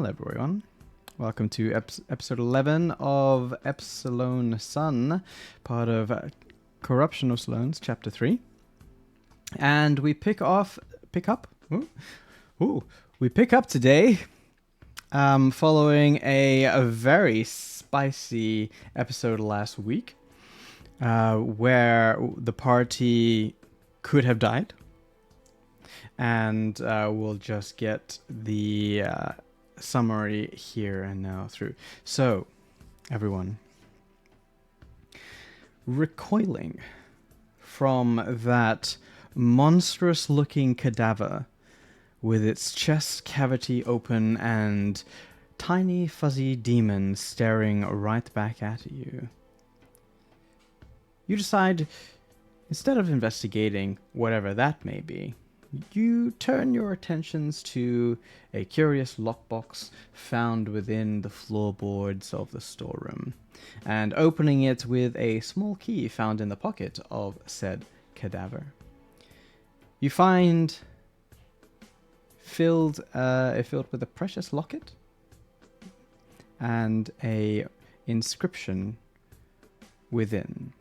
Hello, everyone. Welcome to episode 11 of Epsilon Sun, part of Corruption of Sloanes, chapter 3. And we pick up today, following a very spicy episode last week, where the party could have died. And we'll just get the summary here and now through. So, everyone, recoiling from that monstrous-looking cadaver with its chest cavity open and tiny fuzzy demon staring right back at you, you decide, instead of investigating whatever that may be, you turn your attentions to a curious lockbox found within the floorboards of the storeroom, and opening it with a small key found in the pocket of said cadaver. You find filled with a precious locket and a inscription within.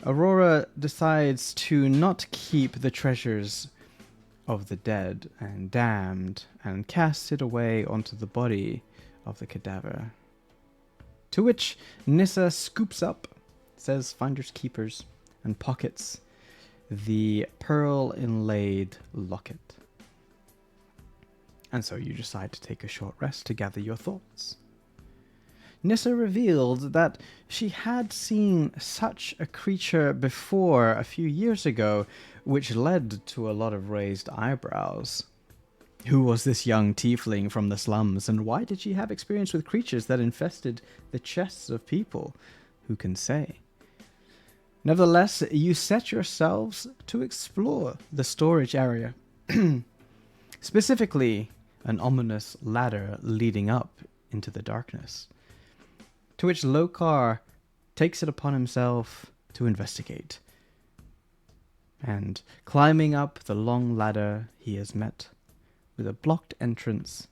Aurora decides to not keep the treasures of the dead and damned and casts it away onto the body of the cadaver. To which Nissa scoops up, says finders keepers, and pockets the pearl-inlaid locket. And so you decide to take a short rest to gather your thoughts. Nissa revealed that she had seen such a creature before a few years ago, which led to a lot of raised eyebrows. Who was this young tiefling from the slums, and why did she have experience with creatures that infested the chests of people? Who can say? Nevertheless, you set yourselves to explore the storage area. Specifically, an ominous ladder leading up into the darkness, to which Lokar takes it upon himself to investigate. And climbing up the long ladder, he is met with a blocked entrance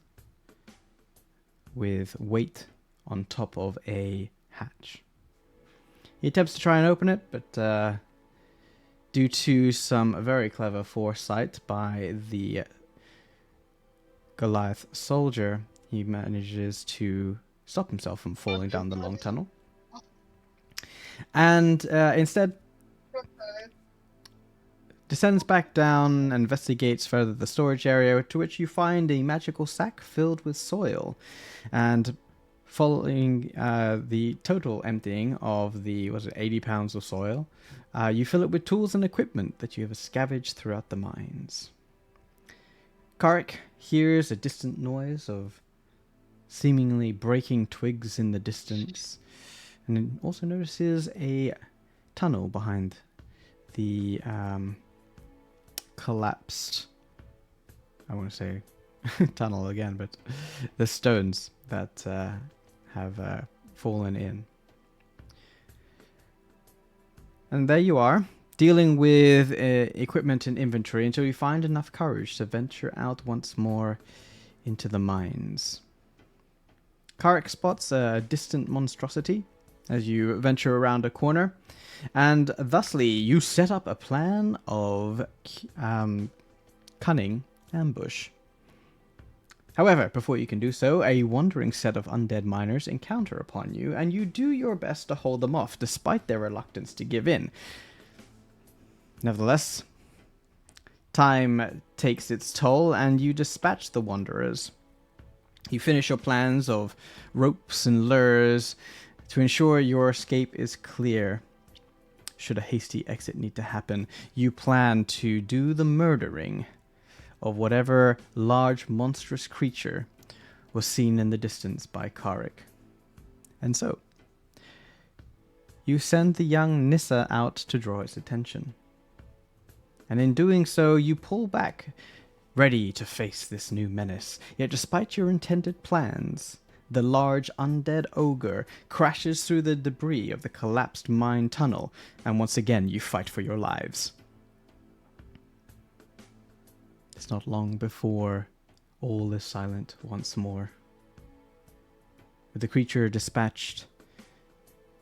with weight on top of a hatch. He attempts to try and open it, but due to some very clever foresight by the Goliath soldier, he manages to stop himself from falling down the long tunnel. And instead descends back down and investigates further the storage area, to which you find a magical sack filled with soil. And following the total emptying of the, 80 pounds of soil, you fill it with tools and equipment that you have scavenged throughout the mines. Karik hears a distant noise of seemingly breaking twigs in the distance, and also notices a tunnel behind the collapsed, I want to say tunnel again, but the stones that have fallen in. And there you are, dealing with equipment and inventory until you find enough courage to venture out once more into the mines. Karik spots a distant monstrosity as you venture around a corner, and thusly you set up a plan of cunning ambush. However, before you can do so, a wandering set of undead miners encounter upon you, and you do your best to hold them off, despite their reluctance to give in. Nevertheless, time takes its toll, and you dispatch the wanderers. You finish your plans of ropes and lures to ensure your escape is clear. Should a hasty exit need to happen, you plan to do the murdering of whatever large monstrous creature was seen in the distance by Karik. And so, you send the young Nissa out to draw his attention. And in doing so, you pull back, ready to face this new menace. Yet despite your intended plans, the large undead ogre crashes through the debris of the collapsed mine tunnel, and once again you fight for your lives. It's not long before all is silent once more. With the creature dispatched,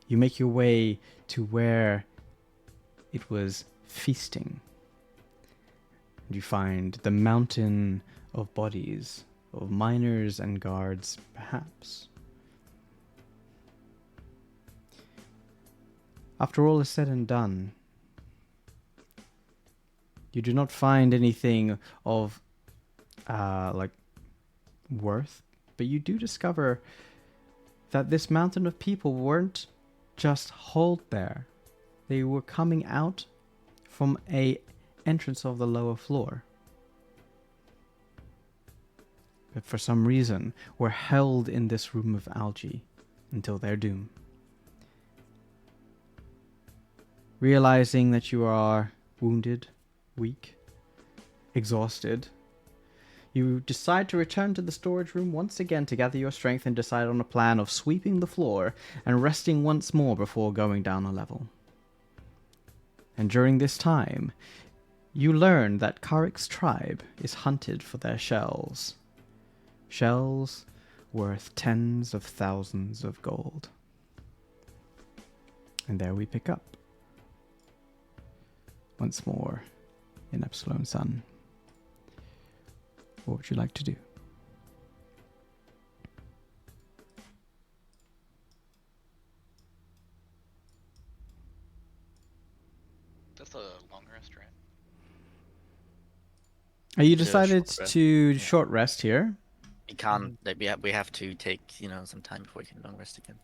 you make your way to where it was feasting. And you find the mountain of bodies, of miners and guards, perhaps. After all is said and done, you do not find anything of worth, but you do discover that this mountain of people weren't just hauled there. They were coming out from a entrance of the lower floor. But for some reason were held in this room of algae until their doom. Realizing that you are wounded, weak, exhausted, you decide to return to the storage room once again to gather your strength and decide on a plan of sweeping the floor and resting once more before going down a level. And during this time, you learn that Karik's tribe is hunted for their shells. Shells worth tens of thousands of gold. And there we pick up. Once more in Epsilon Sun. What would you like to do? That's a long rest, right? You Do a decided short rest. to Yeah. short rest here. We can't. Like, we have to take some time before we can long rest again.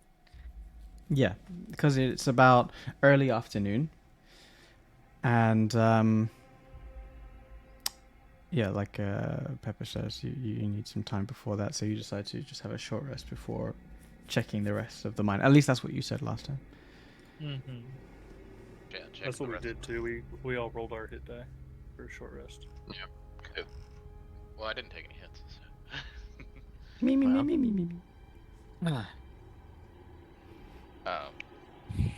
Yeah, because it's about early afternoon. And yeah, like Pepper says, you need some time before that, so you decide to just have a short rest before checking the rest of the mine. At least that's what you said last time. Mm-hmm. Yeah, check That's the what we rest. did too. We all rolled our hit die for a short rest. Good. Well, I didn't take any hits. So. Me. Ah. um,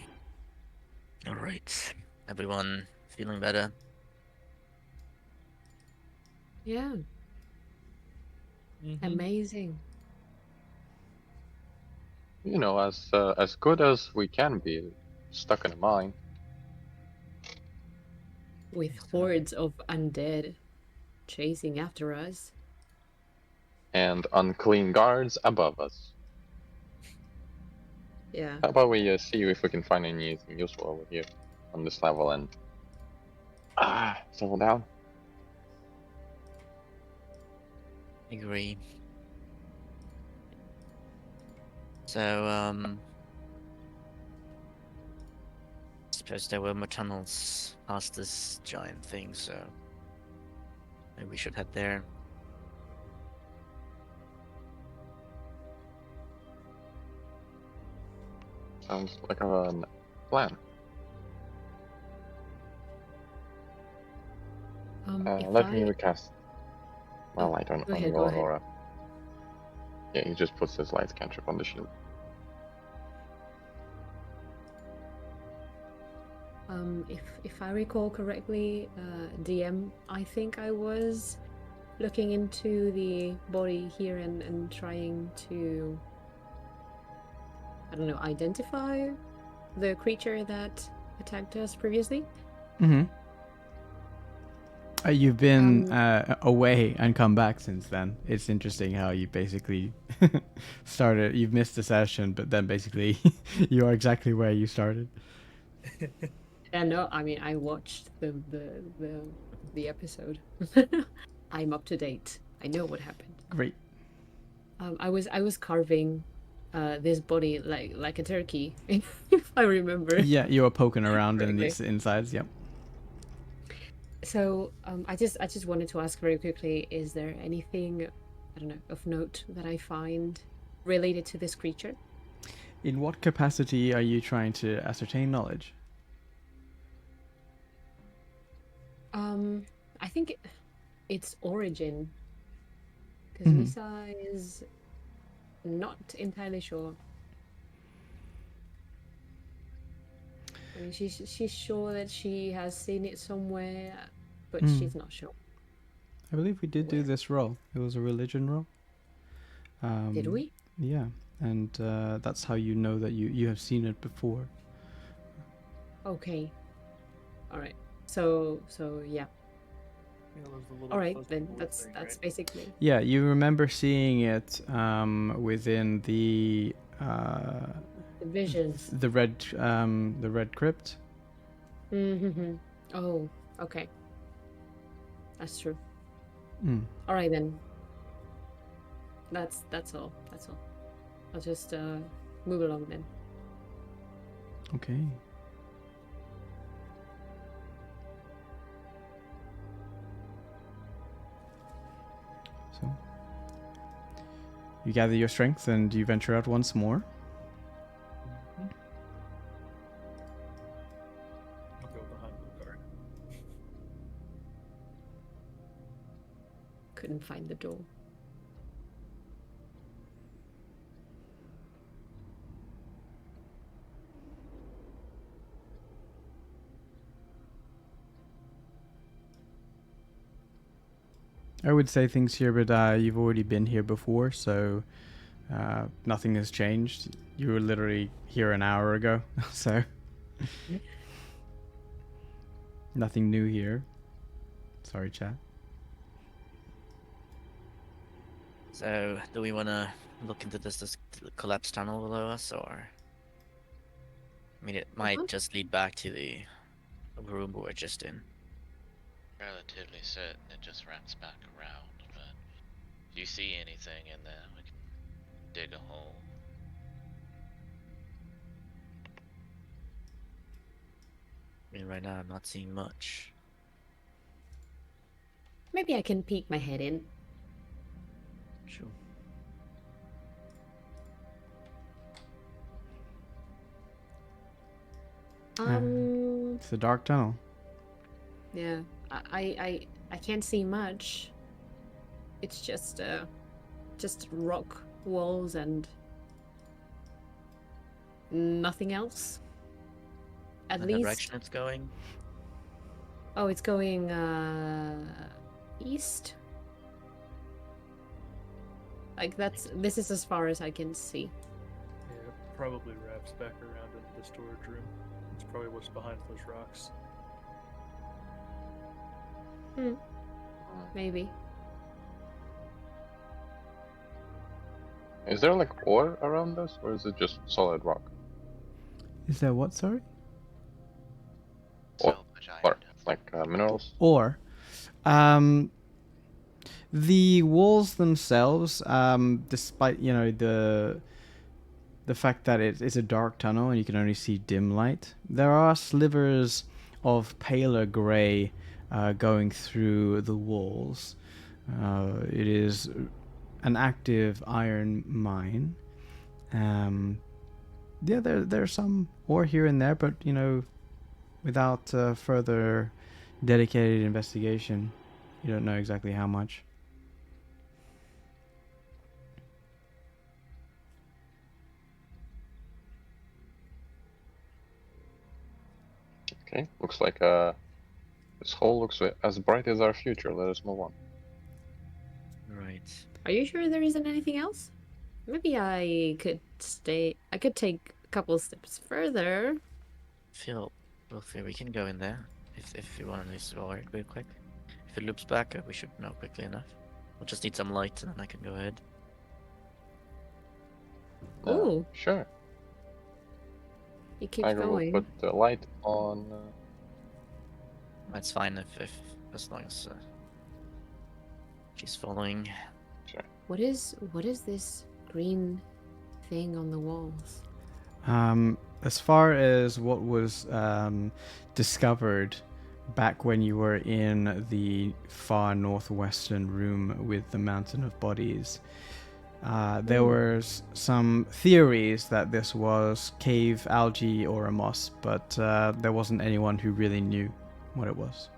All right. Everyone feeling better? Yeah, Mm-hmm. amazing. You know, as good as we can be, stuck in a mine. With hordes of undead chasing after us. And unclean guards above us. Yeah. How about we see if we can find anything useful over here on this level and settle down. Agree. So, suppose there were more tunnels past this giant thing, so maybe we should head there. Sounds like a plan. Let me recast my light on go ahead, your go ahead. aura. Yeah, he just puts his light cantrip on the shield. If I recall correctly, DM, I think I was looking into the body here and trying to, I don't know, identify the creature that attacked us previously. Mm-hmm. You've been away and come back since then. It's interesting how you basically started. You've missed a session, but then basically you are exactly where you started. No, I mean I watched the episode. I'm up to date. I know what happened. Great. I was carving this body like a turkey, if I remember. Yeah, you were poking around in correctly. its insides. Yep. So I just wanted to ask very quickly: is there anything, I don't know, of note that I find related to this creature? In what capacity are you trying to ascertain knowledge? I think its origin, because Mhm. Lisa is not entirely sure. I mean, she's sure that she has seen it somewhere, but Mm. she's not sure. I believe we did do Where? this roll. It was a religion roll. Did we? Yeah, and that's how you know that you have seen it before. Okay. All right. So yeah. Yeah, those the little All right fuzzy then. blue That's thing, that's right? basically. Yeah, you remember seeing it within the The visions. the red crypt. Mm-hmm. Oh, okay. That's true. Mm. All right then. That's all. That's all. I'll just move along then. Okay. So you gather your strength and you venture out once more. I'll go behind Lugar. Couldn't find the door. I would say things here, but you've already been here before, so nothing has changed. You were literally here an hour ago, so nothing new here. Sorry, chat. So, do we want to look into this collapsed tunnel below us, or? I mean, it might just lead back to the room we were just in. Relatively certain it just wraps back around, but if you see anything in there, we can dig a hole. I mean, right now I'm not seeing much. Maybe I can peek my head in. Sure. It's a dark tunnel. Yeah. I can't see much. It's just rock walls and nothing else. At The least. direction it's going. Oh, it's going east. Like this is as far as I can see. Yeah, it probably wraps back around into the storage room. It's probably what's behind those rocks. Maybe. Is there like ore around us, or is it just solid rock? Is there what, sorry? Or, So, giant or depth. like minerals? Or, the walls themselves, despite the fact that it's a dark tunnel and you can only see dim light, there are slivers of paler gray going through the walls. It is an active iron mine. Yeah, there's some ore here and there, but without further dedicated investigation, you don't know exactly how much. Okay, looks like this hole looks as bright as our future. Let us move on. Right. Are you sure there isn't anything else? Maybe I could stay. I could take a couple steps further. Feel we can go in there if you want to explore it real quick. If it loops back, we should know quickly enough. We'll just need some light, and then I can go ahead. Ooh. Sure. You keep Tiger will going. put the light on. That's fine if as long as she's following. What is this green thing on the walls? As far as what was discovered back when you were in the far northwestern room with the mountain of bodies, there were some theories that this was cave algae or a moss, but there wasn't anyone who really knew what it was.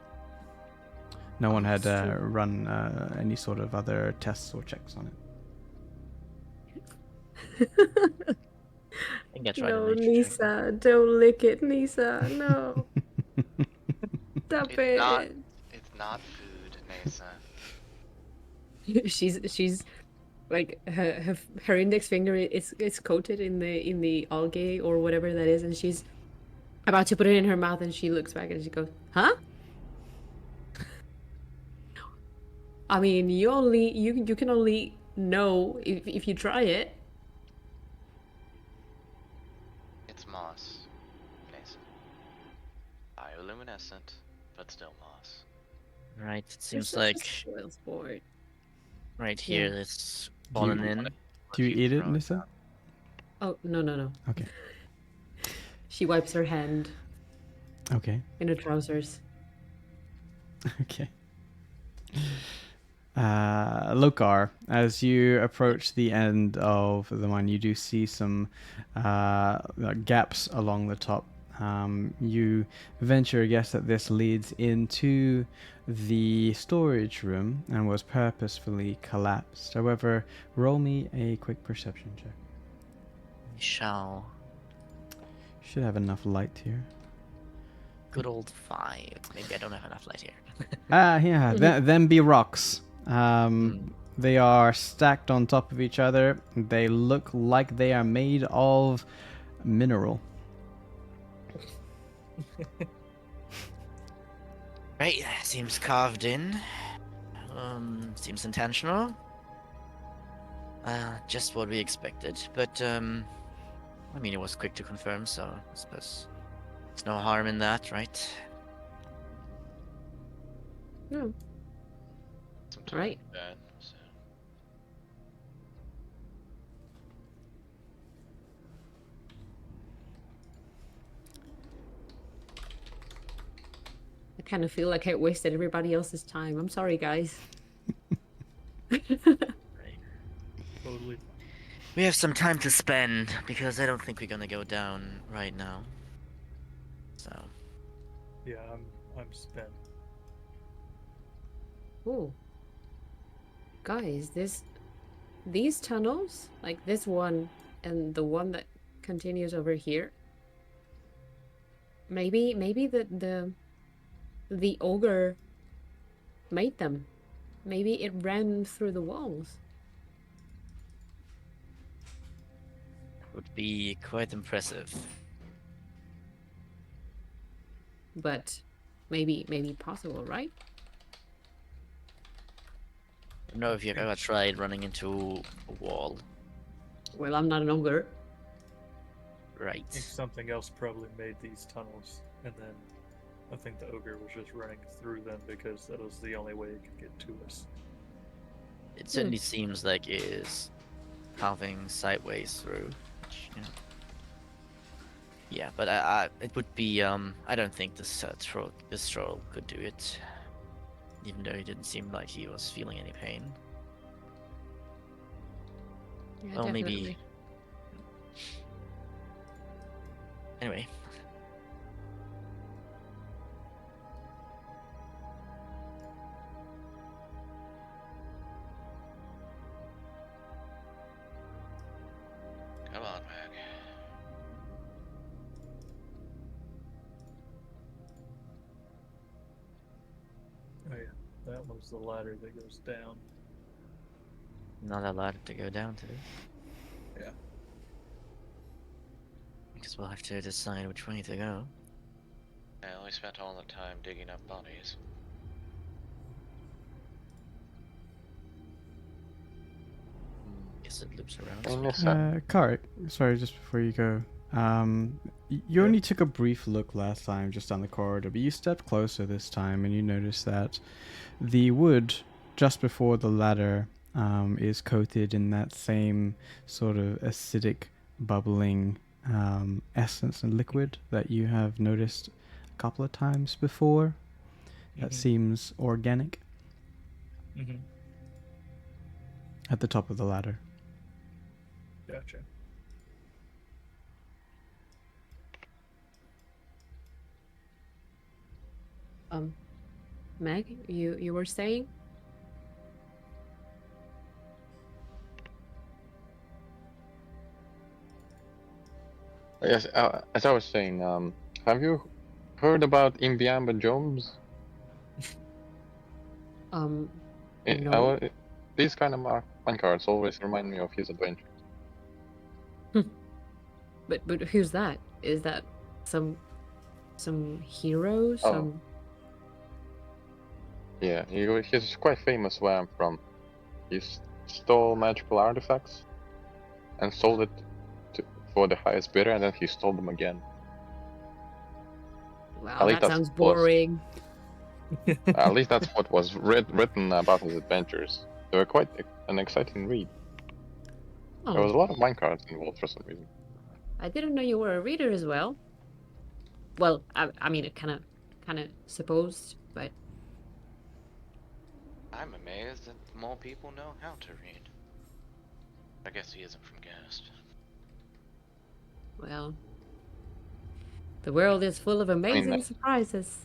No one had that's true. run any sort of other tests or checks on it. I think I tried No, a nature check. Nisa, don't lick it, Nisa. No, stop It's it. not. It's not food, Nasa. she's like her index finger is coated in the algae or whatever that is, and she's about to put it in her mouth, and she looks back and she goes, "Huh?" I mean, you can only know if you try it. It's moss. Mason. Bioluminescent, but still moss. Right, it It's seems just like spoil sport. right Yeah. here it's fallen in. Do you Keep eat it, throwing Nissa? down. Oh, no. Okay. She wipes her hand Okay. in her trousers. Okay. Lokar, as you approach the end of the mine, you do see some gaps along the top. You venture a guess that this leads into the storage room and was purposefully collapsed. However, roll me a quick perception check. We shall. Should have enough light here. Good old 5. Maybe I don't have enough light here. Yeah, them be rocks. Hmm. They are stacked on top of each other. They look like they are made of mineral. Right, seems carved in. Seems intentional. Just what we expected. But I mean, it was quick to confirm, so I suppose there's no harm in that, right? No. Sometimes Right. bad, so. I kind of feel like I wasted everybody else's time. I'm sorry, guys. Right. Totally. We have some time to spend because I don't think we're gonna go down right now. So Yeah, I'm spent. Oh. Guys, these tunnels, like this one and the one that continues over here. Maybe the ogre made them. Maybe it ran through the walls. would be quite impressive. But maybe possible, right? I don't know if you've ever tried running into a wall. Well, I'm not an ogre. Right. I think something else probably made these tunnels, and then I think the ogre was just running through them because that was the only way it could get to us. It certainly seems like it is carving sideways through. Which, you know. Yeah, but it would be I don't think this troll could do it, even though he didn't seem like he was feeling any pain. Yeah, Well, definitely. maybe. Anyway. Come on, Mac. Oh yeah, that was the ladder that goes down. Not allowed to go down to. Yeah. Because we'll have to decide which way to go. I only spent all the time digging up bodies. Guess it loops around. And Nissa, Karik, sorry, just before you go. You only took a brief look last time just down the corridor, but you stepped closer this time and you noticed that the wood just before the ladder is coated in that same sort of acidic, bubbling essence and liquid that you have noticed a couple of times before. That seems organic Mm-hmm. at the top of the ladder. Gotcha. Meg, you were saying? yes, as I was saying, have you heard about Imbiamba Jones? No. these kind of minecarts always remind me of his adventure. But who's that? Is that some hero? Oh. Some Yeah, he's quite famous where I'm from. He stole magical artifacts and sold it for the highest bidder, and then he stole them again. wow, At least that that's sounds what was- boring. At least that's what was written about his adventures. They were quite an exciting read. There was a Oh, lot of minecarts involved for some reason. I didn't know you were a reader as well. Well, I mean, it kind of supposed, but I'm amazed that more people know how to read. I guess he isn't from Gast. well, the world is full of amazing that- surprises.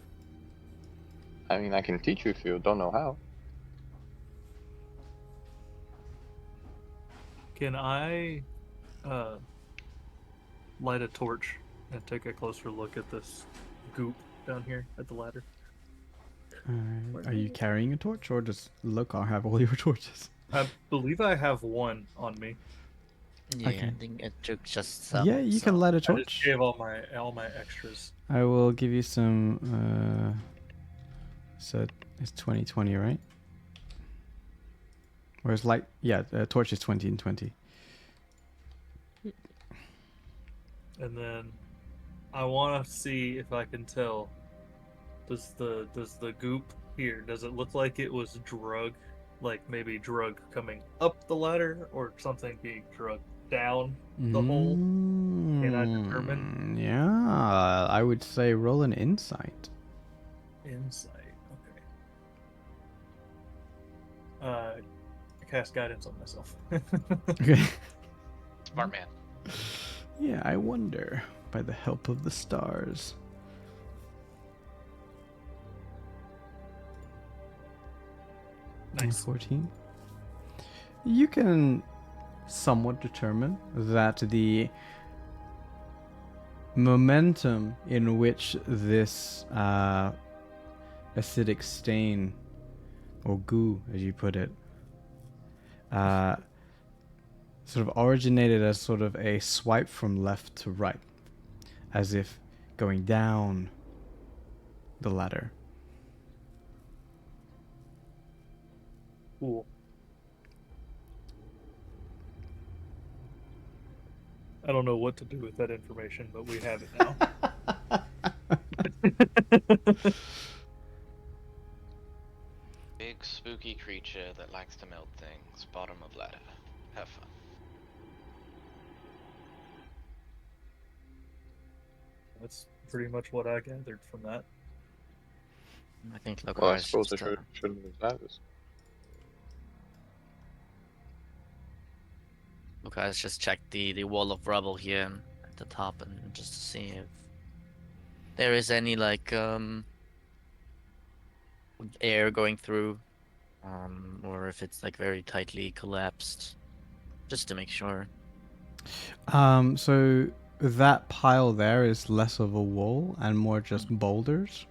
I mean, I can teach you if you don't know how. Can I light a torch and take a closer look at this goop down here at the ladder? Are you carrying a torch, or does Lokar have all your torches? I believe I have one on me. Yeah, Okay. I think it took just some. Yeah, you can light a I just torch. gave all my extras. I will give you some. So it's 20, right? Whereas light, yeah, torch is 20 and 20. And then I want to see if I can tell. Does the goop here, does it look like it was drug? Like maybe drug coming up the ladder or something being drugged down the hole? Can I determine? Yeah, I would say roll an insight. Insight. Okay. Cast guidance on myself. Okay. Smart man. Yeah, I wonder by the help of the stars. Nice. 14. You can somewhat determine that the momentum in which this acidic stain, or goo as you put it, sort of originated as sort of a swipe from left to right, as if going down the ladder. Cool. I don't know what to do with that information, but we have it now. Big spooky creature that likes to melt things. Bottom of ladder. Have fun. That's pretty much what I gathered from that. I think Well, I Lokar suppose I shouldn't have had this. Lokar just checked the wall of rubble here at the top and just to see if there is any like air going through, or if it's like very tightly collapsed, just to make sure. So that pile there is less of a wall and more just boulders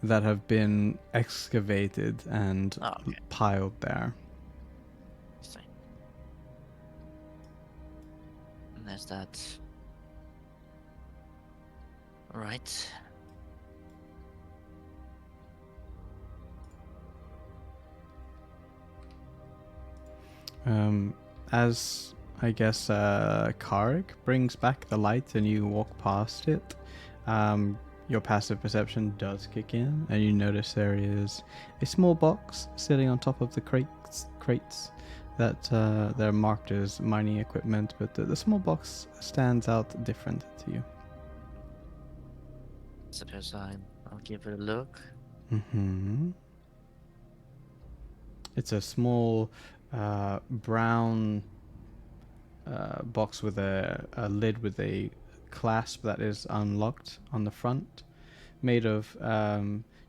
that have been excavated and Oh, okay. piled there. See. And there's that. All right. As I guess Karik brings back the light and you walk past it, your passive perception does kick in, and you notice there is a small box sitting on top of the crates that they're marked as mining equipment, but the small box stands out different to you. Suppose I'll give it a look. Mm-hmm. It's a small brown box with a lid with a clasp that is unlocked on the front, made of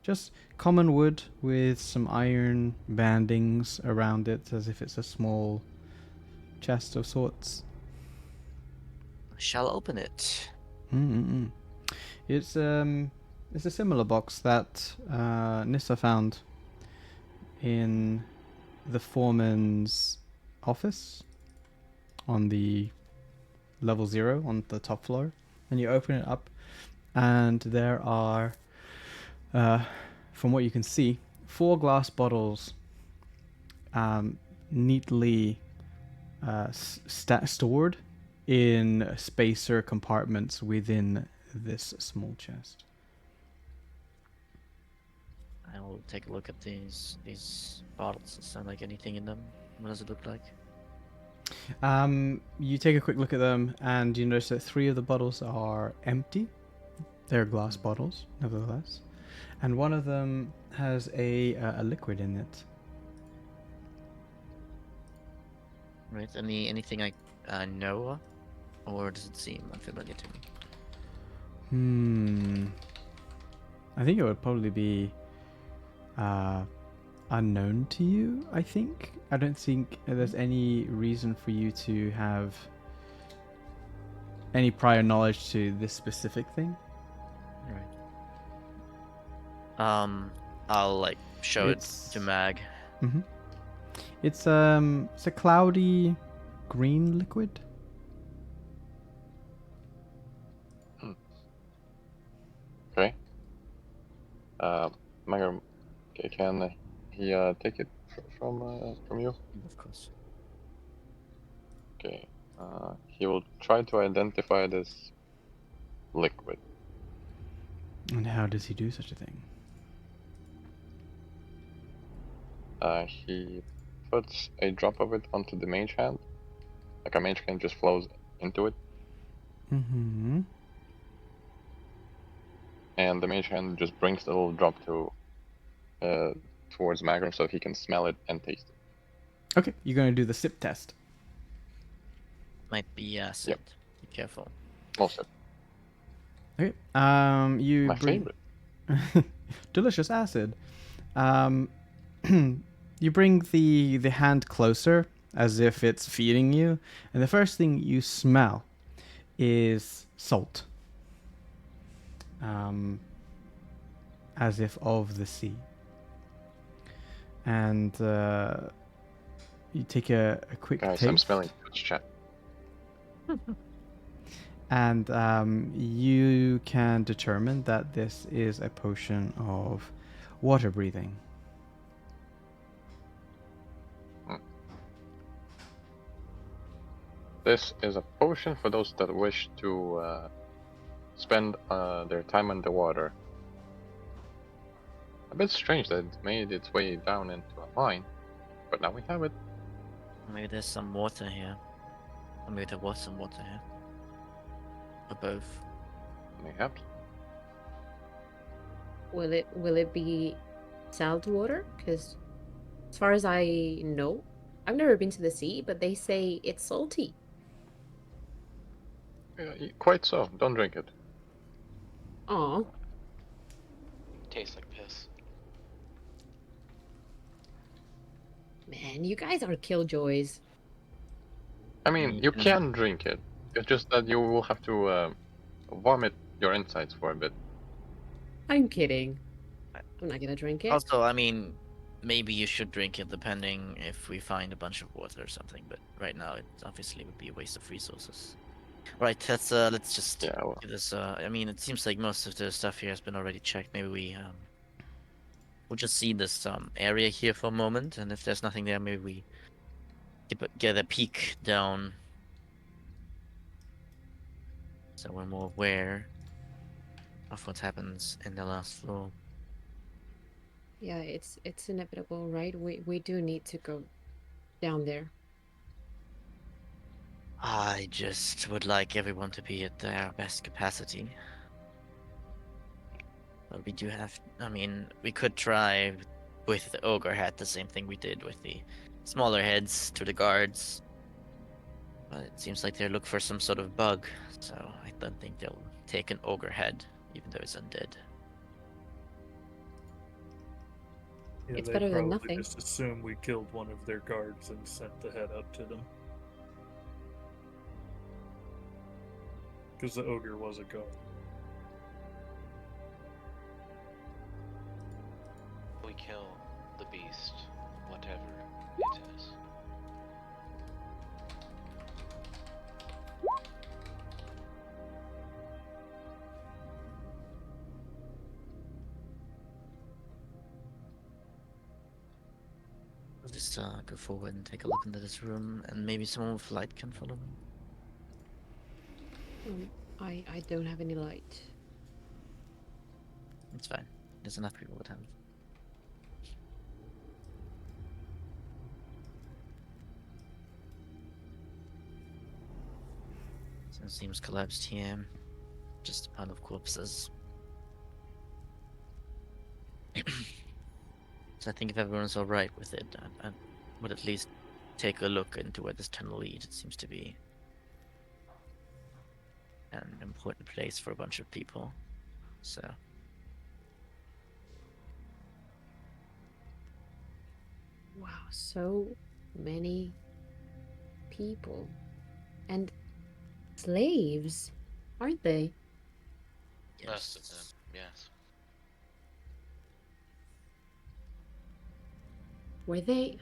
just common wood with some iron bandings around it, as if it's a small chest of sorts. I shall open it. Mm-mm-mm. It's a similar box that Nissa found in the foreman's office on the level 0 on the top floor, and you open it up, and there are, from what you can see, 4 glass bottles neatly stored in spacer compartments within this small chest. I will take a look at these bottles. Does sound like anything in them? What does it look like? You take a quick look at them, and you notice that 3 of the bottles are empty. They're glass bottles, nevertheless, and one of them has a liquid in it. Right. Anything I know of, or does it seem unfamiliar to me? I think it would probably be unknown to you, I think. I don't think there's any reason for you to have any prior knowledge to this specific thing. Right. I'll like show It's- it to Mag. Mm-hmm. It's a cloudy green liquid. Okay. Magor, can he take it from you? Of course. Okay. He will try to identify this liquid. And how does he do such a thing? He puts a drop of it onto the mage hand. Like a mage hand just flows into it, Mm-hmm. and the mage hand just brings the little drop towards Magrum so he can smell it and taste it. Okay, you're going to do the sip test. Might be acid. Be careful. Most of Okay. You my bring favorite. delicious acid. You bring the hand closer as if it's feeding you, and the first thing you smell is salt. As if of the sea. And you take a quick Guys, taste. I'm smelling Twitch chat. And you can determine that this is a potion of water breathing. This is a potion for those that wish to spend their time underwater. A bit strange that it made its way down into a mine, but now we have it. Maybe there's some water here. Or maybe there was some water here. Or both. Mayhaps. Will it be salt water? Because as far as I know, I've never been to the sea, but they say it's salty. Yeah, quite so. Don't drink it. Oh, Tastes like piss. man, you guys are killjoys. I mean, you Mhm. can drink it. It's just that you will have to vomit your insides for a bit. I'm kidding. I'm not gonna drink it. Also, I mean, maybe you should drink it depending if we find a bunch of water or something. But right now, it obviously would be a waste of resources. Right. Let's just Yeah, well, do this. I mean, it seems like most of the stuff here has been already checked. Maybe we'll just see this area here for a moment, and if there's nothing there, maybe we get a peek down, so we're more aware of what happens in the last floor. Yeah, it's inevitable, right? We do need to go down there. I just would like everyone to be at their best capacity. But we do have, I mean, we could try with the ogre head the same thing we did with the smaller heads to the guards. But it seems like they look for some sort of bug, so I don't think they'll take an ogre head, even though it's undead. Yeah, It's they better than probably nothing. Just assume we killed one of their guards and sent the head up to them. Because the ogre was a guard. We kill the beast. whatever it is. I'll just go forward and take a look into this room, and maybe someone with light can follow me. I don't have any light. It's fine. There's enough people with have. So it seems collapsed here. Just a pile of corpses. So I think if everyone's alright with it, I would at least take a look into where this tunnel leads. It seems to be an important place for a bunch of people. So Wow, so many people. And slaves, aren't they? Most of them, yes. Were they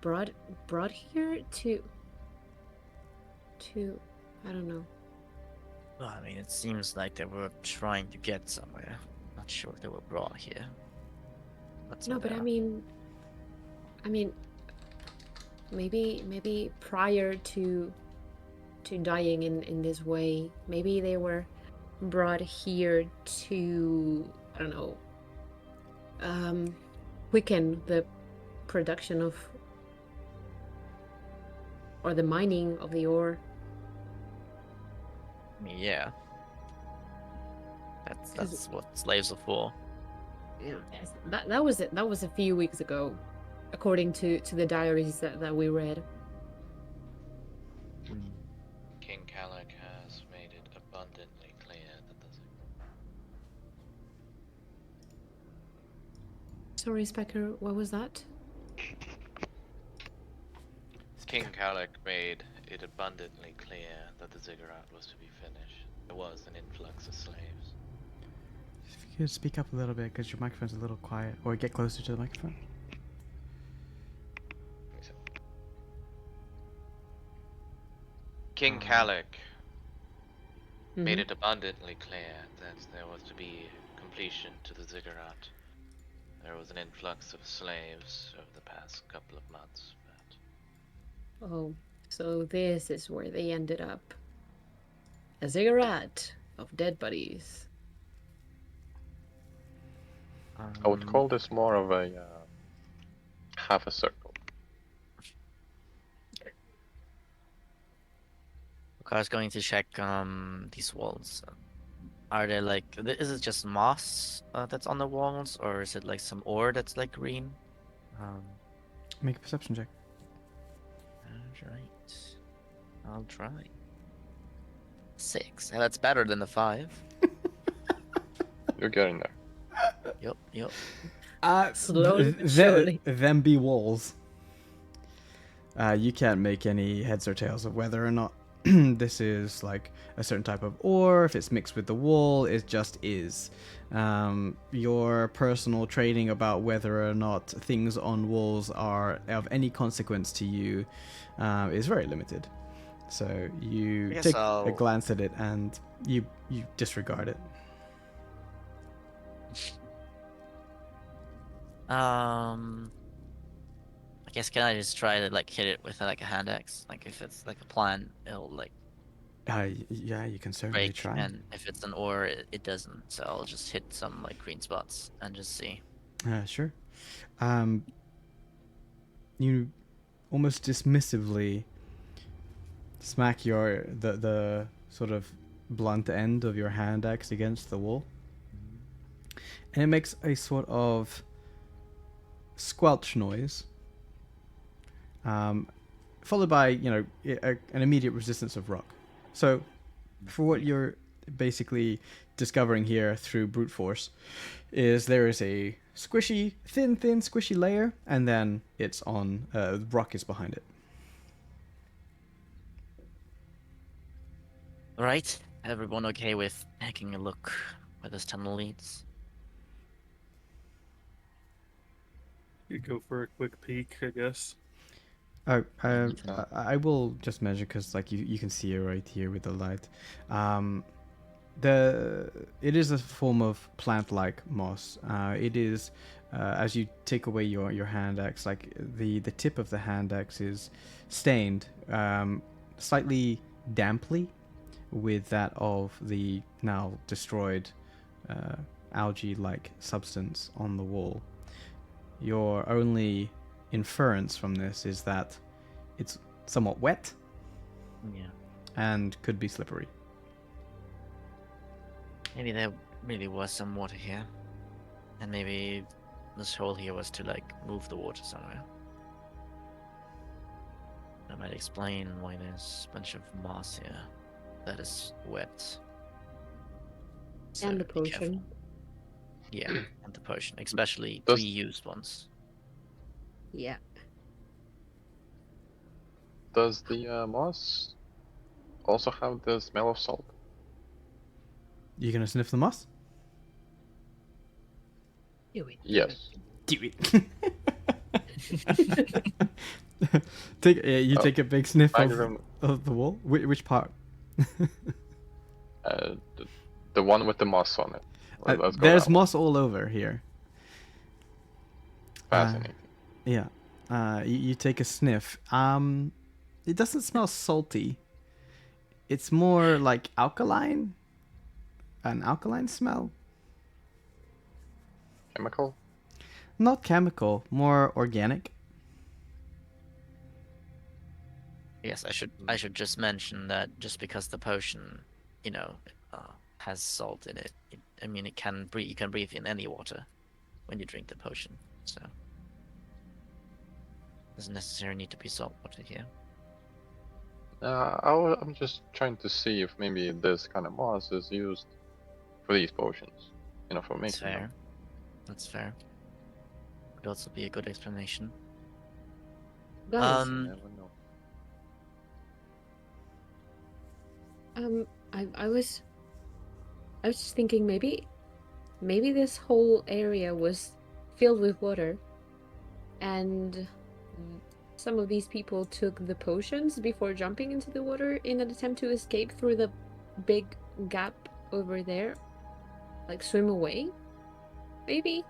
brought here to I don't know. Well, I mean, it seems like they were trying to get somewhere. Not sure if they were brought here. That's No, what but they I are. mean maybe prior to dying in this way, maybe they were brought here to, I don't know, quicken the production of, or the mining of the ore. I mean, yeah. That's what slaves are for. Yeah, that was it. That was a few weeks ago, according to the diaries that we read. King Kalik has made it abundantly clear that the Sorry, Specker, what was that? King Kalik made it abundantly clear that the ziggurat was to be finished. There was an influx of slaves. If you could speak up a little bit, because your microphone's a little quiet, or get closer to the microphone. King Kalik made Mhm. it abundantly clear that there was to be completion to the ziggurat. There was an influx of slaves over the past couple of months, but Oh, so this is where they ended up. A ziggurat of dead bodies. I would call this more of a half a circle. Okay, I was going to check these walls. Are they like? Is it just moss that's on the walls, or is it like some ore that's like green? Make a perception check. Alright. I'll try. 6. Yeah, that's better than the 5. You're getting there. Yep. Slowly but surely. Them be walls. You can't make any heads or tails of whether or not this is like a certain type of ore. If it's mixed with the wool, it just is. Your personal trading about whether or not things on walls are of any consequence to you is very limited. So you I guess take a I'll- glance at it and you disregard it. I guess can I just try to like hit it with like a hand axe? Like if it's like a plant, it'll like Yeah, you can certainly break, try. and if it's an ore, it doesn't. So I'll just hit some like green spots and just see. Sure. You almost dismissively smack the sort of blunt end of your hand axe against the wall, and it makes a sort of squelch noise, followed by an immediate resistance of rock. So, for what you're basically discovering here through brute force, is there is a squishy, thin, squishy layer, and then it's on rock is behind it. Right? Everyone okay with taking a look where this tunnel leads? You go for a quick peek, I guess. Oh, Uh, I will just measure because like you can see it right here with the light. It is a form of plant-like moss. It is as you take away your hand axe, like the tip of the hand axe is stained slightly damply with that of the now destroyed algae-like substance on the wall. Your only inference from this is that it's somewhat wet Yeah. and could be slippery. Maybe there really was some water here. And maybe this hole here was to like move the water somewhere. That might explain why there's a bunch of moss here that is wet. So And the be careful. potion. Yeah, and the potion, especially Does- pre-used ones. Yeah. Does the moss also have the smell of salt? You gonna sniff the moss? Do it. Yes. Do it. You take a big sniff I of, rem- of the wall. Which part? the one with the moss on it. Let's go There's that one. moss all over here. Fascinating. Yeah. You take a sniff. It doesn't smell salty. It's more like alkaline. An alkaline smell. Chemical? Not chemical, more organic. Yes, I should just mention that just because the potion, has salt in it, I mean, you can breathe in any water when you drink the potion. So doesn't necessarily need to be salt water here. I'm just trying to see if maybe this kind of moss is used for these potions. For That's making them. fair. That's fair. Could also be a good explanation. Guys, You never know. I was just thinking maybe this whole area was filled with water, and some of these people took the potions before jumping into the water in an attempt to escape through the big gap over there, like swim away, maybe.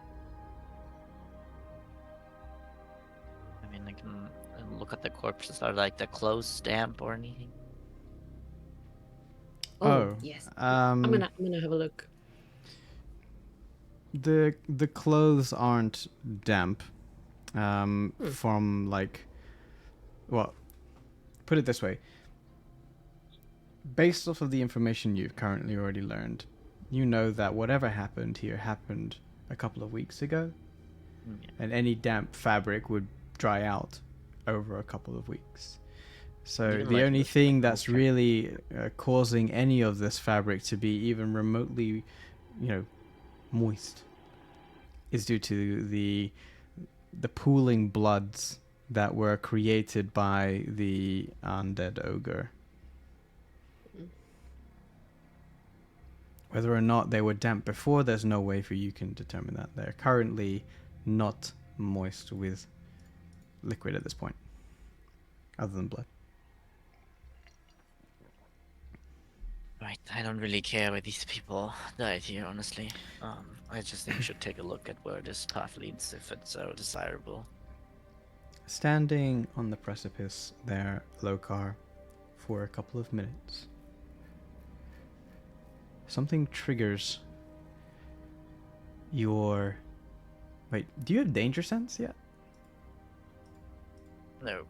I mean, I can look at the corpses. Are like the clothes damp or anything? Oh, yes. I'm Um, gonna have a look. the clothes aren't damp. Hmm. From like, well, put it this way. Based off of the information you've currently already learned, you know that whatever happened here happened a couple of weeks ago, Yeah. and any damp fabric would dry out over a couple of weeks. So Even the like only the thing that's okay. really causing any of this fabric to be even remotely, moist, is due to the pooling bloods that were created by the undead ogre. Whether or not they were damp before, there's no way for you can determine that. They're currently not moist with liquid at this point, other than blood. Right, I don't really care where these people died here, honestly. I just think we should take a look at where this path leads, if it's so desirable. Standing on the precipice there, Lokar, for a couple of minutes, something triggers your... Wait, do you have danger sense yet? No,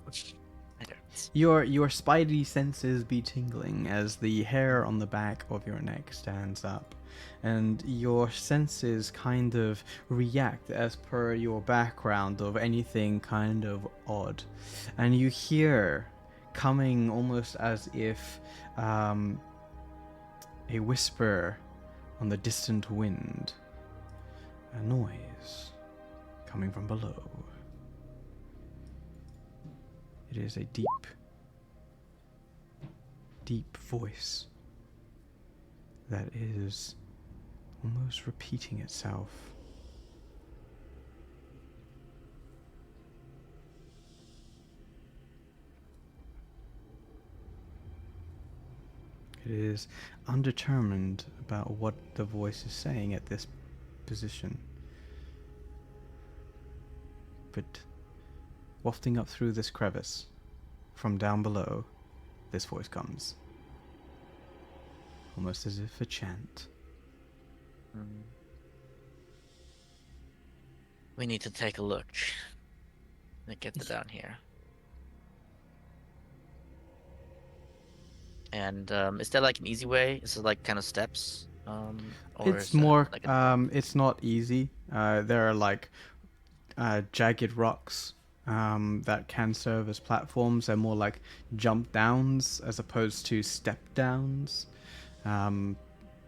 I don't. Your spidey senses be tingling as the hair on the back of your neck stands up, and your senses kind of react as per your background of anything kind of odd, and you hear, coming almost as if a whisper on the distant wind, a noise coming from below. It is a deep voice that is almost repeating itself. It is undetermined about what the voice is saying at this position. But wafting up through this crevice, from down below, this voice comes. Almost as if a chant. We need to take a look and get it down here. And is there like an easy way? Is it like kind of steps? Or It's is it more, like a it's not easy. There are like jagged rocks that can serve as platforms. They're more like jump downs as opposed to step downs,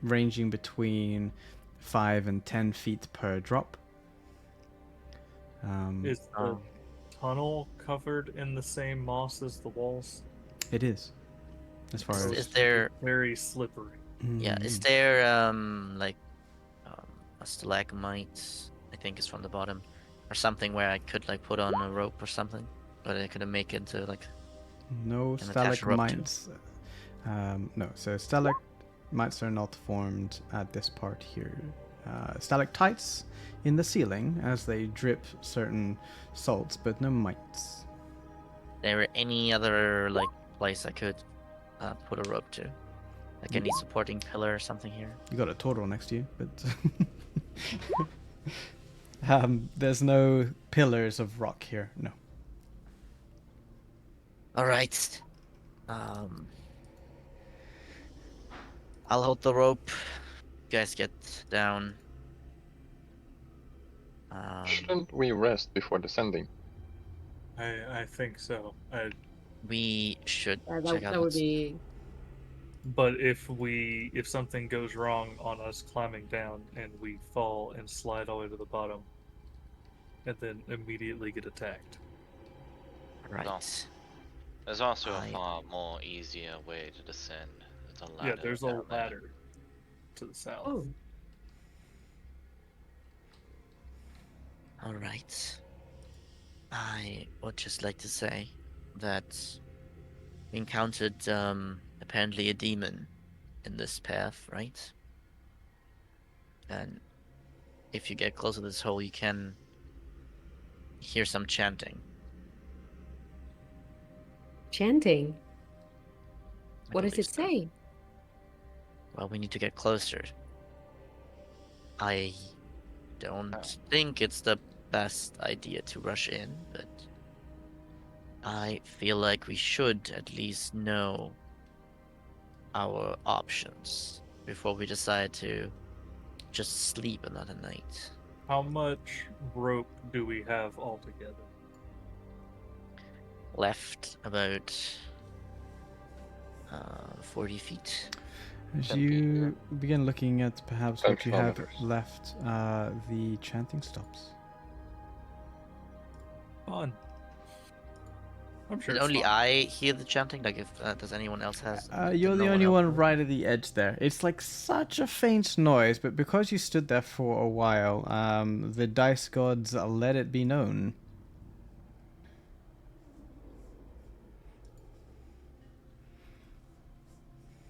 ranging between 5 and 10 feet per drop. Is the tunnel covered in the same moss as the walls? It is, as far Is- as is there- very slippery? Yeah, is Mm. there like a stalagmite? I think is from the bottom, or something where I could like put on a rope or something, but I couldn't make it into like. No And attach a rope to. stalagmites. No, so stalagmites are not formed at this part here. Stalactites in the ceiling as they drip certain salts, but no mites. There any other like place I could put a rope to? Like any supporting pillar or something here? You got a turtle next to you, but there's no pillars of rock here. No. All right. I'll hold the rope. You guys get down. Shouldn't we rest before descending? I think so. We should That, check out. that would what's- be. But if something goes wrong on us climbing down and we fall and slide all the way to the bottom, and then immediately get attacked. Right. No. There's also a I- far more easier way to descend. There's a ladder. Yeah, there's a down there. ladder to the south. Oh, All right. I would just like to say that we encountered apparently a demon in this path, right? And if you get close to this hole, you can hear some chanting. chanting. I What does believe it so. say? Well, we need to get closer. I don't think it's the best idea to rush in, but I feel like we should at least know our options before we decide to just sleep another night. How much rope do we have altogether? Left about 40 feet. As Can be, you begin looking at perhaps what 10 you have kilometers. left, the chanting stops. Fun. I'm sure Did it's only fun. I hear the chanting? Like, if does anyone else has? You're did the no only else one hear it? right at the edge there. It's like such a faint noise, but because you stood there for a while, the dice gods let it be known.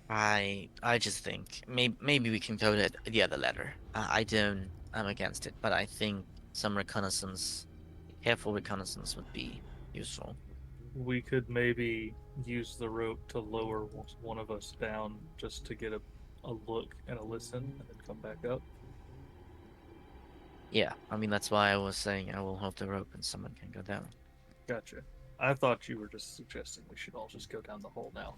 I just think maybe we can go to the other ladder. I'm against it, but I think some reconnaissance, careful reconnaissance would be useful. We could maybe use the rope to lower one of us down just to get a look and a listen and then come back up. Yeah, I mean that's why I was saying I will hold the rope and someone can go down. Gotcha. I thought you were just suggesting we should all just go down the hole now.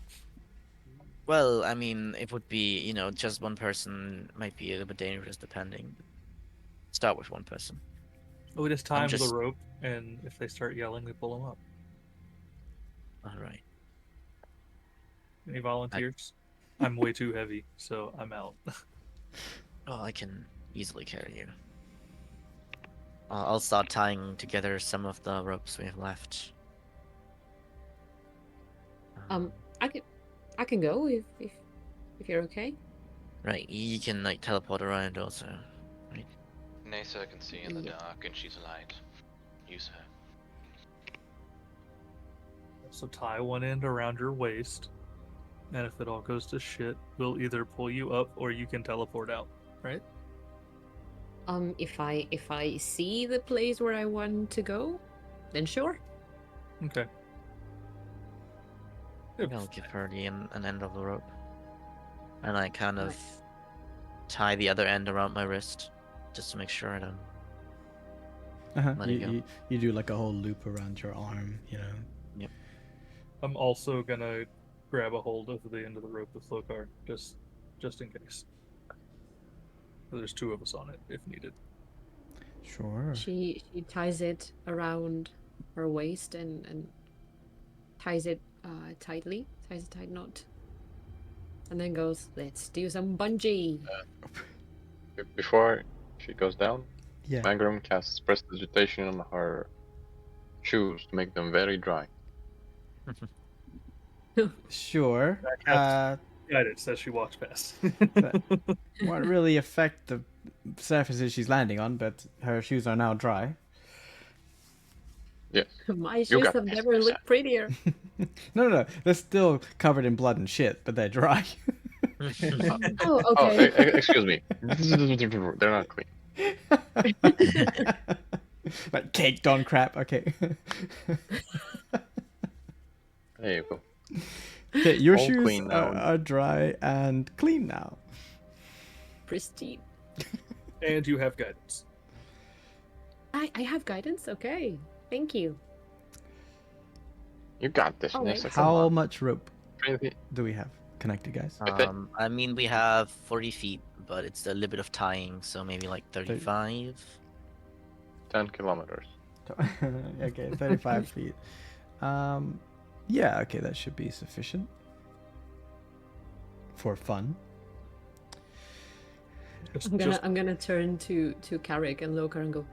Well, I mean it would be, just one person might be a little bit dangerous depending. Start with one person. We just time just- the rope, and if they start yelling, we pull them up. All right. Any volunteers? I'm way too heavy, so I'm out. Oh, I can easily carry you. I'll start tying together some of the ropes we have left. I can go if you're okay. Right, you can like teleport around also. Nasa can see in the Yeah. dark and she's a light. Use her. So tie one end around your waist, And if it all goes to shit, we'll either pull you up or you can teleport out, right? If I see the place where I want to go, then sure. Okay. I'll give her an end of the rope. And I kind of Right. tie the other end around my wrist just to make sure I don't. Let it go. You do like a whole loop around your arm, you know. I'm also gonna grab a hold of the end of the rope with Lokar, just in case. There's two of us on it if needed. Sure. She ties it around her waist and ties it tightly, ties a tight knot, and then goes, "Let's do some bungee." Before she goes down, Yeah. Magrum casts prestidigitation on her shoes to make them very dry. Sure. Guidance as she walks past. Won't really affect the surfaces she's landing on, but her shoes are now dry. Yes. My You shoes got have this, never Nessa. looked prettier. No, they're still covered in blood and shit, but they're dry. Oh, Oh, okay. excuse me. They're not clean. Like caked on crap. Okay. There you go. Okay, your All shoes clean now. are dry and clean now. Pristine. And you have guidance. I have guidance. Okay, thank you. You got this, All right. Nessa. Come How on. much rope Really? do we have connected, guys? I mean, we have 40 feet, but it's a little bit of tying, so maybe like 35. 10 kilometers. Okay, 35 feet. Yeah, okay, that should be sufficient for fun. I'm gonna turn to Carrick and Lokar and go,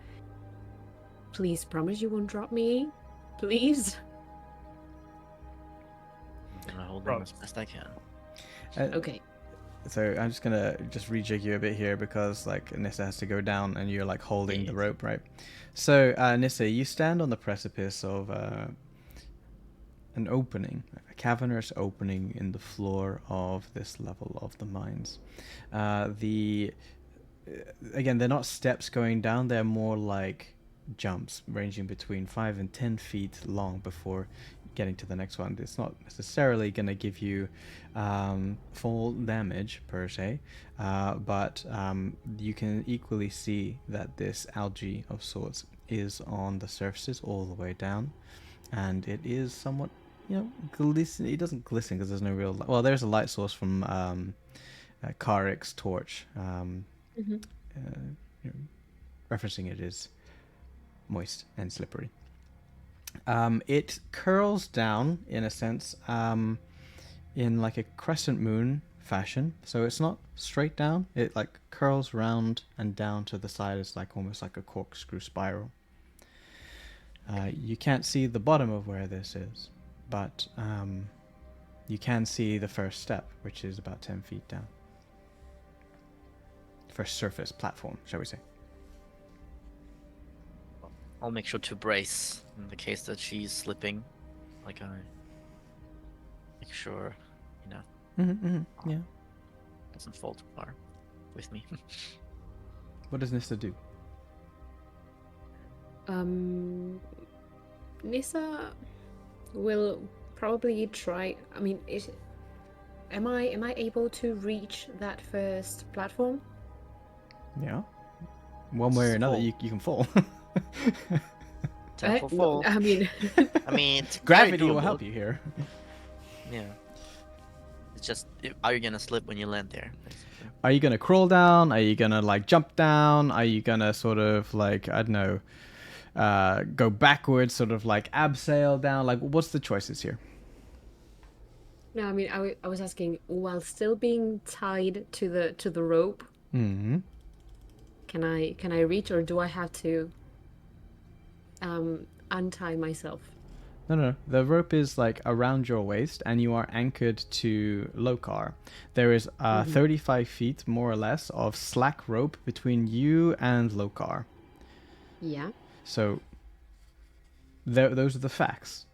"Please promise you won't drop me, please." I'm gonna hold them as best I can. Okay. So I'm just gonna rejig you a bit here because like Nissa has to go down and you're like holding the rope, right? So Nissa, you stand on the precipice of an opening, a cavernous opening in the floor of this level of the mines. Again, they're not steps going down; they're more like jumps, ranging between 5 and 10 feet long before getting to the next one. It's not necessarily going to give you full damage per se, but you can equally see that this algae of sorts is on the surfaces all the way down, and it is somewhat, glisten. It doesn't glisten because there's no real. Well, there's a light source from Carrick's torch. Referencing it is moist and slippery. It curls down in a sense, in like a crescent moon fashion. So it's not straight down. It like curls round and down to the side. It's like almost like a corkscrew spiral. You can't see the bottom of where this is, but you can see the first step, which is about 10 feet down. First surface platform, shall we say. I'll make sure to brace in the case that she's slipping. Like I make sure, Yeah. doesn't fall too far with me. What does Nissa do? Nissa will probably try. I mean, am I able to reach that first platform? Yeah. One way or another, Fall. you can fall. Temple No, fall. I mean, I mean, it's Gravity very will doable. help you here. Yeah. It's just, are you gonna slip when you land there? Basically? Are you gonna crawl down? Are you gonna like jump down? Are you gonna sort of like, I don't know, go backwards, sort of like abseil down? Like, what's the choices here? no, I mean, I was asking, while still being tied to the rope, Mm-hmm. can I reach, or do I have to untie myself? No. The rope is like around your waist, and you are anchored to Lokar. There is 35 feet, more or less, of slack rope between you and Lokar. Yeah. So, those are the facts.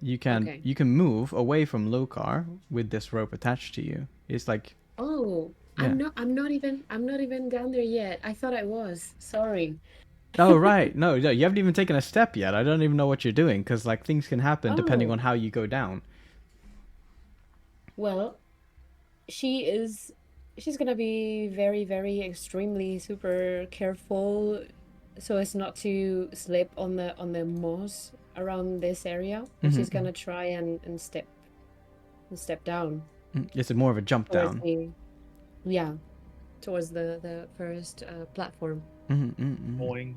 You can Okay. you can move away from Lokar with this rope attached to you. It's like Oh, Yeah. I'm not even down there yet. I thought I was. Sorry. oh right, no, you haven't even taken a step yet. I don't even know what you're doing because like things can happen depending Oh. on how you go down. Well, she's gonna be very, very extremely super careful so as not to slip on the moss around this area. And she's gonna try and step down It's more of a jump towards down. the yeah, towards the first platform. Boing.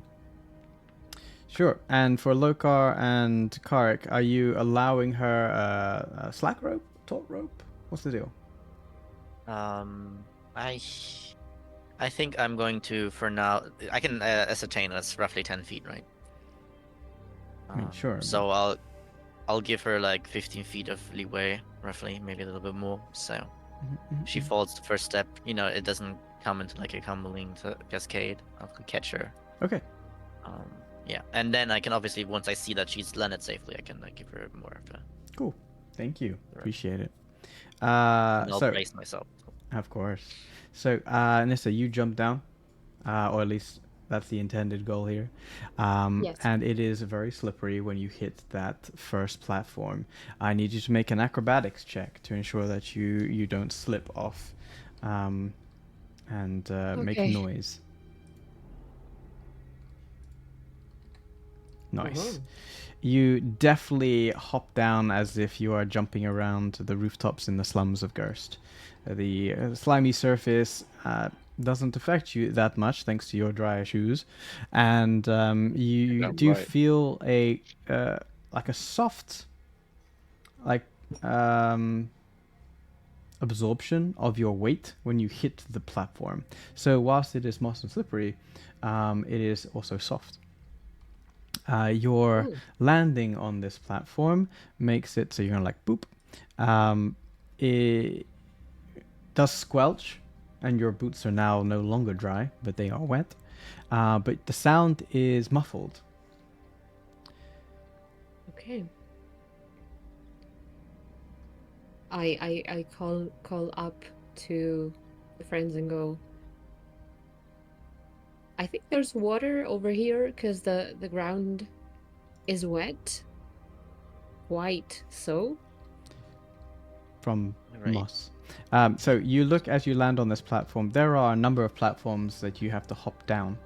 Sure. And for Lokar and Karik, are you allowing her a slack rope, taut rope? What's the deal? I think I'm going to, for now, I can ascertain that's roughly 10 feet, right? I mean, sure. So I'll give her like 15 feet of leeway, roughly, maybe a little bit more. So she falls the first step, you know, it doesn't come into like a tumbling cascade. I'll catch her. Okay. Yeah, and then I can obviously, once I see that she's landed safely, I can give her more of a. Cool. Thank you. Right. Appreciate it. And I'll So brace myself. of course. So Nissa, you jump down, or at least that's the intended goal here. Yes. And it is very slippery when you hit that first platform. I need you to make an acrobatics check to ensure that you don't slip off, and make Okay. noise. Nice. You definitely hop down as if you are jumping around the rooftops in the slums of Gerst. The slimy surface doesn't affect you that much thanks to your dry shoes, and you Damn do right. feel a like a soft like absorption of your weight when you hit the platform. So whilst it is moss and slippery, it is also soft. Your Ooh. landing on this platform makes it so you're gonna like boop. It does squelch, and your boots are now no longer dry, but they are wet. But the sound is muffled. Okay. I call up to the friends and go, I think there's water over here because the ground is wet. Quite so. From Right. moss. So you look as you land on this platform. There are a number of platforms that you have to hop down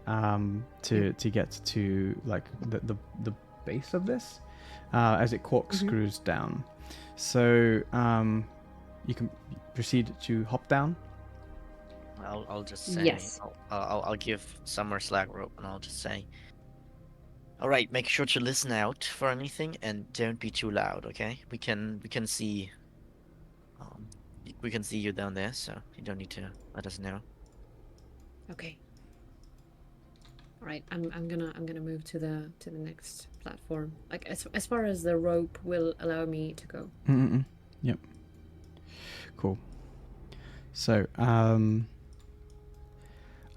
to get to like the base of this as it corkscrews down. So you can proceed to hop down. I'll just say, Yes. I'll give Summer slack rope, and I'll just say, all right, make sure to listen out for anything, and don't be too loud, okay? We can see, we can see you down there, so you don't need to let us know. Okay. All right. I'm gonna move to the next platform. Like as far as the rope will allow me to go. Yep. Cool. So I'm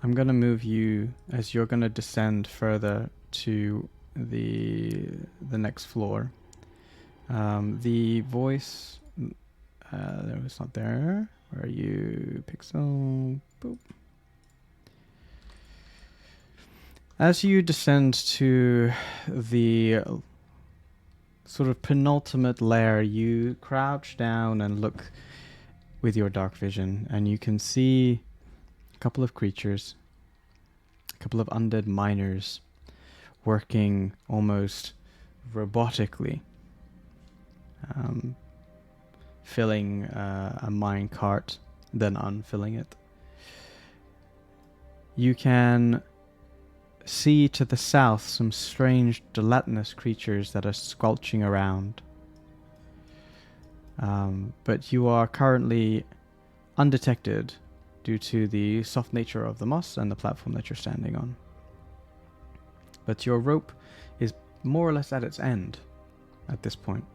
gonna move you as you're gonna descend further to the next floor. The voice, there was not there. Where are you, Pixel? Boop. As you descend to the sort of penultimate layer, you crouch down and look with your dark vision, and you can see a couple of creatures, a couple of undead miners working almost robotically, filling a mine cart, then unfilling it. You can see to the south some strange gelatinous creatures that are squelching around. But you are currently undetected due to the soft nature of the moss and the platform that you're standing on. But your rope is more or less at its end at this point.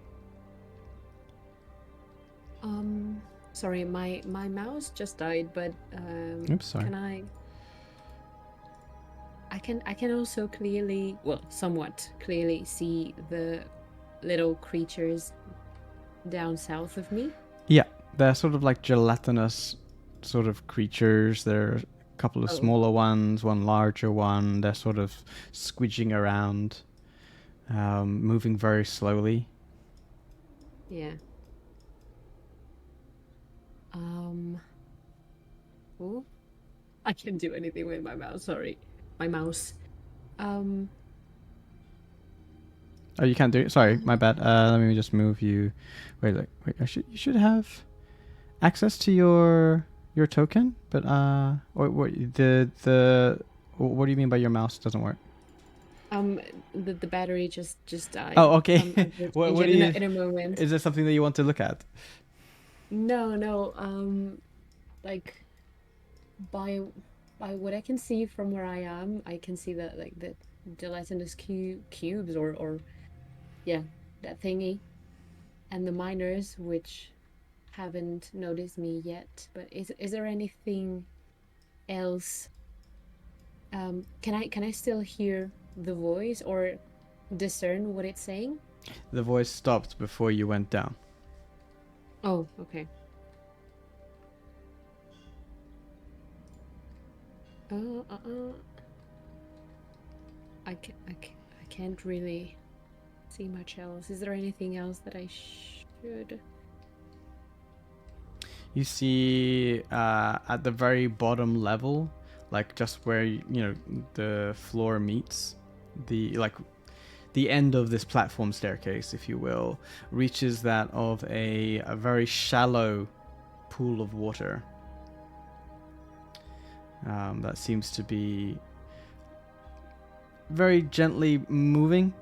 Sorry, my mouse just died, but Oops, sorry. can I can also clearly, well, somewhat clearly see the little creatures down south of me? Yeah, they're sort of like gelatinous sort of creatures. There are a couple of Oh. smaller ones, one larger one. They're sort of squidging around, moving very slowly. Yeah. Oh, I can't do anything with my mouse. Sorry, my mouse. Oh, you can't do it. Sorry, my bad. Let me just move you. Wait. You should have access to your token, but what what do you mean by your mouse doesn't work? The battery just died. Oh, okay. I'll just What change do it you? in a moment. Is there something that you want to look at? No. Like by what I can see from where I am, I can see that like the gelatinous cubes or yeah, that thingy, and the miners which haven't noticed me yet. But is there anything else? Can I still hear the voice or discern what it's saying? The voice stopped before you went down. Oh, okay. I can't really see much else. Is there anything else that I should? You see at the very bottom level, like just where the floor meets, the end of this platform staircase, if you will, reaches that of a very shallow pool of water. That seems to be very gently moving,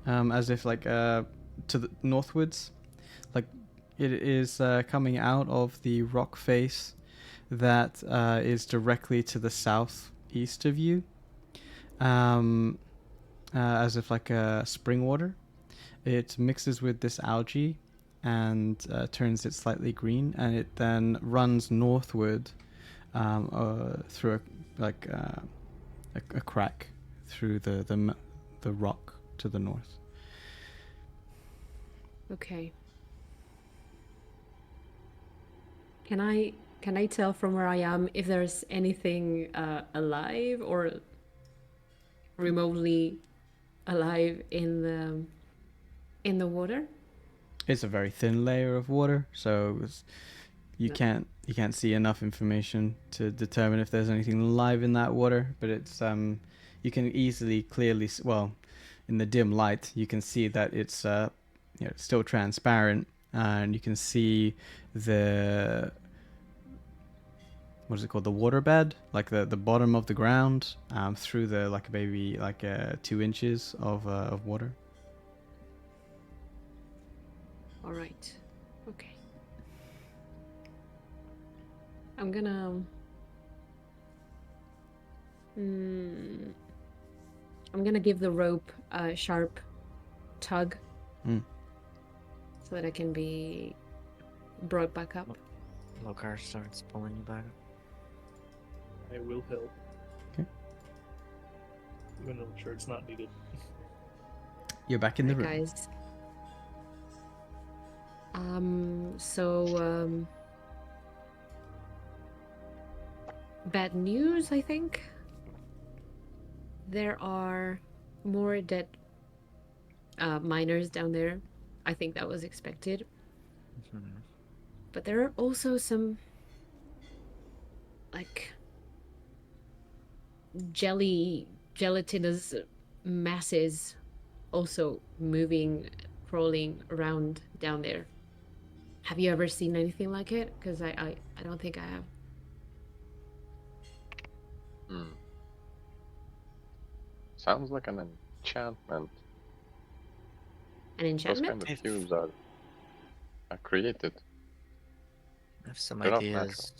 as if like to the northwards, like it is coming out of the rock face that is directly to the southeast of you, as if like spring water. It mixes with this algae and turns it slightly green, and it then runs northward through a crack through the rock to the north. Okay. Can I tell from where I am if there's anything alive or remotely alive in the water? It's a very thin layer of water, so you No. can't see enough information to determine if there's anything alive in that water. But it's you can clearly in the dim light you can see that it's still transparent, and you can see the what is it called, the waterbed, like the bottom of the ground, through the like maybe 2 inches of water. All right. Okay. I'm gonna give the rope a sharp tug Mm. so that I can be brought back up. Lokar starts pulling you back. I will help. Okay. Even though I'm sure it's not needed. You're back in the Right, room. guys. So bad news, I think. There are more dead miners down there. I think that was expected. Mhm. But there are also some like gelatinous masses also moving, crawling around down there. Have you ever seen anything like it? Because I don't think I have. Sounds like an enchantment. An Those enchantment? kind of If- cubes are created. I have some They're not ideas.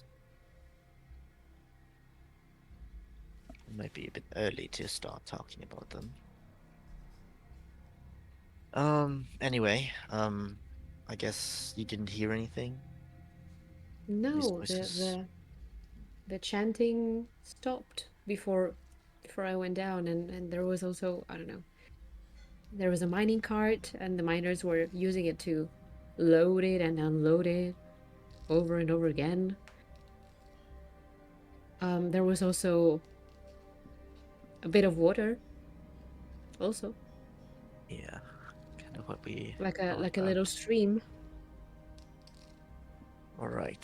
It might be a bit early to start talking about them. Anyway, I guess you didn't hear anything? No, voices. the chanting stopped before I went down, and there was also, I don't know, there was a mining cart, and the miners were using it to load it and unload it over and over again. There was also a bit of water, also Yeah, kind of what we. like a thought like a about. little stream. All right.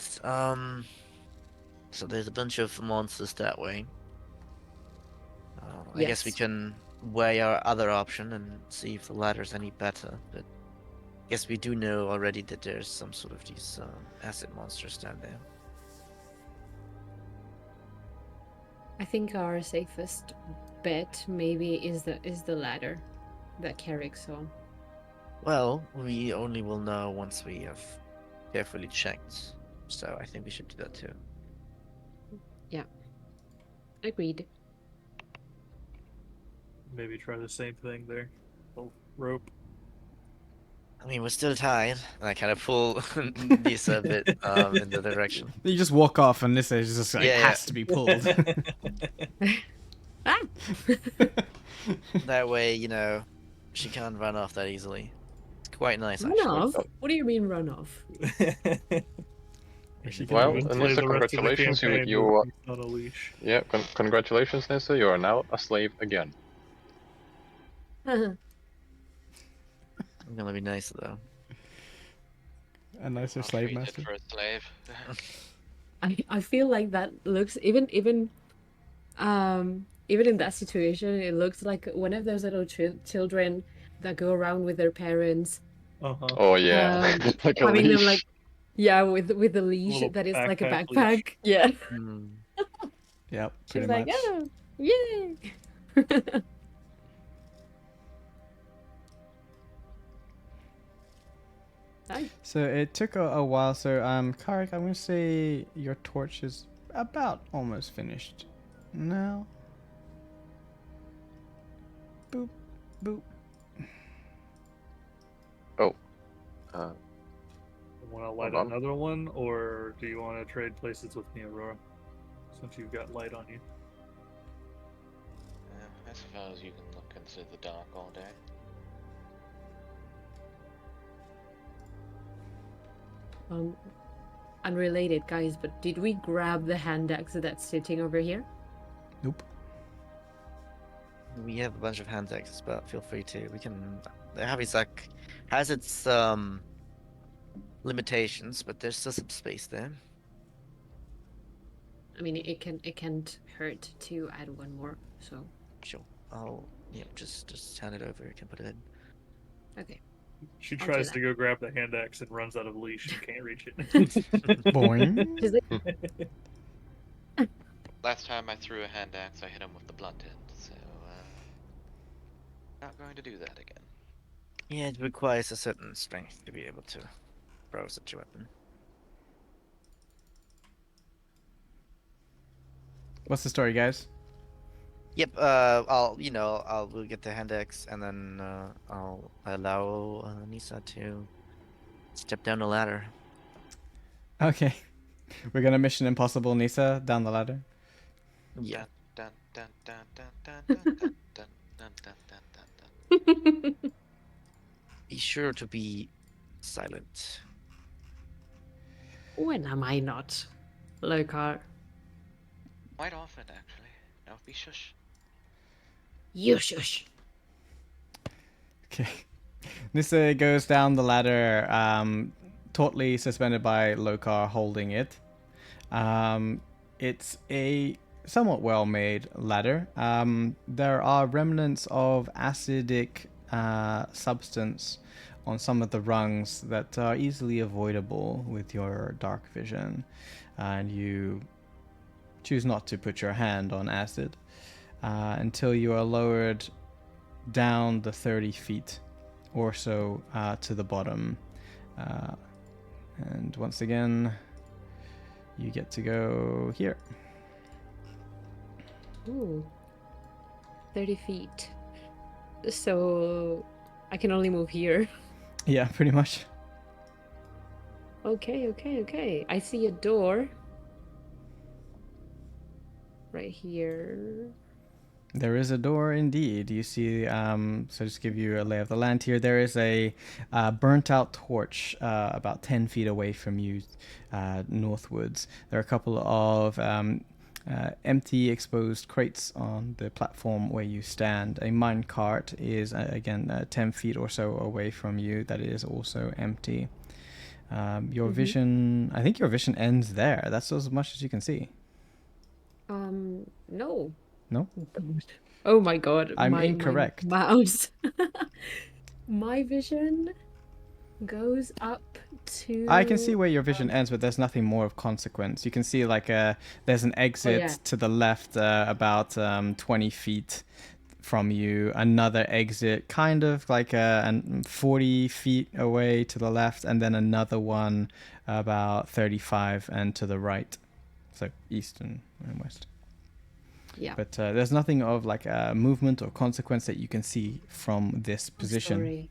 So there's a bunch of monsters that way. I guess we Yes. can weigh our other option and see if the ladder's any better. But I guess we do know already that there's some sort of these acid monsters down there. I think our safest bet maybe is the ladder that Carrick saw. Well, we only will know once we have carefully checked. So I think we should do that too. Agreed. Maybe try the same thing there. Oh, rope. I mean, we're still tied, and I kind of pull Nisa a bit in the direction. You just walk off, and this is just like Yeah, yeah. has to be pulled. Ah! That way, you know, she can't run off that easily. It's quite nice, Run actually. off? What do you mean run off? She Well, can- Play Nissa, the rest of the congratulations, campaign you with me on a leash. yeah, congratulations, Nissa, you are now a slave again. I'm gonna be nice though. a nicer Not slave treated master. for a slave. I feel like that looks even in that situation, it looks like one of those little children that go around with their parents, Uh-huh. Oh yeah, like a having them leash. like with the leash Little that is like a backpack backpack. leash. Yeah, Hmm. Yep, she's pretty like, much. oh, yay! Nice. So it took a while. So Karik, I'm gonna say your torch is about almost finished now. Boop, boop. Want to light Hold on. another one, or do you want to trade places with me, Aurora? Since you've got light on you. I suppose you can look into the dark all day. Unrelated, guys, but did we grab the hand axe that's sitting over here? Nope. We have a bunch of hand axes, but feel free to. We can. The heavy sack has its limitations, but there's still some space there. I mean, it can't hurt to add one more. So Sure. I'll just hand it over. You can put it in. okay. She I'll do tries that. to go grab the hand axe and runs out of leash and can't reach it. Boing. She's like, Last time I threw a hand axe, I hit him with the blunt end, so not going to do that again. Yeah, it requires a certain strength to be able to throw such a weapon. What's the story, guys? Yep. We'll get the hand axe, and then I'll allow Nisa to step down the ladder. Okay. We're gonna Mission Impossible Nisa down the ladder. Yeah. Dun dun dun dun dun dun dun dun dun dun dun dun dun. Be sure to be silent. when am I not? Lokar. Quite often, actually. Now be shush. You shush. Okay. Nissa goes down the ladder, tautly suspended by Lokar holding it. It's a somewhat well-made ladder. There are remnants of acidic substance on some of the rungs that are easily avoidable with your dark vision, and you choose not to put your hand on acid until you are lowered down the 30 feet or so to the bottom. And once again, you get to go here. Ooh. 30 feet. So I can only move here. Yeah, pretty much. Okay. I see a door. Right here. There is a door indeed. You see, so just give you a lay of the land here. There is a burnt out torch about 10 feet away from you, northwards. There are a couple of empty exposed crates on the platform where you stand. A mine cart is, again, 10 feet or so away from you, that is also empty. Your vision, I think your vision ends there. That's as much as you can see. No. No? Oh my god. I'm my incorrect. mouse. My vision goes up to. I can see where your vision ends, but there's nothing more of consequence. You can see like there's an exit yeah. to the left, about 20 feet from you. Another exit, kind of like 40 feet away to the left, and then another one about 35 and to the right, so east and west. Yeah. But there's nothing of like movement or consequence that you can see from this position. Sorry.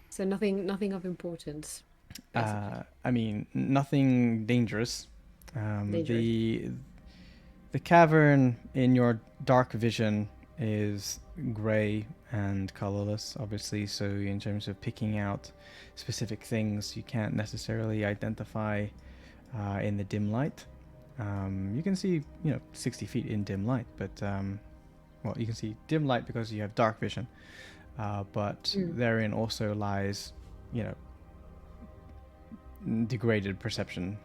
So nothing of importance. basically. I mean, nothing dangerous. Dangerous. The cavern in your dark vision is grey and colorless, obviously. So in terms of picking out specific things, you can't necessarily identify in the dim light. You can see, 60 feet in dim light, but well, you can see dim light because you have dark vision. But therein also lies, degraded perception.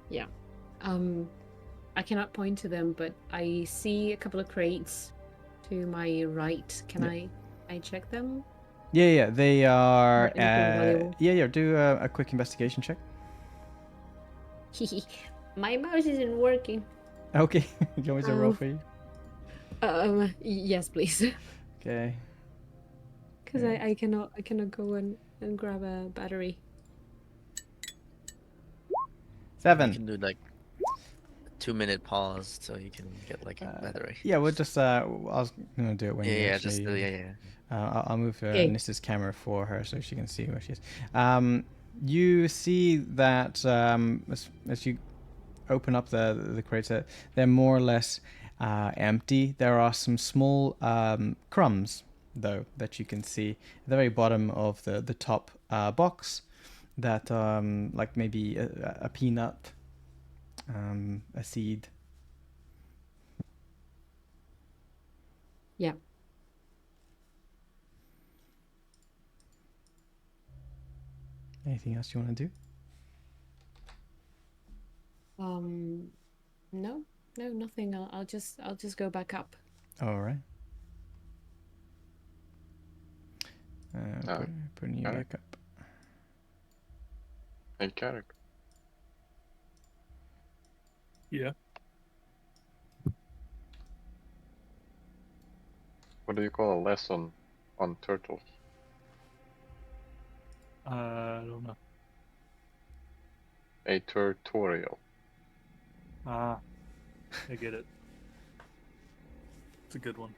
Yeah. I cannot point to them, but I see a couple of crates to my right. Can I check them? Yeah, they are. Or anything valuable? Yeah. Do a quick investigation check. My mouse isn't working. Okay, do you want me to roll for you? Yes, please. Okay. Because I cannot go and grab a battery. 7. You can do like a 2-minute pause so you can get like a battery. Yeah, we'll just. I was gonna do it when you Yeah, actually. just yeah. I'll move Okay. Nissa's camera for her so she can see where she is. You see that as you open up the crates, they're more or less empty. There are some small crumbs, though, that you can see at the very bottom of the top box. That like maybe a peanut, a seed. Yeah. Anything else you want to do? No, nothing. I'll just go back up. All right. Putting you alright. back up. Hey, character. Yeah. What do you call a lesson on turtles? I don't know. A tutorial. Ah, I get it. It's a good one.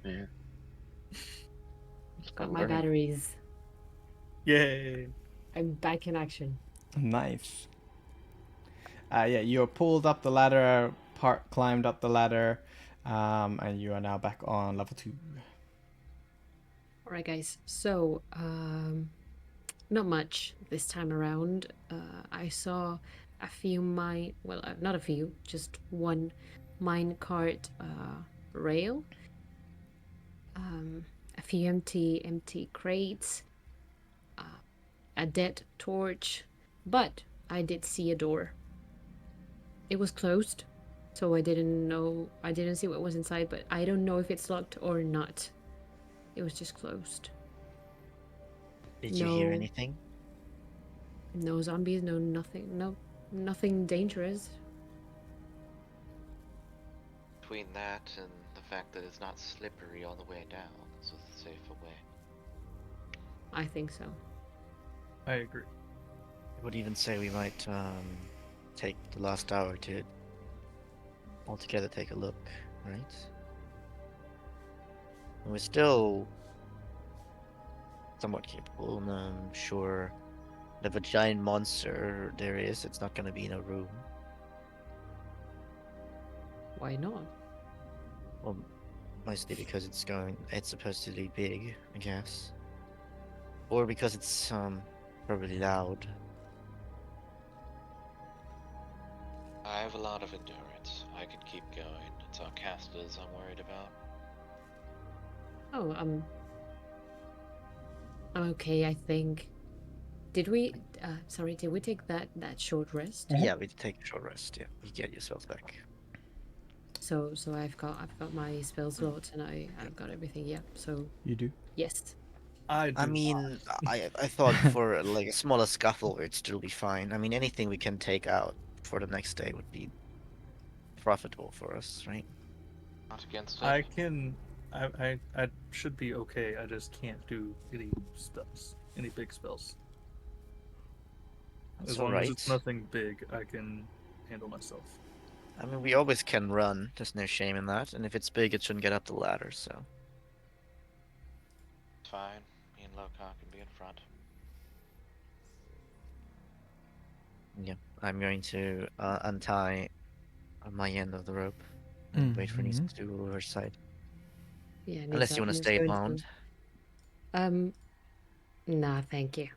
Yeah. Got my batteries. Yay! I'm back in action. Nice. Yeah, you pulled up the ladder, climbed up the ladder, and you are now back on level 2. All right, guys. So, not much this time around. I saw a few not a few, just one mine cart rail. A few empty crates. A dead torch, but I did see a door. It was closed, so I didn't see what was inside, but I don't know if it's locked or not. It was just closed. Did you hear No. anything? No zombies, no nothing, nothing dangerous. Between that and the fact that it's not slippery all the way down, this was the safer way. I think so. I agree. I would even say we might take the last hour to altogether take a look, right? And we're still somewhat capable, and I'm sure If a giant monster there is, it's not gonna be in a room. Why not? Well, mostly because it's supposed to be big, I guess. Or because it's probably loud. I have a lot of endurance. I can keep going. It's our casters I'm worried about. Oh, I'm okay, I think. Did we did we take that short rest? Yeah, we take a short rest. Yeah, you get yourself back. So I've got my spell slots and I've got everything. Yeah. So You do. yes. I I do mean, I thought for like a smaller scuffle, it'd still be fine. I mean, anything we can take out for the next day would be profitable for us, right? Not against it. I can. I should be okay. I just can't do any spells, any big spells. That's As long as it's alright. nothing big, I can handle myself. I mean, we always can run. There's no shame in that. And if it's big, it shouldn't get up the ladder. So It's fine. Me and Lokar can be in front. yeah, I'm going to untie my end of the rope and wait for Nisa Mhm. to do her side. Yeah. Unless you want to Nisa's stay going bound. Nah, thank you.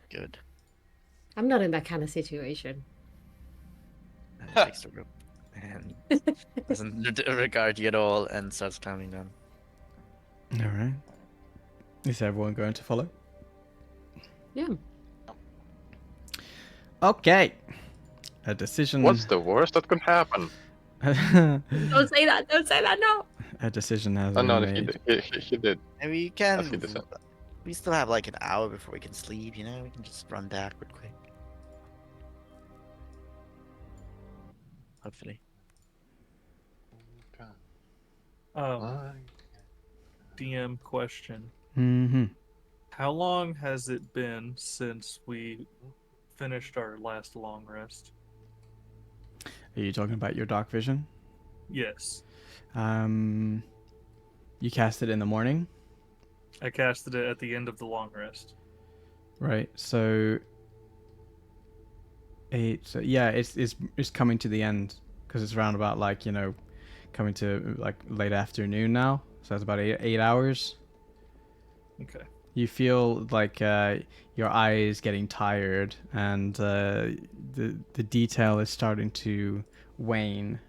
Good. I'm not in that kind of situation. And he takes the rope and doesn't regard you at all and starts climbing down. All right. Is everyone going to follow? Yeah. Okay. A decision. What's the worst that could happen? Don't say that. Don't say that. No. A decision has Oh been no, made. he did. And we As can. he decided. We still have like an hour before we can sleep, you know? We can just run backward quick. Hopefully. DM question: Mm-hmm. how long has it been since we finished our last long rest? Are you talking about your dark vision? Yes, You cast it in the morning, I casted it at the end of the long rest. right? So it's coming to the end because it's around about like coming to like late afternoon now. So that's about 8 hours. Okay. You feel like your eye is getting tired, and the detail is starting to wane.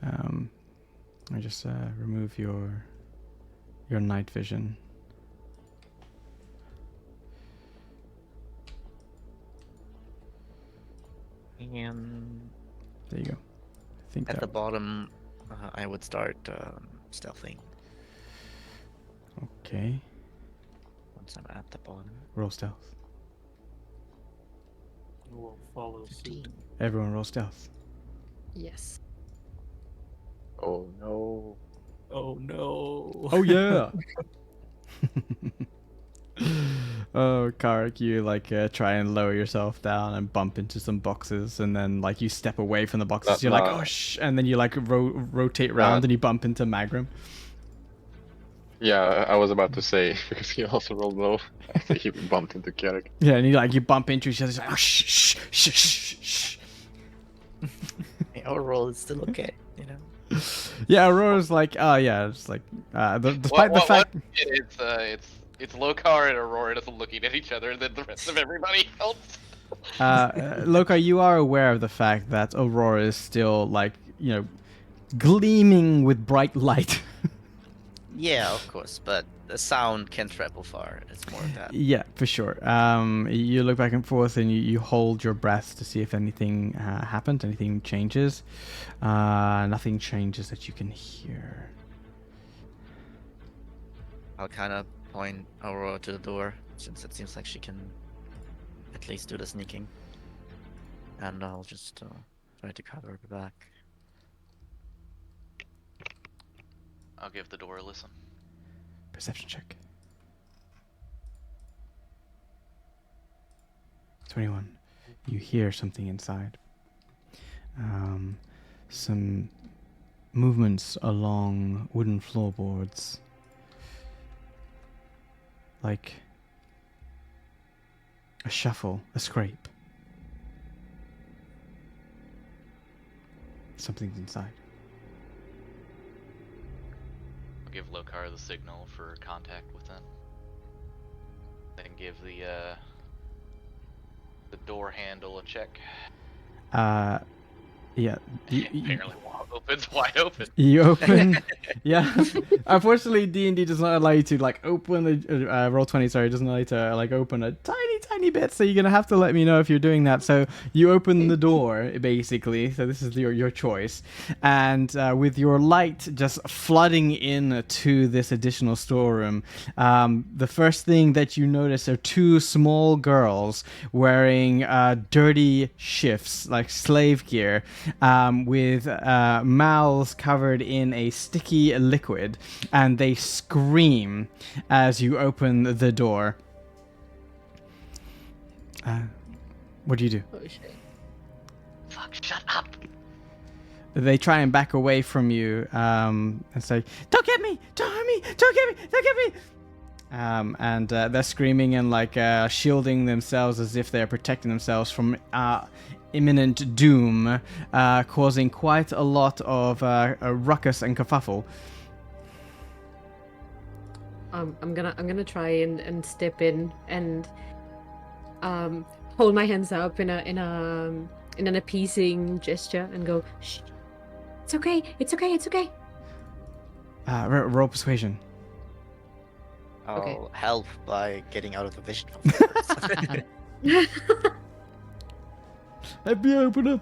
I just remove your night vision. And There you go. I think at the that. bottom, I would start stealthing Okay. once I'm at the bottom. Roll stealth. We'll follow suit. 15. Everyone roll stealth. Yes. Oh no. Oh no. Oh yeah. Oh, Karik, you try and lower yourself down and bump into some boxes, and then you step away from the boxes. You're like, No. oh shh, and then you rotate around and you bump into Magram. Yeah, I was about to say because he also rolled low. I think he bumped into Kirik. Yeah, and you bump into each other. It's like, oh shh, shh, shh, shh, shh. Hey, our roll is still okay, you know? Yeah, Aurora's like, oh yeah, it's like, despite the fact. It's Lokar and Aurora just looking at each other, and then the rest of everybody else. Loka, you are aware of the fact that Aurora is still gleaming with bright light. Yeah, of course, but the sound can travel far. It's more of that. Yeah, for sure. You look back and forth, and you hold your breath to see if anything happened, anything changes. Nothing changes that you can hear. I'll kind of point Aurora to the door, since it seems like she can at least do the sneaking. And I'll just try to cover her back. I'll give the door a listen. Perception check. 21. You hear something inside. Some movements along wooden floorboards. A shuffle, a scrape. Something's inside. I'll give Lokar the signal for contact within. Then give the door handle a check. Yeah. Apparently opens wide open. You open, yeah. Unfortunately, D&D does not allow you to like open a roll 20. Sorry, doesn't allow you to like open a tiny bit. So you're gonna have to let me know if you're doing that. So you open the door basically. So this is your choice, and with your light just flooding in to this additional storeroom, the first thing that you notice are two small girls wearing dirty shifts like slave gear, with mouths covered in a sticky liquid, and they scream as you open the door. What do you do? Oh shit. Fuck, shut up! They try and back away from you and say, "Don't get me! Don't hurt me! Don't get me! Don't get me!" And they're screaming and like shielding themselves as if they're protecting themselves from imminent doom, causing quite a lot of a ruckus and kerfuffle. I'm gonna try and step in and hold my hands up in an appeasing gesture and go, "Shh, it's okay, it's okay, it's okay." Roll persuasion. I'll Okay. help by getting out of the vision. Of Let me open up.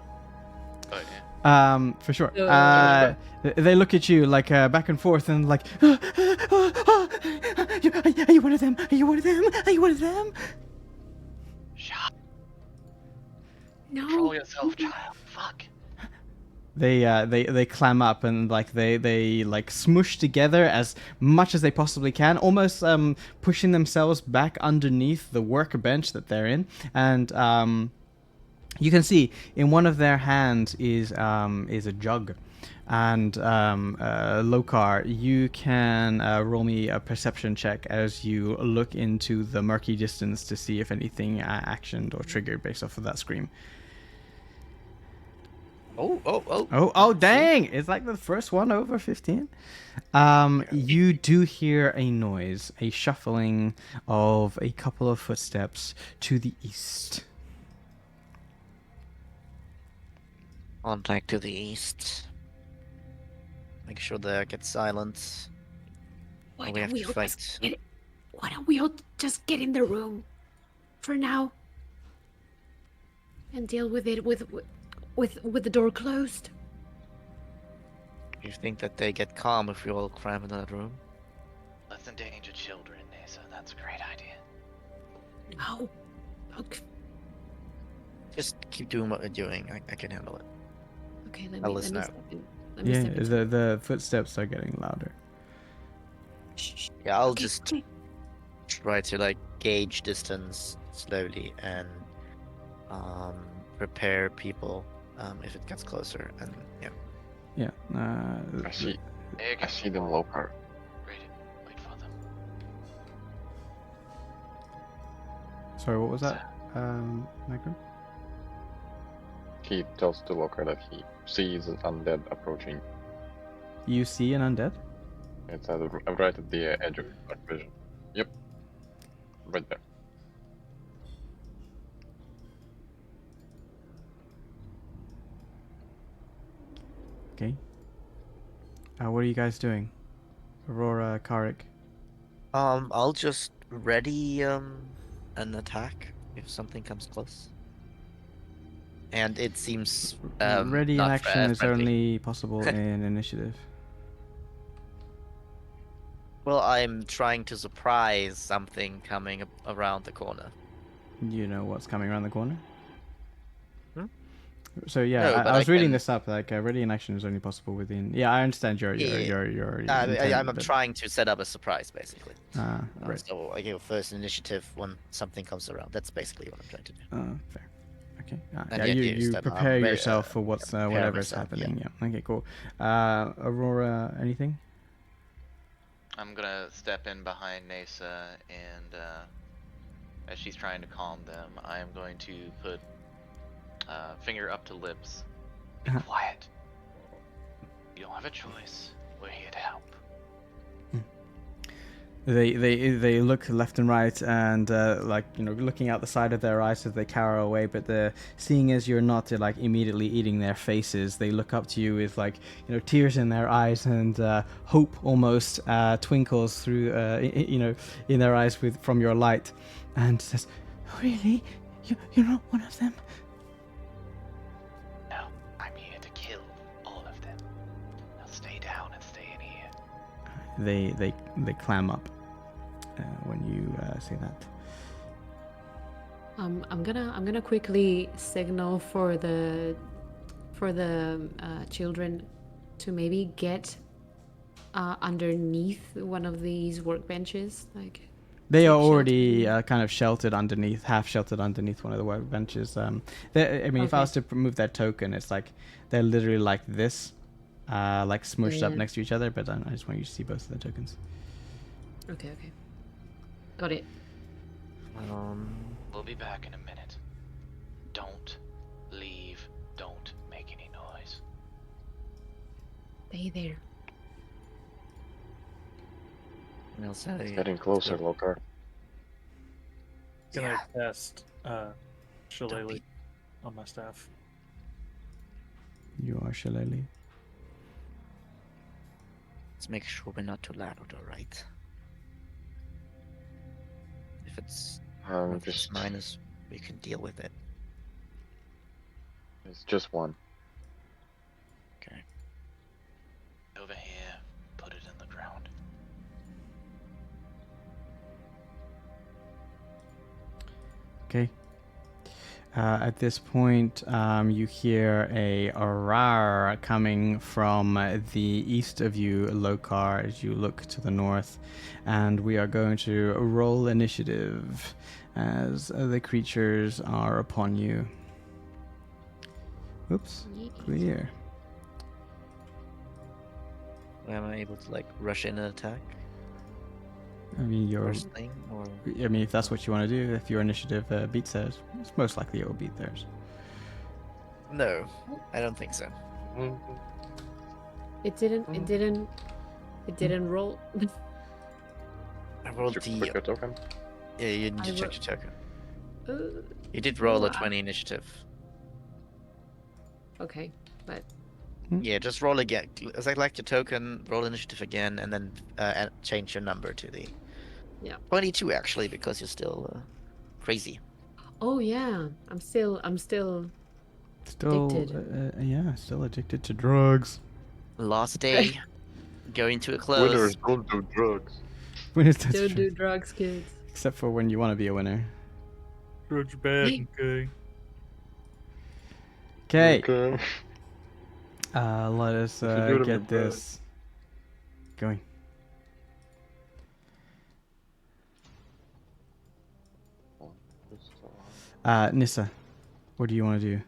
Oh yeah. For sure. Uh, They look at you like back and forth and like, are you one of them? Are you one of them? Are you one of them? Shut. No. Control yourself, child. Fuck. They clam up and like they like smush together as much as they possibly can, almost pushing themselves back underneath the workbench that they're in, and you can see in one of their hands is a jug, and Lokar, you can roll me a perception check as you look into the murky distance to see if anything actioned or triggered based off of that scream. Oh, dang! It's like the first one over 15. You do hear a noise, a shuffling of a couple of footsteps to the east. Contact to the east. Make sure there gets silence. Why We have don't we to all fight. just get, why don't we all just get in the room for now and deal with it with the door closed? You think that they get calm if we all cram in that room? Let's endanger children, Nasa. That's a great idea. No. Okay. Just keep doing what you're doing. I can handle it. Okay, let I'll me listen out. step in. Let me Yeah, step in. the footsteps are getting louder. Shh. Yeah, I'll Okay, just okay. try to like gauge distance slowly and prepare people if it gets closer. And yeah, Yeah. I see. There you go. I see them Lokar. Great. Wait for them. Sorry, what was that? Michael? He tells the Lokar that he sees an undead approaching. You see an undead? It's right at the edge of dark vision. Yep. Right there. Okay. What are you guys doing? Aurora, Karik. I'll just ready an attack if something comes close. And it seems Ready in not action is friendly. only possible in initiative. Well, I'm trying to surprise something coming around the corner. You know what's coming around the corner? Hmm? So yeah, No, I but was I reading can- this up. Like ready in action is only possible within. Yeah, I understand your intent, I'm but- trying to set up a surprise, basically. Right. So I give first initiative when something comes around. That's basically what I'm trying to do. Fair. Okay. And Yeah, the idea is you that I'm prepare ready- yourself for what's prepare whatever's myself, yeah. happening. Yeah. Okay. Cool. Aurora, anything? I'm gonna step in behind Nasa and as she's trying to calm them, I am going to put finger up to lips. Be Uh-huh. quiet. You don't have a choice. We're here to help. They look left and right and like looking out the side of their eyes as they cower away. But seeing as you're not like immediately eating their faces, they look up to you with like tears in their eyes and hope almost twinkles through in their eyes from your light, and says, "Really, you're not one of them?" No, I'm here to kill all of them. Now stay down and stay in here. They clam up when you say that. I'm gonna quickly signal for the children to maybe get underneath one of these workbenches. Like They are take already shelter. kind of sheltered underneath, half sheltered underneath one of the workbenches. I mean, if I Okay. was to remove their token, it's like they're literally like this, like smushed up Yeah. next to each other. But I just want you to see both of the tokens. Okay. Got it. We'll be back in a minute. Don't leave. Don't make any noise. Stay there. I'll say It's getting closer, to- Lokar. Can Yeah. I cast Don't Shillelagh be- on my staff? You are Shillelagh. Let's make sure we're not too loud, alright? If it's Just minus, we can deal with it. it's just one. Okay. Over here. Put it in the ground. Okay. At this point, you hear a rar coming from the east of you, Lokar, as you look to the north, and we are going to roll initiative as the creatures are upon you. Oops, clear. Am I able to like rush in and attack I mean, you're. first thing, or I mean, if that's what you want to do, if your initiative beats theirs, it's most likely it will beat theirs. no? I don't think so. It didn't roll. I rolled Did you the. put your token? Yeah, you need I to check ro- your token. Uh, You did roll a wow. 20 initiative. okay, but Yeah, just roll again. Select your token, roll initiative again, and then change your number to the. Yeah. 22 actually, because you're still crazy. oh yeah, I'm still Still, Addicted. Yeah, still addicted to drugs. Last day, going to a close. Winners don't do drugs. When that's don't true. do drugs, kids. Except for when you want to be a winner. Drugs bad, Hey. okay? Okay, Okay. let us If you do them, get you're bad. this going. Nissa, what do you want to do?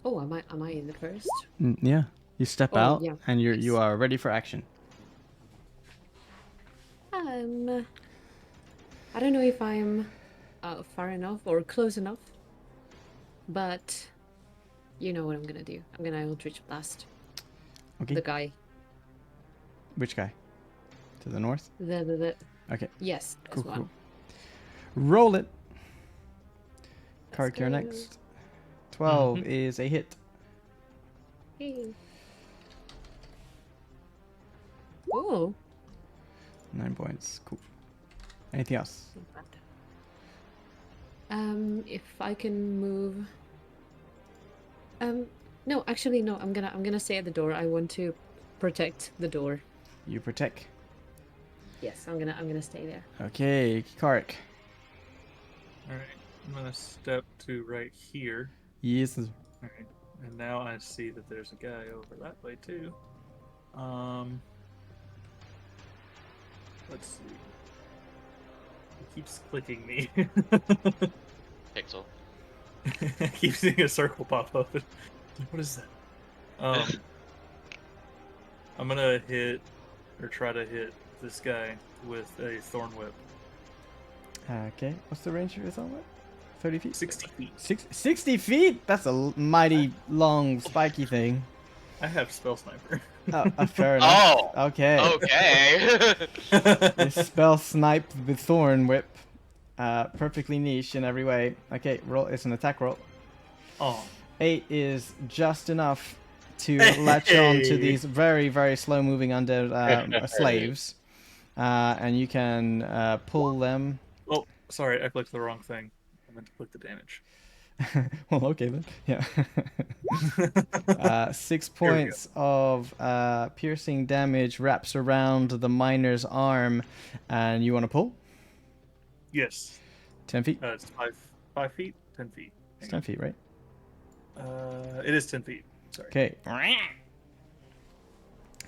Oh, am I in the first? Yeah, you step Oh, out yeah, and you nice. are ready for action. I don't know if I'm far enough or close enough, but you know what I'm gonna do. I'm gonna Eldritch Blast Okay, the guy. which guy? To the north. The Okay, yes, cool, as well. cool. Roll it. Let's Kark, you're go. next. 12 is a hit. Hey. Oh. 9 points. Cool. Anything else? not bad. If I can move. No, actually, no. I'm gonna stay at the door. I want to protect the door. You protect. Yes, I'm gonna stay there. Okay, Kark. Alright, I'm gonna step to right here. Yes. Alright, and now I see that there's a guy over that way too. Let's see. It keeps clicking me. Pixel. I keep seeing a circle pop up. What is that? I'm gonna hit or try to hit this guy with a thorn whip. Okay, what's the range of his helmet? 30 feet? 60 feet. 60 feet? That's a mighty long, spiky thing. I have spell sniper. Fair enough. Oh! Okay. Okay! This spell sniped with Thorn Whip. Perfectly niche in every way. Okay, roll. It's an attack roll. Oh. 8 is just enough to latch on to these very, very slow-moving undead slaves. And you can pull them. Oh, sorry, I clicked the wrong thing. I meant to click the damage. Well, okay then. Yeah. 6 points of piercing damage wraps around the miner's arm, and you want to pull? Yes. 10 feet? It's 5 feet? 10 feet. It's 10 feet, right? It is 10 feet. Sorry. Okay.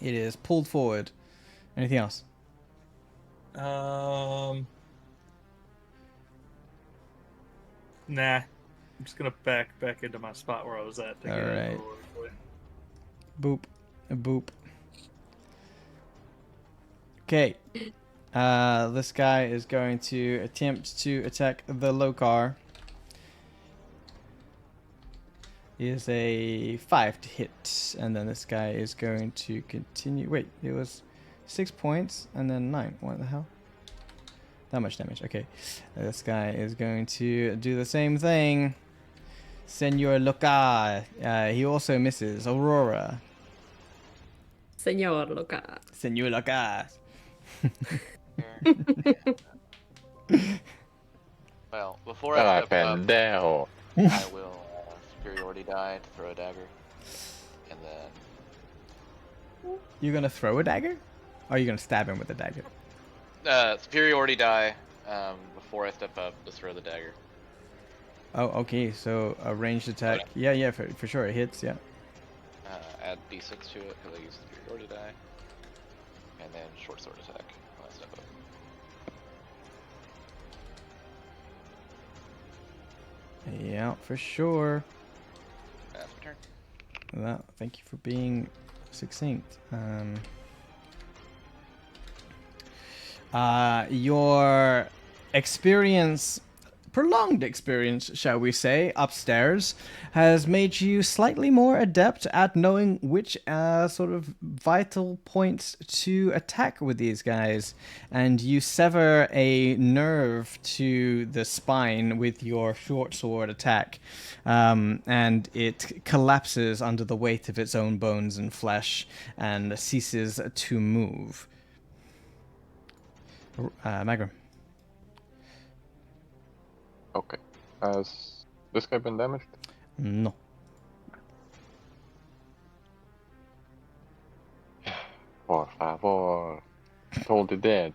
It is pulled forward. Anything else? Nah. I'm just gonna back into my spot where I was at. To get out of the Alright. way. Boop. Boop. Okay. This guy is going to attempt to attack the Lokar. Is a 5 to hit, and then this guy is going to continue. Wait, it was 6 points and then 9. What the hell? That much damage. Okay, this guy is going to do the same thing. Senor Lokar. He also misses. Aurora. Senor Loca. Senor Lokar. Well, before I step up, pendejo. I will superiority die to throw a dagger. And then You're gonna throw a dagger? Or are you gonna stab him with a dagger? superiority die before I step up to throw the dagger. Oh, okay. So a ranged attack. Okay. Yeah, for sure. It hits. Yeah. Add d6 to it because I use superiority die. And then short sword attack when I step up. Yeah, for sure. That's my turn. Well, thank you for being succinct. Your experience, prolonged experience, shall we say, upstairs, has made you slightly more adept at knowing which sort of vital points to attack with these guys. And you sever a nerve to the spine with your short sword attack. And it collapses under the weight of its own bones and flesh and ceases to move. Magram. Okay. Has this guy been damaged? No. Por favor. Totally dead.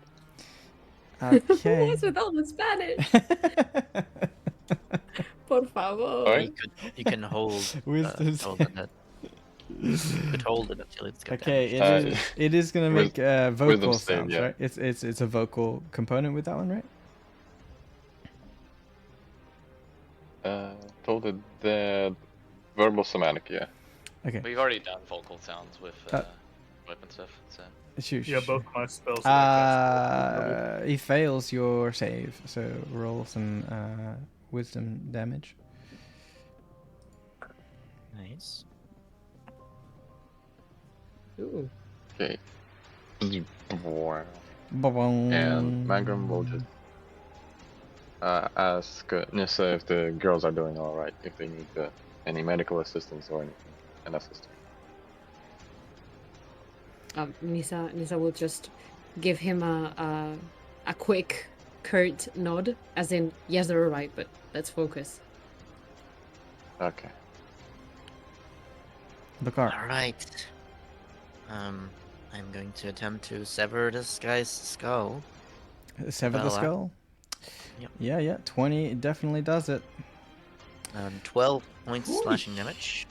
Okay. What's with all the Spanish? Por favor. Sorry? You can hold. Wisdom hold it. You could hold it until it's got Okay, damage. it is gonna make vocal wisdom save, sounds, yeah. right? It's a vocal component with that one, right? Totally dead. Verbal somatic, yeah. Okay. We've already done vocal sounds with weapon stuff, so Shoot. Yeah, both of my spells. that I cast He fails your save, so roll some wisdom damage. Nice. Ooh. Okay. Ba-boom. And Magram will just ask Nissa if the girls are doing alright, if they need any medical assistance or anything. And assist her. Nisa will just give him a quick, curt nod, as in, yes, they're alright, but let's focus. Okay. The car. All right. I'm going to attempt to sever this guy's skull. Sever the Well, skull. Yep. Yeah. 20 definitely does it. 12 points slashing damage.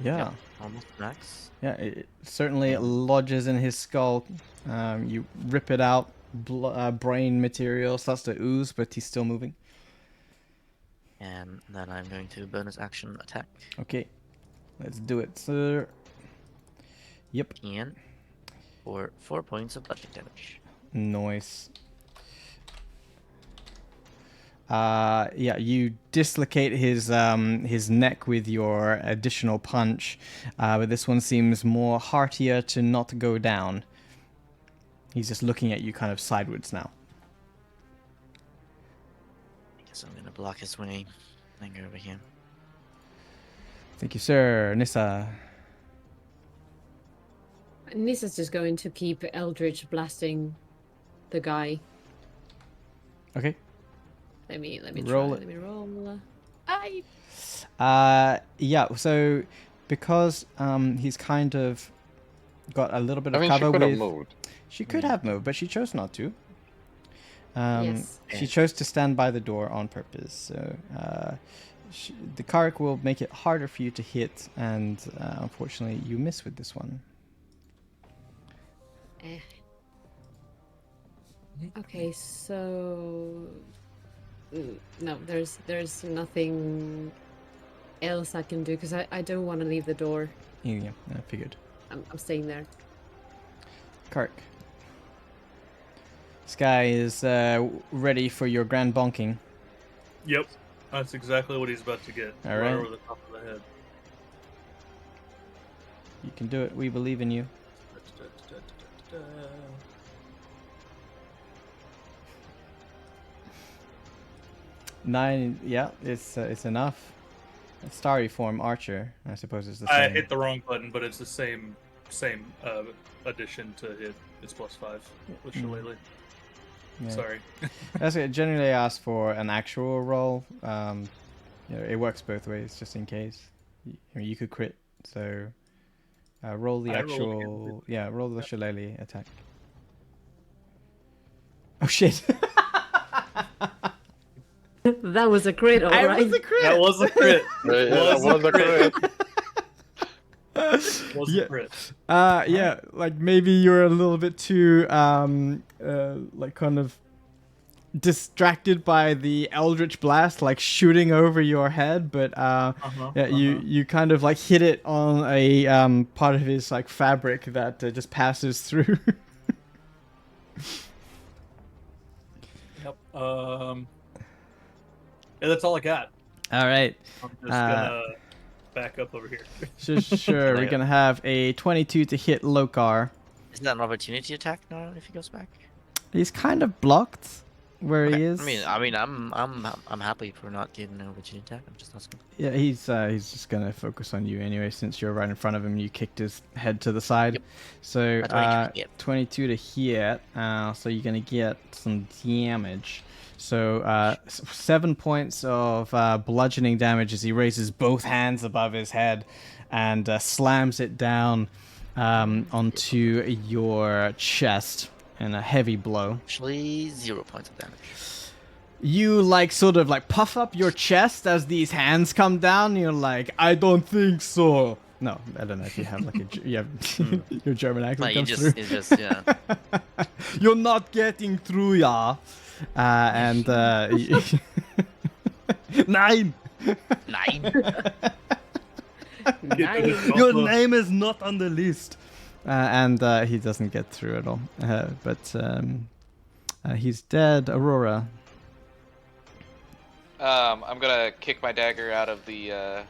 Yeah. Yep, almost max. Yeah, it certainly lodges in his skull. You rip it out, brain material starts to ooze, but he's still moving. And then I'm going to bonus action attack. Okay, let's do it, sir. Yep, And for 4 points of bludgeoning damage. nice. Yeah, you dislocate his neck with your additional punch, but this one seems more heartier to not go down. He's just looking at you kind of sideways now. I guess I'm gonna block his way. Then go over here. Thank you, sir. Nissa. Nissa's just going to keep Eldritch blasting the guy. Okay. Let me Roll try. it. Let me roll. Yeah. So because he's kind of got a little bit I of mean, she cover could have with. moved. She could have moved, but she chose not to. Yes. She chose to stand by the door on purpose. So the Karuk will make it harder for you to hit, and unfortunately, you miss with this one. Eh. Okay, so no, there's nothing else I can do because I don't want to leave the door. Yeah, I figured. I'm staying there. Karuk. This guy is ready for your grand bonking. Yep, that's exactly what he's about to get. All right right. over the top of the head. You can do it. We believe in you. Nine. Yeah, it's enough. Starry form archer. I suppose it's the same. I hit the wrong button, but it's the same addition to hit. It's +5 with Shillelagh. Yeah. Sorry. That's it. Generally, I ask for an actual roll. It works both ways, just in case. You could crit, so roll the I rolled actual. again. Roll the Shillelagh attack. Oh shit! That was a crit, all I right. was a crit. That was a crit. That was a crit. Was Yeah. a crit. Yeah, like maybe you're a little bit too like kind of distracted by the Eldritch Blast like shooting over your head, but yeah, you kind of like hit it on a part of his like fabric that just passes through. Yep. Yeah, that's all I got. All right. I'm just gonna back up over here. Sure. We're gonna have a 22 to hit Lokar. Isn't that an opportunity attack now if he goes back? He's kind of blocked where he Okay. is. I'm happy for not getting an opportunity attack. I'm just asking. Yeah, he's just gonna focus on you anyway, since you're right in front of him. You kicked his head to the side, Yep. so 22 to hit. So you're gonna get some damage. So 7 points of bludgeoning damage as he raises both hands above his head and slams it down onto your chest in a heavy blow. Actually, 0 points of damage. You like sort of like puff up your chest as these hands come down. You're like, I don't think so. No, I don't know if you have like your German accent Like, comes through. it's just, yeah. You're not getting through, yeah. And nine. 9. Nice. Your name is not on the list. And he doesn't get through at all. But he's dead. Aurora. I'm gonna kick my dagger out of the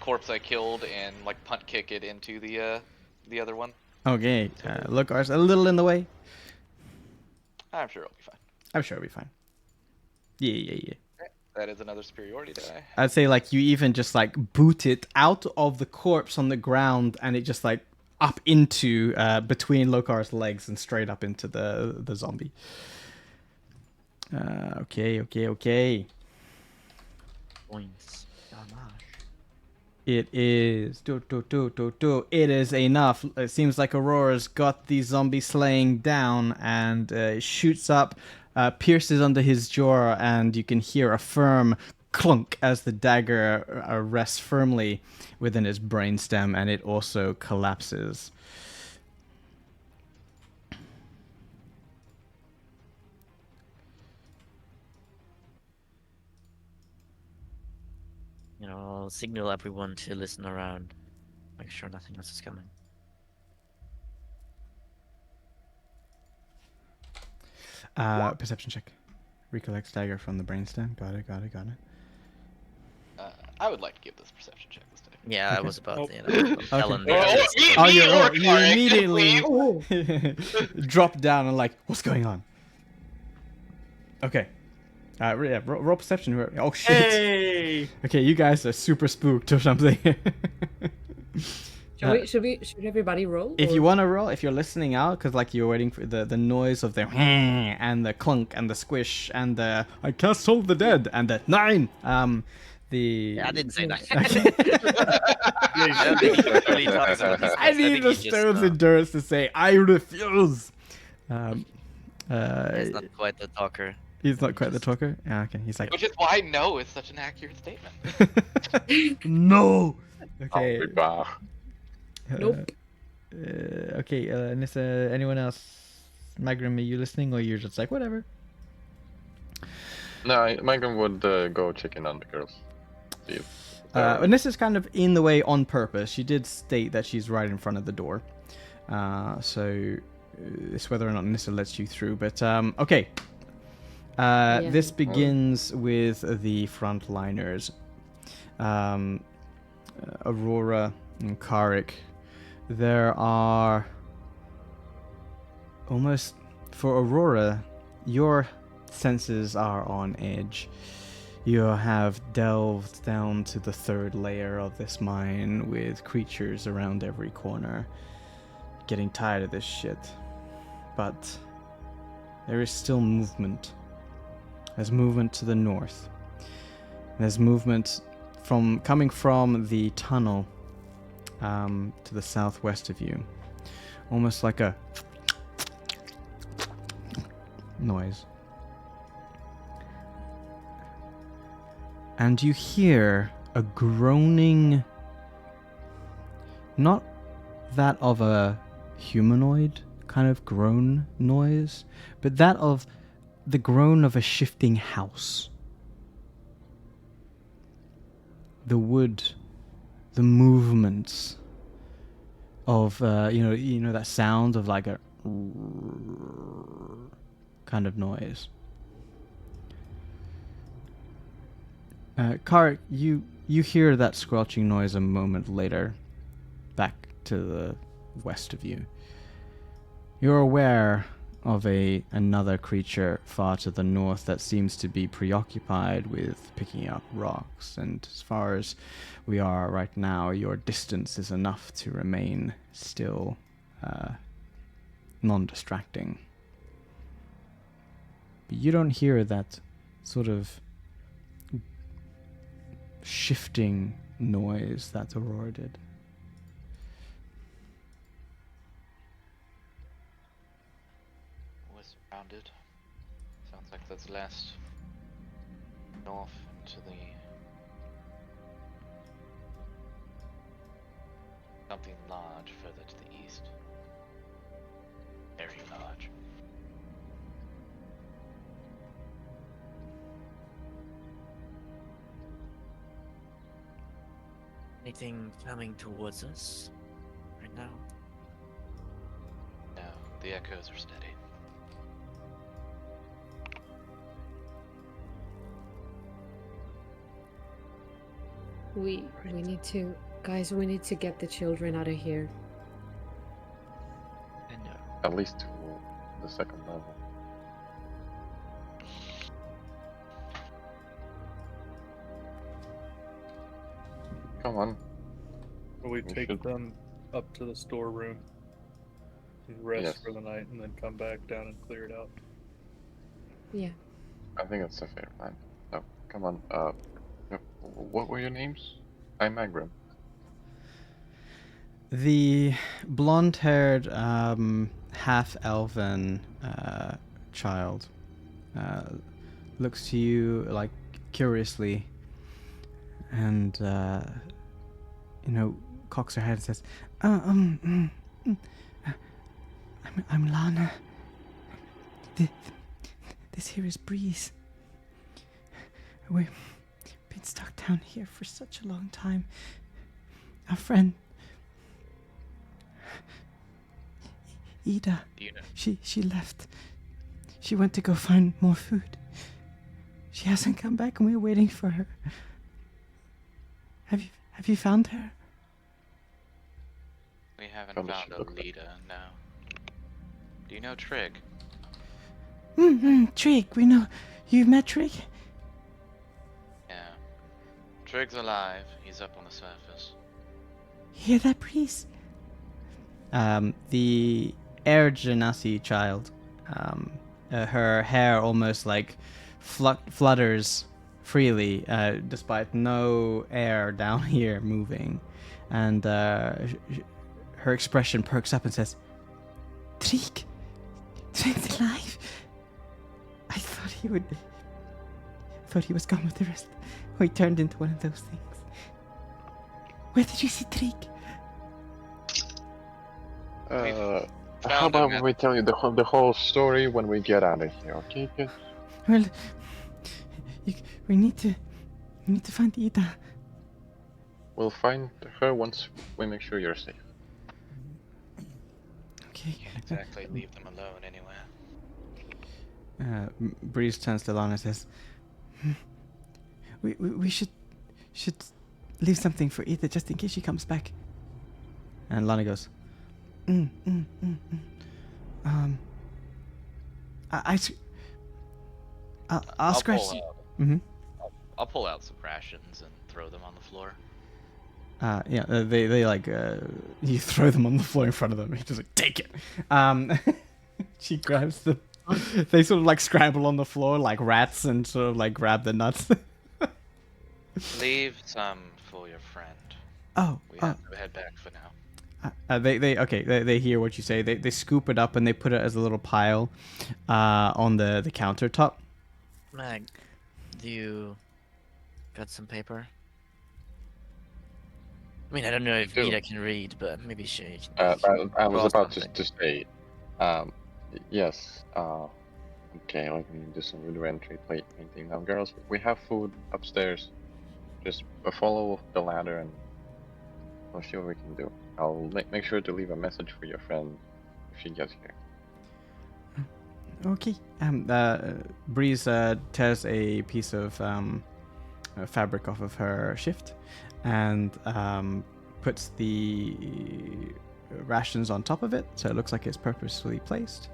corpse I killed and like punt kick it into the other one. Okay. Lokar's a little in the way. I'm sure it'll be fine. I'm sure it'll be fine. Yeah. That is another superiority die. I'd say like you even just like boot it out of the corpse on the ground, and it just like up into between Lokar's legs and straight up into the zombie. Okay. Points. Damage. It is It is enough. It seems like Aurora's got the zombie slaying down, and shoots up, pierces under his jaw, and you can hear a firm clunk as the dagger rests firmly within his brainstem, and it also collapses. I'll signal everyone to listen around. Make sure nothing else is coming. Perception check. Recollect dagger from the brainstem. Got it. I would like to give this perception check this time. Yeah, I Okay. was about Oh. to, tell him Oh, that. me- Oh, me you or you Karek, immediately Oh, drop down and like, what's going on? Okay. Yeah, roll perception. Oh shit. Hey! Okay, you guys are super spooked or something. should everybody roll? If or- you want to roll, if you're listening out, because like you're waiting for the noise of the and the clunk and the squish and the I cast Soul of the Dead and the 9. The Yeah, I didn't say that. I need the stone's endurance to say I refuse. He's not quite the talker. He's not quite the talker. Yeah, okay. He's like Which is why no is such an accurate statement. no. Oh, Okay. goodbye. Nope. Okay, Nissa, anyone else? Magrum, are you listening or you're just like, whatever? No, Magrum would go check in on the girls. See if they're- And this is kind of in the way on purpose. She did state that she's right in front of the door. So it's whether or not Nissa lets you through. But, okay. This begins with the frontliners. Aurora and Karik. There are almost, for Aurora, your senses are on edge. You have delved down to the 3rd layer of this mine with creatures around every corner. Getting tired of this shit. But there is still movement. There's movement to the north. There's movement coming from the tunnel to the southwest of you. Almost like a noise. And you hear a groaning, not that of a humanoid kind of groan noise, but that of the groan of a shifting house. The wood, the movements of you know that sound of like a kind of noise. Karik, you hear that squelching noise a moment later, back to the west of you. You're aware of another creature far to the north that seems to be preoccupied with picking up rocks, and as far as we are right now, your distance is enough to remain still non-distracting. But you don't hear that sort of shifting noise that Aurora did. Was surrounded. Sounds like that's last north to the something large further to the east. Very large. Anything coming towards us right now? No, the echoes are steady. We need to, guys. We need to get the children out of here. And At least to the 2nd level. Come on. We We take should- them up to the storeroom and rest Yes. for the night and then come back down and clear it out. Yeah. I think that's a fair plan. No, come on. What were your names? I'm Magrum. The blonde-haired, half-elven child looks to you like curiously, and cocks her head and says, I'm Lana. This here is Breeze. We've been stuck down here for such a long time. Our friend Ida, do you know? she left. She went to go find more food. She hasn't come back, and we're waiting for her. Have you found her? We haven't Probably found should a look back. leader, no. Do you know Trig? Trig, we know. You've met Trig? Yeah. Trig's alive. He's up on the surface. Hear that, Breeze? The Air Genasi child, her hair almost like flutters freely, despite no air down here moving. And her expression perks up and says, Trig? Trig's alive? I thought he was gone with the rest. Or he turned into one of those things. Where did you see Trig? How found him about at- we tell you the whole story when we get out of here, okay? Well, we need to find Ida. We'll find her once we make sure you're safe. Okay. Can't exactly leave them alone anywhere. Breeze turns to Lana and says, "We should leave something for Ida just in case she comes back." And Lana goes, I'll scratch. Pull out, Mm-hmm. I'll pull out some rations and throw them on the floor. Yeah, they like you throw them on the floor in front of them. He just like take it. She grabs the. They sort of like scramble on the floor like rats and sort of like grab the nuts. Leave some for your friend. We have to head back for now. They hear what you say. They scoop it up and they put it as a little pile on the countertop. Mag, do you got some paper? I mean, I don't know if Do. Ida can read, but maybe she can. I was draw about something. to say, yes. Okay, let me do some rudimentary plate painting. Now, girls, we have food upstairs. Just follow the ladder and we'll see what we can do. I'll make sure to leave a message for your friend if she gets here. Okay. Breeze tears a piece of fabric off of her shift and puts the rations on top of it, so it looks like it's purposefully placed.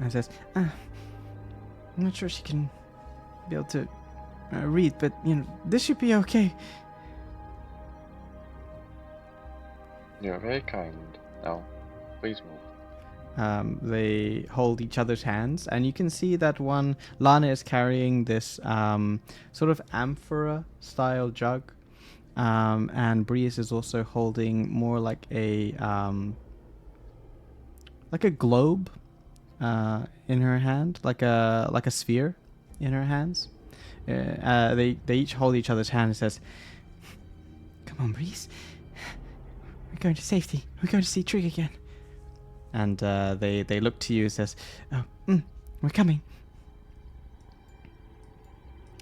And says, "I'm not sure she can be able to read, but this should be okay." You're very kind. Now, please move. They hold each other's hands, and you can see that Lana is carrying this sort of amphora-style jug, and Breeze is also holding more like a globe in her hand, like a sphere in her hands. They each hold each other's hand and says, "Come on, Breeze. We're going to safety. We're going to see Trig again." And they look to you and says, "Oh, we're coming."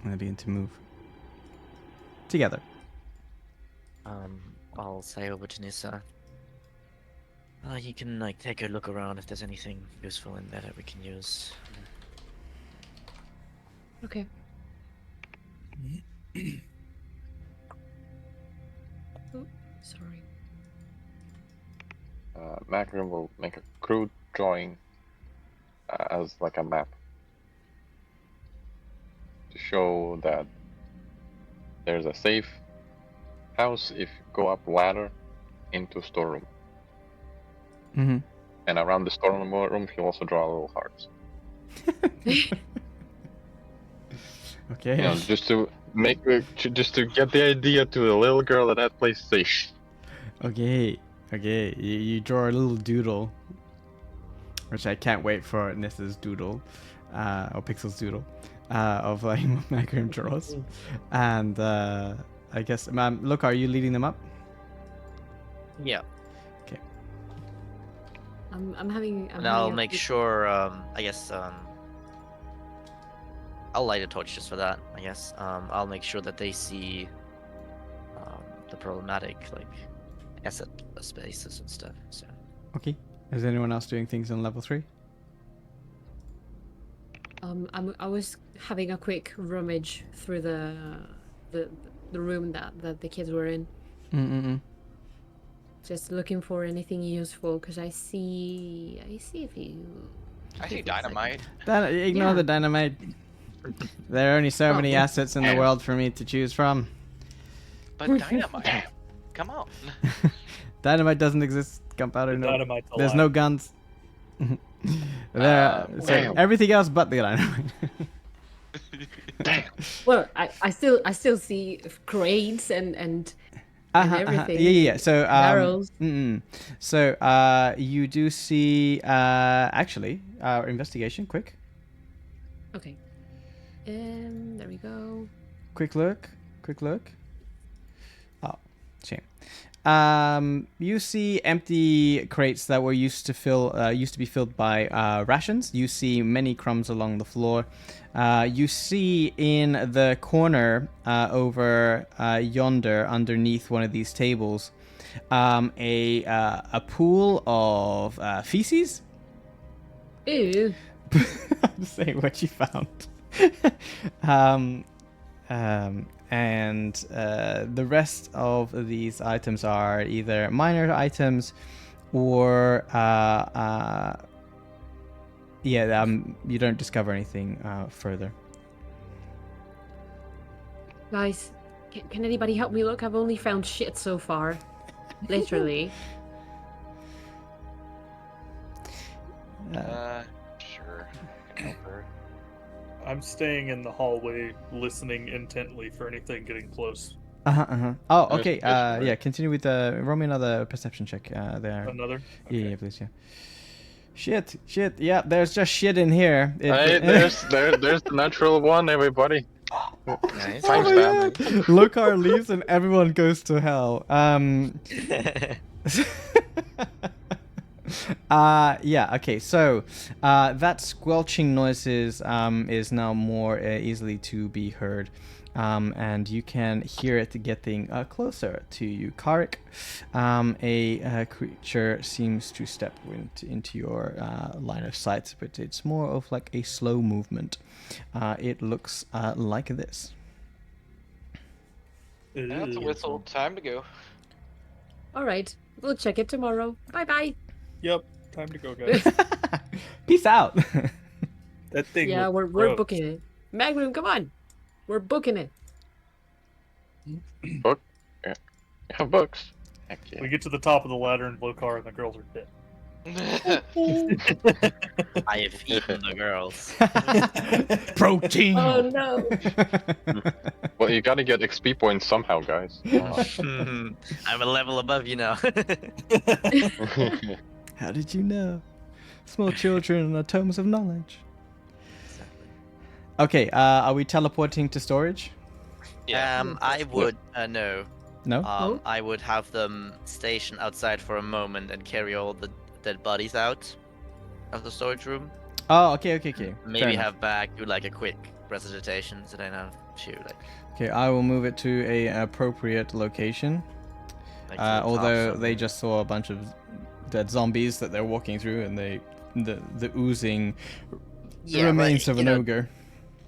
And they begin to move together. I'll say over to Nissa. You can like take a look around if there's anything useful in there that we can use. Okay. Oh, sorry. Macron will make a crude drawing as like a map to show that there's a safe house if you go up ladder into storeroom. Mm-hmm. And around the storeroom room, he'll also draw little hearts. Okay. You know, just to get the idea to the little girl that place is safe. Okay. You draw a little doodle, which I can't wait for Nissa's doodle, or Pixel's doodle, of like what Macron draws. And I guess, look, are you leading them up? Yeah. I'm having. And I'll make sure. I guess. I'll light a torch just for that. I guess. I'll make sure that they see the problematic like asset spaces and stuff. So. Okay. Is anyone else doing things on level 3? I was having a quick rummage through the room that the kids were in, Mm-mm-mm. just looking for anything useful because I see a few. I see few things I dynamite. Ignore Yeah. the dynamite. There are only so many Oh. assets in the world for me to choose from. But dynamite. Come on. Dynamite doesn't exist. Gunpowder, The no. dynamite's There's alive. no guns. There, so Damn. everything else but the dynamite. Damn. Well, I still see crates and everything. Yeah. So Barrels. So you do see actually investigation. Quick Okay. There we go. look. Oh, shame. You see empty crates that were used to be filled by rations. You see many crumbs along the floor. You see in the corner over yonder, underneath one of these tables, a pool of feces. Ew. I'm saying what you found. And the rest of these items are either minor items or you don't discover anything further. Guys, can anybody help me look? I've only found shit so far. Literally. Sure. I can help her. I'm staying in the hallway, listening intently for anything getting close. Oh, okay. There's- Yeah. Continue with roll me another perception check. There. Another? Yeah, please. Yeah. Shit. Yeah. There's just shit in here. Hey, there's the natural one, everybody. Nice. Oh Thanks, my man. God. Lokar leaves and everyone goes to hell. Yeah, okay, so that squelching noises is now more easily to be heard. And you can hear it getting closer to you. Karik, a creature seems to step into your line of sight, but it's more of like a slow movement. It looks like this. That's a whistle. Time to go. All right. We'll check it tomorrow. Bye bye. Yep, time to go, guys. Peace out. That thing. Yeah, looked we're gross. booking it. Magnum, come on. We're booking it. Book? Yeah. Books. Heck yeah. We get to the top of the ladder in Lokar and the girls are dead. I have eaten the girls. Protein. Oh no. Well, you gotta get XP points somehow, guys. I'm a level above you now. How did you know? Small children are tomes of knowledge. Okay, are we teleporting to storage? Yeah. I would no. No? Oh. I would have them station outside for a moment and carry all the dead bodies out of the storage room. Oh, okay. Fair Maybe enough. have back do like a quick resuscitation so they know shoot like. Okay, I will move it to a appropriate location. to the top Although they somewhere. just saw a bunch of dead zombies that they're walking through, and the oozing remains but, of you an know, ogre.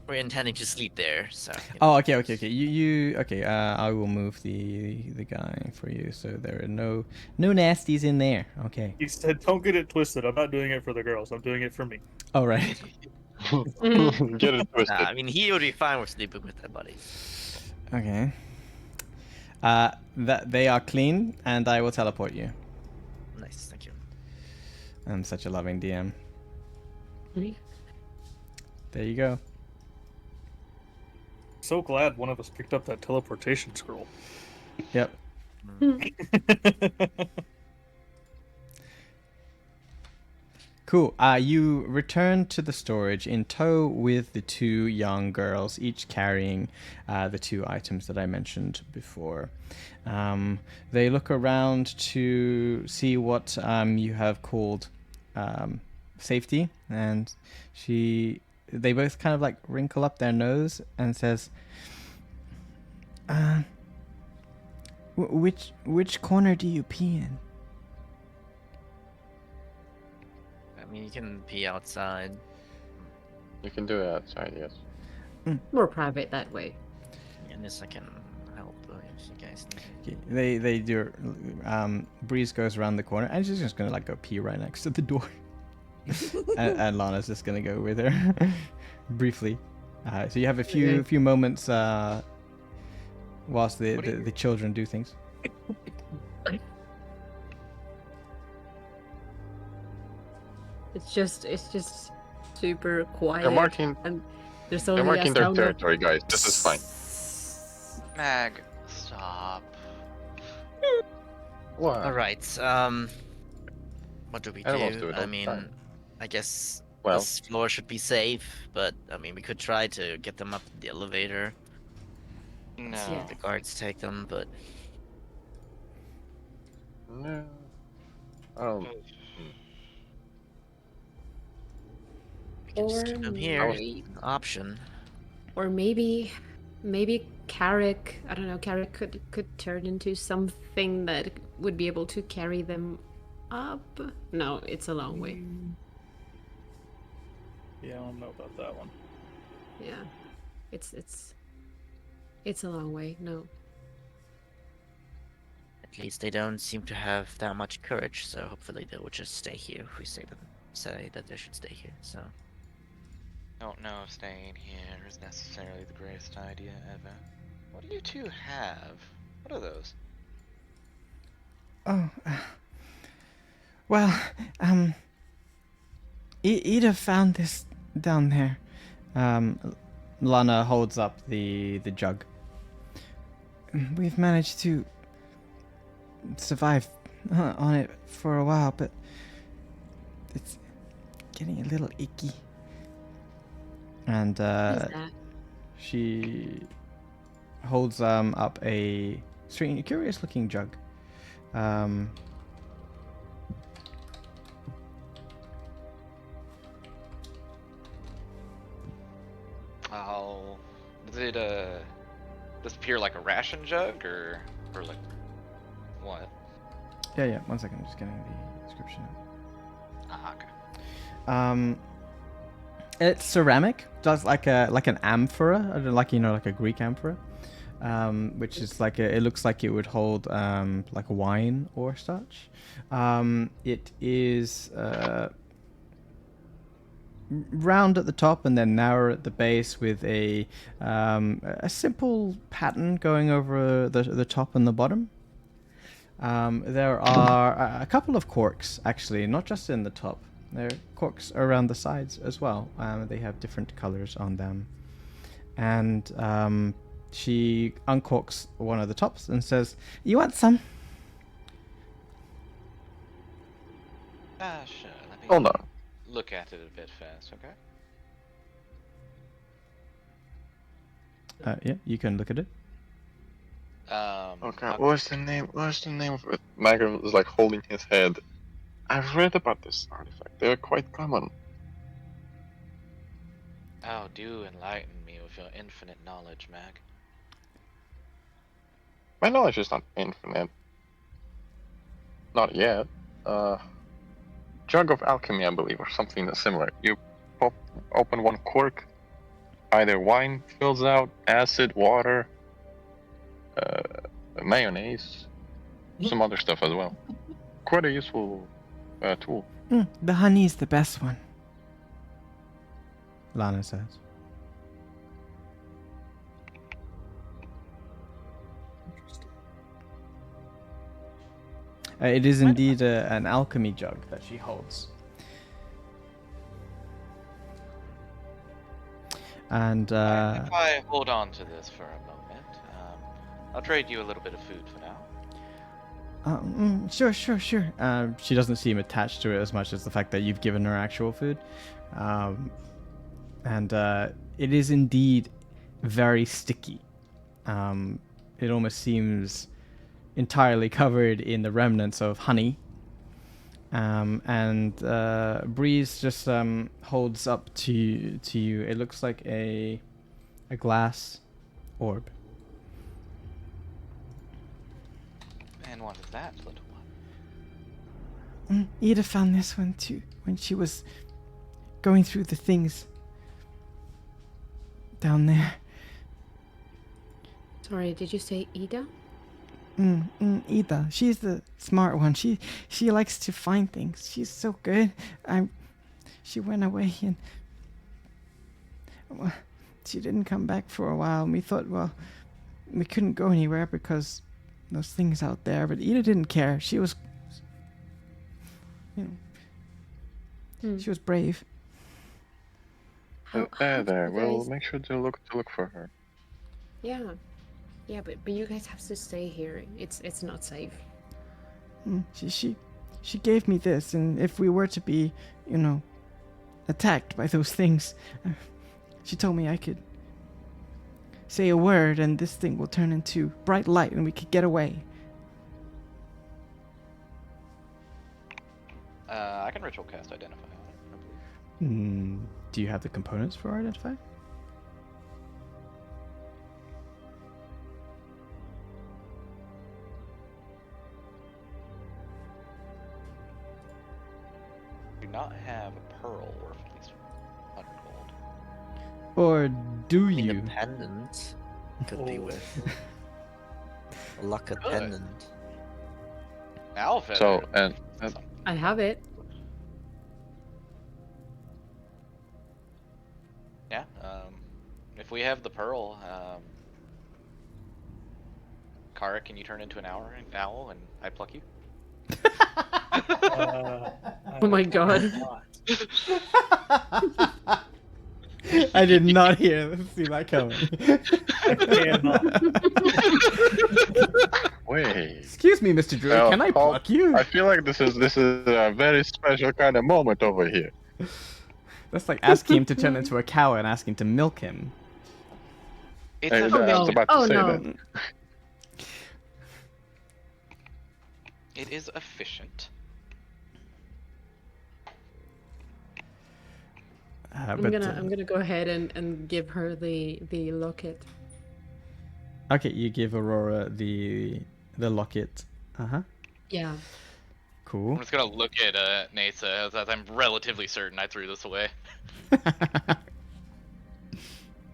We're intending to sleep there, so. Oh, okay. You okay? I will move the guy for you, so there are no nasties in there. Okay. He said, "Don't get it twisted. I'm not doing it for the girls. I'm doing it for me." All right. Get it twisted. Nah, I mean, he would be fine with sleeping with dead bodies. Okay. That they are clean, and I will teleport you. Nice, thank you. I'm such a loving DM. There you go. So glad one of us picked up that teleportation scroll. Yep. Cool. You return to the storage in tow with the two young girls, each carrying the two items that I mentioned before. They look around to see what you have called safety, and they both kind of like wrinkle up their nose and says, which corner do you pee in? I mean, you can pee outside. You can do it outside, yes. More private that way. And this I can help if you guys need it. Okay, they do. Breeze goes around the corner, and she's just gonna like go pee right next to the door. and Lana's just gonna go with her briefly. So you have a few moments whilst the children do things. It's just super quiet. They're marking, and there's they're only marking a their sound of territory, guys. This is fine. Mag, stop. What? All right. What do we Animals do? do it I all the mean, time. I guess Well, this floor should be safe, but I mean, we could try to get them up the elevator. No. Yeah. The guards take them, but no. Oh, we can just keep them here. maybe- An option. Or maybe Carrick, I don't know, Carrick could turn into something that would be able to carry them up. No, it's a long way. Yeah, I don't know about that one. Yeah. It's a long way. No. At least they don't seem to have that much courage, so hopefully they will just stay here if we say that they should stay here. So Don't know if staying here is necessarily the greatest idea ever. What do you two have? What are those? Oh, well, Ida found this down there. Lana holds up the jug. We've managed to survive on it for a while, but it's getting a little icky. And Who's that? she holds up a strange, curious-looking jug. Oh, does it disappear like a ration jug or like what? Yeah. 1 second, just getting the description. Ah, okay. It's ceramic, just like an amphora, like like a Greek amphora, which is like it looks like it would hold like wine or such. It is round at the top and then narrow at the base with a simple pattern going over the top and the bottom. There are a couple of corks actually, not just in the top. There are corks around the sides as well. They have different colors on them. And she uncorks one of the tops and says, "You want some?" Sure. Let me hold on. look at it a bit first, okay? Yeah, you can look at it. Okay, what's the name? What's the name of it? Magrum is like holding his head. I've read about this artifact. They're quite common. Oh, do enlighten me with your infinite knowledge, Mag. My knowledge is not infinite. Not yet. Jug of alchemy, I believe, or something similar. You open one cork, either wine fills out, acid, water, mayonnaise, some other stuff as well. Quite a useful tool. The honey's the best one, Lana says. It is indeed an alchemy jug that she holds. And If I hold on to this for a moment, I'll trade you a little bit of food for now. sure. She doesn't seem attached to it as much as the fact that you've given her actual food. And it is indeed very sticky. It almost seems entirely covered in the remnants of honey. And Breeze just holds up to you. It looks like a glass orb. And what is that, little one? Ida found this one too when she was going through the things down there. Sorry, did you say Ida? Ida. She's the smart one. She likes to find things. She's so good. She went away and well, she didn't come back for a while. And we thought, well, we couldn't go anywhere because those things out there. But Ida didn't care. She was, she was brave. How There, do there. you We'll guys- make sure to look for her. Yeah. Yeah, but you guys have to stay here. It's not safe. She gave me this, and if we were to be, attacked by those things, she told me I could say a word, and this thing will turn into bright light, and we could get away. I can ritual cast Identify on it, I believe. Do you have the components for identify? Do not have a pearl worth at least 100 gold. Or do I mean, you? the pendant could be Oh. with a locket Good. pendant. Alpha. So, and I have it. Yeah. If we have the pearl, Kara, can you turn into an owl and I pluck you? Oh my god. I did not see that coming. I cannot. wait. Excuse me, Mr. Druid, Well, can I pluck you? I feel like this is a very special kind of moment over here. That's like asking him to turn into a cow and asking to milk him. It's I a was fish. about to Oh, say no. that. It is efficient. I'm gonna go ahead and give her the locket. Okay, you give Aurora the locket. Yeah. Cool. I'm just gonna look at Nasa as I'm relatively certain I threw this away.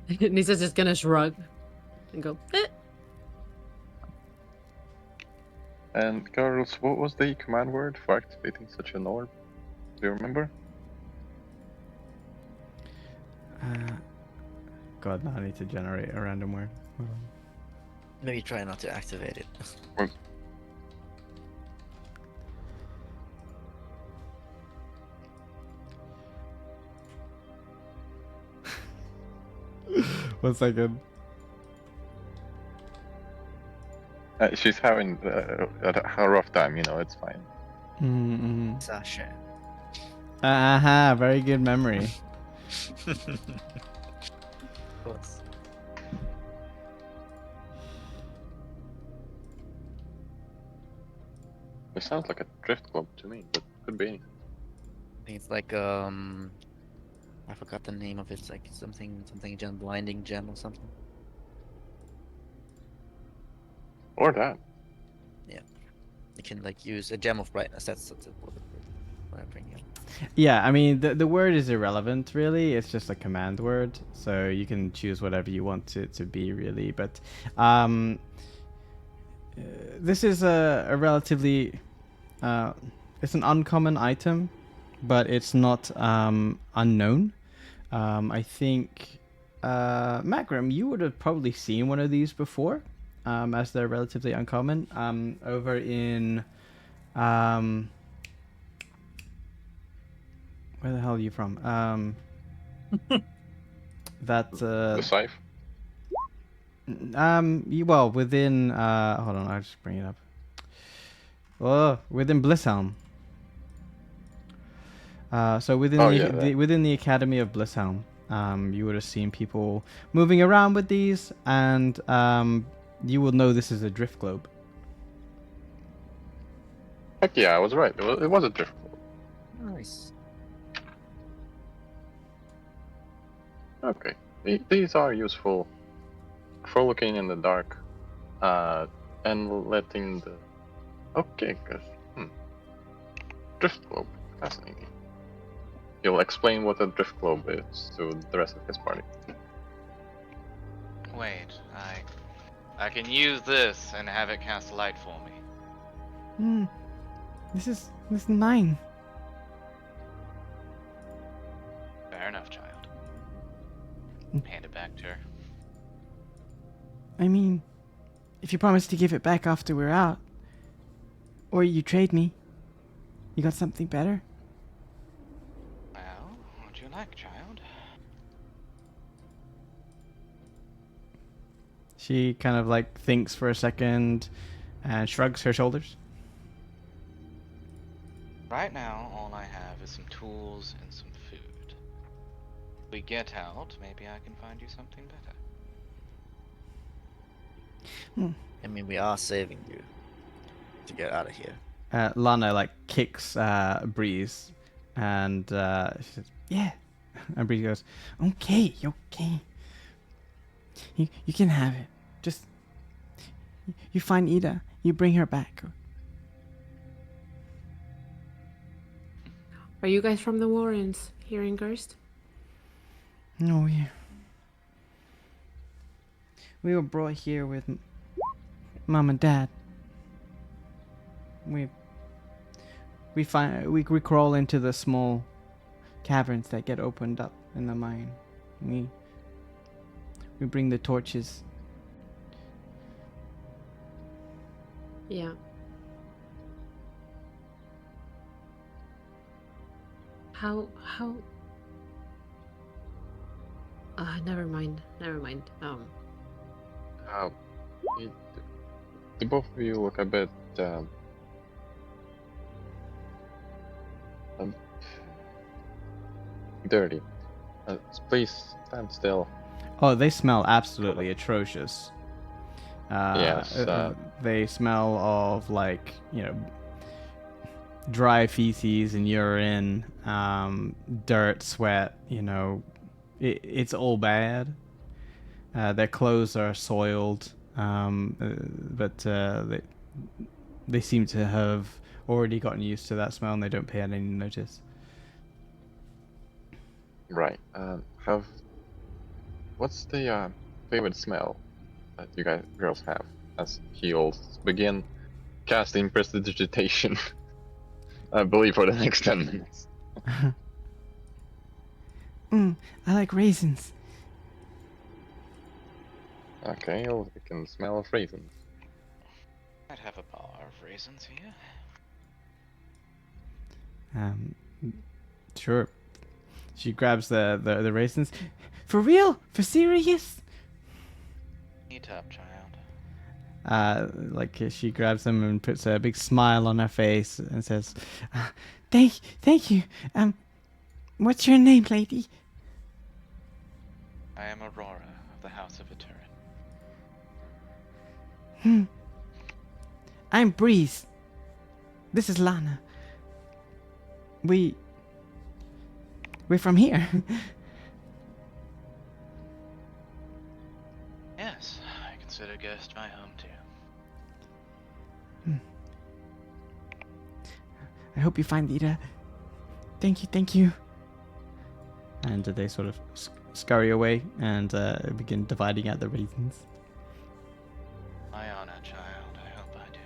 Nisa's just gonna shrug and go, eh. And girls, what was the command word for activating such an orb? Do you remember? God, now I need to generate a random word. Hold on. Maybe try not to activate it. One second. She's having a rough time, it's fine. Mm-hmm. Sasha. Aha, very good memory. Of course. It sounds like a drift globe to me, but could be anything. I think it's like I forgot the name of it. It's like something gem, blinding gem or something. Or that. You can like use a gem of brightness. That's what I bring you. Yeah, I mean, the word is irrelevant, really. It's just a command word, so you can choose whatever you want it to be, really. But this is a relatively... it's an uncommon item, but it's not unknown. I think, Magrum, you would have probably seen one of these before, as they're relatively uncommon. Over in... where the hell are you from? The scythe? Within hold on, I'll just bring it up. Oh, within Blisshelm. So within within the Academy of Blisshelm, you would have seen people moving around with these, and you will know this is a drift globe. Heck yeah, I was right. It was a drift globe. Nice. Okay. These are useful for looking in the dark, and letting the... Okay, good. Drift globe. Wait, I can use this and have it cast light for me. This is mine. Fair enough, child. Hand it back to her. I mean, if you promise to give it back after we're out, or you trade me, you got something better? Well, what do you like, child? She kind of like thinks for a second and shrugs her shoulders. Right now, all I have is some tools and some food. If we get out, maybe I can find you something better. I mean, we are saving you to get out of here. Lana like kicks Breeze, and she says, "Yeah." And Breeze goes, "Okay, okay. You can have it. Just you find Ida, you bring her back." Are you guys from the Warrens here in Gerst? No, we were brought here with Mom and Dad. We crawl into the small caverns that get opened up in the mine. We bring the torches. Yeah. How never mind. The both of you look a bit dirty. Please stand still. Oh, they smell absolutely atrocious. Yes, They smell of like, dry feces and urine, dirt, sweat, it's all bad. Their clothes are soiled, but they seem to have already gotten used to that smell and they don't pay any notice. Right. What's the favorite smell that you girls have? As he'll begin casting prestidigitation, I believe, for the next 10 minutes. I like raisins. Okay, you can smell of raisins. I'd have a bar of raisins here. Sure. She grabs the raisins. For real? For serious? Eat up, child. She grabs them and puts a big smile on her face and says, "Thank you. What's your name, lady?" I am Aurora of the House of Eterin. I'm Breeze. This is Lana. We're from here. Yes, I consider Gerst my home too. I hope you find Ida. Thank you. And they sort of scurry away and begin dividing out the raisins. My honor, child. I hope I do.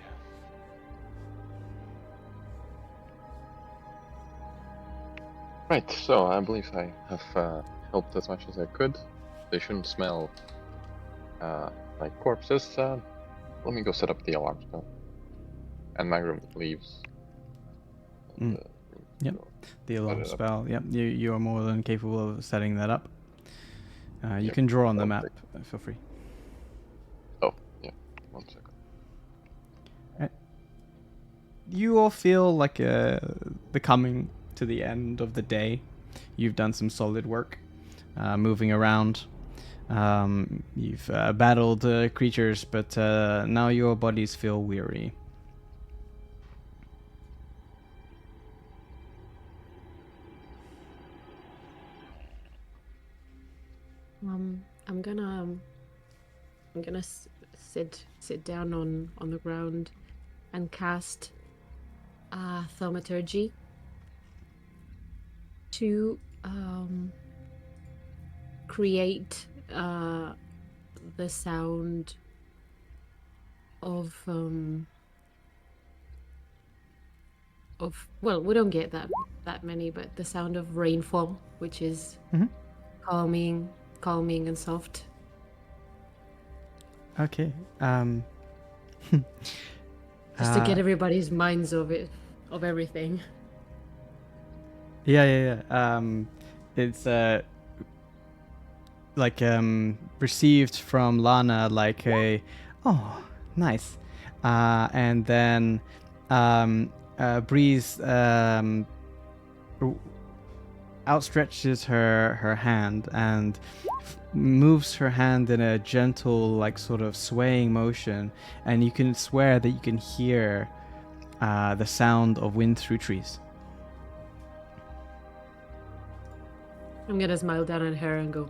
Right, so I believe I have helped as much as I could. They shouldn't smell like corpses. Let me go set up the alarm spell. And Magram leaves. Yep. The alarm spell. Yep. You are more than capable of setting that up. You Yep. can draw on the Okay. map. Feel free. Oh, yeah. 1 second. You all feel like the coming to the end of the day. You've done some solid work, moving around. You've battled creatures, but now your bodies feel weary. I'm gonna sit down on the ground and cast thaumaturgy to create the sound of well, we don't get that many, but the sound of rainfall, which is Mhm. calming and soft. Okay. Just to get Uh, everybody's minds of everything. yeah. It's like received from Lana like a oh nice, and then Breeze r- outstretches her hand and moves her hand in a gentle like sort of swaying motion, and you can swear that you can hear the sound of wind through trees. I'm gonna smile down at her and go,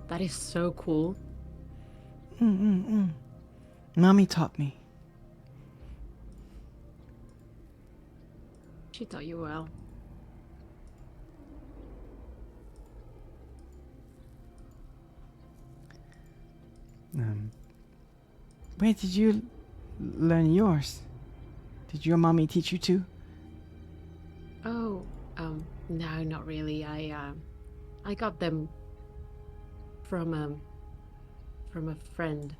"That is so cool." Mommy taught me. She taught you well. Where did you learn yours? Did your mommy teach you too? Oh, no, not really. I got them from a friend.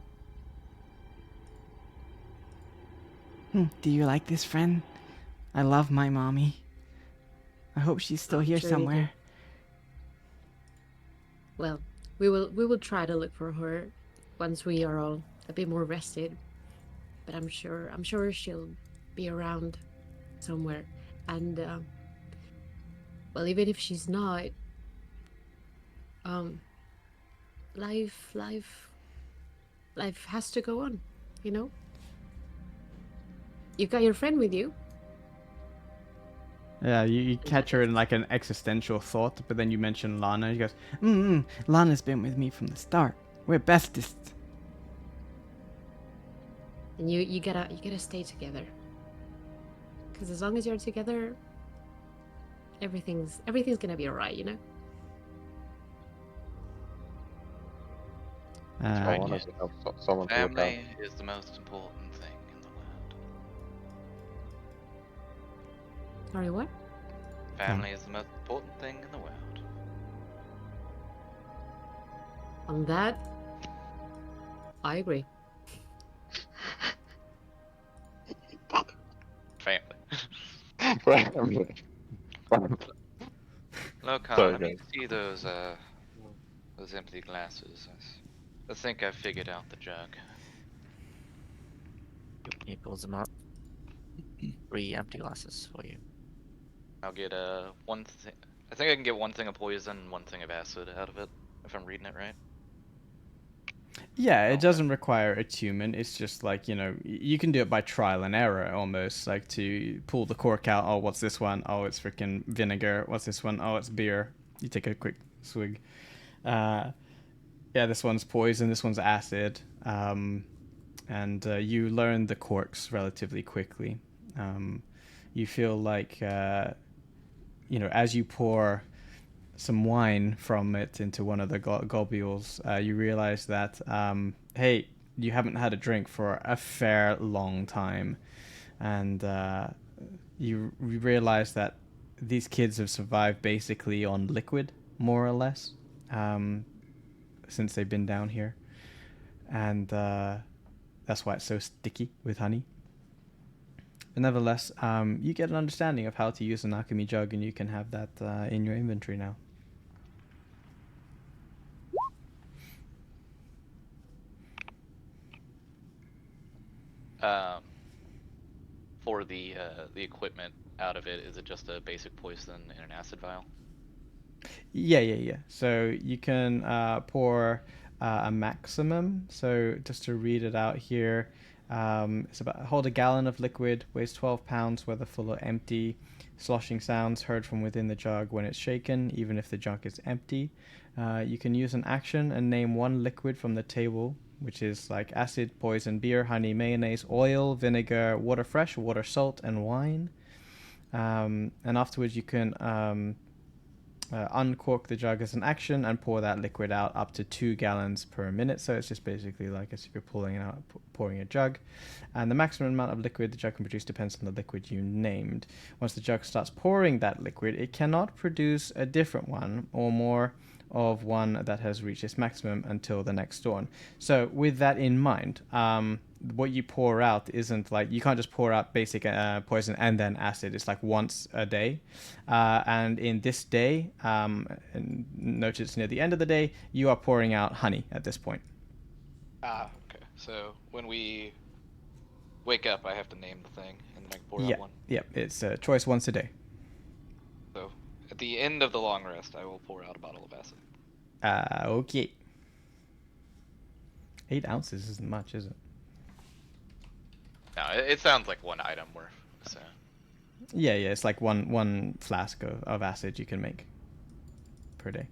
Do you like this friend? I love my mommy. I hope she's still I'm here sure you do. somewhere. Well, we will try to look for her once we are all a bit more rested. But I'm sure she'll be around somewhere. And well, even if she's not, life has to go on, you know? You got your friend with you. Yeah, you catch her in like an existential thought, but then you mention Lana. She goes, Lana's been with me from the start. We're bestest. And you gotta stay together. Because as long as you're together, everything's gonna be alright, you know? So I Right, want yeah. to help someone to look out. Family is the most important thing in the world. Sorry, what? Family is the most important thing in the world. On that, I agree. Family. Look, Sorry, let me guys. see those empty glasses. I think I figured out the jug. He pulls them up. 3 empty glasses for you. I'll get one thing. I think I can get one thing of poison and one thing of acid out of it, if I'm reading it right. Yeah, it Okay. doesn't require attunement. It's just like, you can do it by trial and error almost, like to pull the cork out. Oh, what's this one? Oh, it's freaking vinegar. What's this one? Oh, it's beer. You take a quick swig. Yeah, this one's poison. This one's acid. And you learn the corks relatively quickly. You feel like, as you pour some wine from it into one of the globules, you realize that, hey, you haven't had a drink for a fair long time. And you realize that these kids have survived basically on liquid, more or less, since they've been down here. And that's why it's so sticky with honey. But nevertheless, you get an understanding of how to use an alchemy jug, and you can have that in your inventory now. For the equipment out of it, is it just a basic poison in an acid vial? Yeah. So you can pour a maximum. So just to read it out here, it's about hold a gallon of liquid, weighs 12 pounds, whether full or empty. Sloshing sounds heard from within the jug when it's shaken, even if the jug is empty. You can use an action and name one liquid from the table, which is like acid, poison, beer, honey, mayonnaise, oil, vinegar, water fresh, water salt, and wine. And afterwards you can uncork the jug as an action and pour that liquid out up to 2 gallons per minute. So it's just basically like as if you're pulling it out, pouring a jug. And the maximum amount of liquid the jug can produce depends on the liquid you named. Once the jug starts pouring that liquid, it cannot produce a different one or more of one that has reached its maximum until the next dawn. So with that in mind, what you pour out isn't like, you can't just pour out basic poison and then acid. It's like once a day. And in this day, and notice near the end of the day, you are pouring out honey at this point. Ah, okay. So when we wake up, I have to name the thing, and then I can pour Yeah, out one. yeah, it's a choice once a day. So at the end of the long rest, I will pour out a bottle of acid. Okay. 8 ounces isn't much, is it? No, it sounds like one item worth. So Yeah, it's like one flask of acid you can make per day.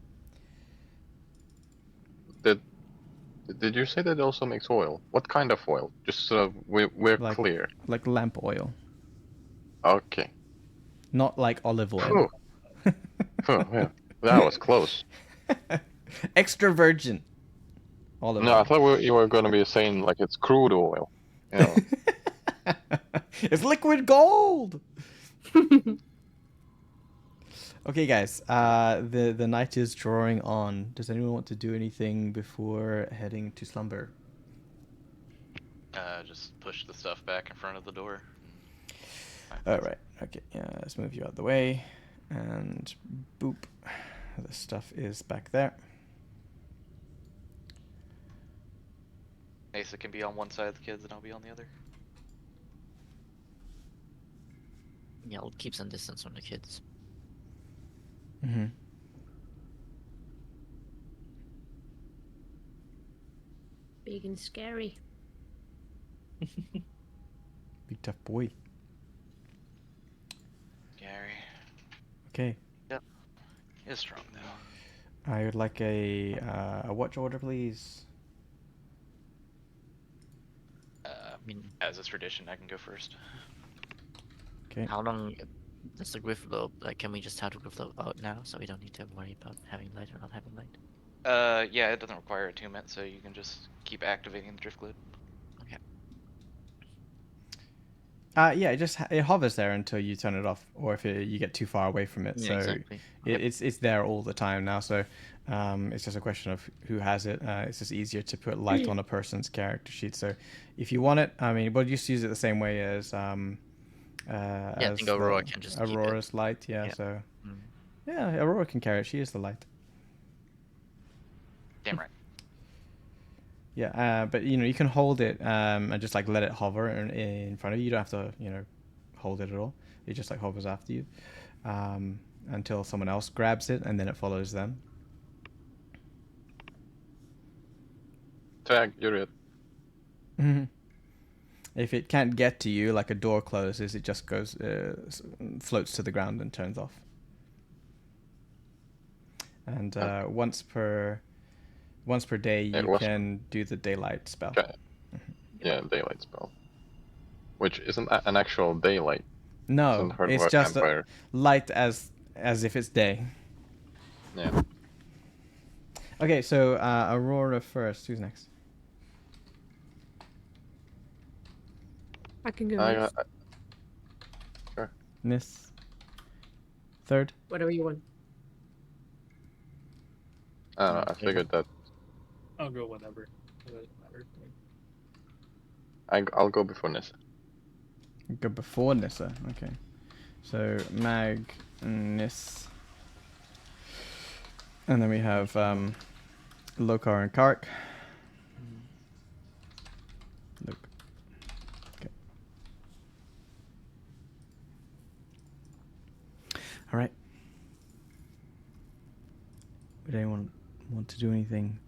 Did you say that it also makes oil? What kind of oil? Just so we're Like- clear. Like lamp oil, Okay. not like olive oil. Phew. Phew, yeah. That was close. Extra virgin olive No, I oil. thought you were gonna be saying like it's crude oil. You know. It's liquid gold. Okay, guys. The night is drawing on. Does anyone want to do anything before heading to slumber? just push the stuff back in front of the door. All right. Okay. Yeah. Let's move you out of the way, and boop. The stuff is back there. Asa can be on one side of the kids, and I'll be on the other. Yeah, I'll keep some distance from the kids. Mm-hmm. Big and scary. Big tough boy. Gary Okay. is strong though. I would like a watch order, please. I mean, As is tradition, I can go first. Okay. how long does the griff globe, like, can we just have the griff globe out now so we don't need to worry about having light or not having light? Yeah, it doesn't require attunement, so you can just keep activating the drift globe. Yeah, it hovers there until you turn it off, or if you get too far away from it. Yeah, So exactly. it's there all the time now. So it's just a question of who has it. It's just easier to put light on a person's character sheet. So if you want it, I mean, we'll just use it the same way as I as think Aurora can just keep it. Aurora's light. Yeah, Yeah. so Mm. yeah, Aurora can carry it. She is the light. Damn right. Yeah, but you can hold it and just like let it hover in front of you. You don't have to hold it at all. It just like hovers after you until someone else grabs it, and then it follows them. Tag, you're it. If it can't get to you, like a door closes, it just goes floats to the ground and turns off. And once per day, It you was- can do the daylight spell. Okay. Yeah, daylight spell. Which isn't an actual daylight. No, Doesn't hurt it's what just vampire. light as if it's day. Yeah. Okay, so Aurora first. Who's next? I can go I, next. Nis. Third. Whatever you want. I don't know. I figured that I'll go whenever. It doesn't matter to me. I'll go before Nissa. Go before Nissa. Okay. So Mag, Nis, and then we have Lokar and Kark. Luke. Okay. All right. Would anyone want to do anything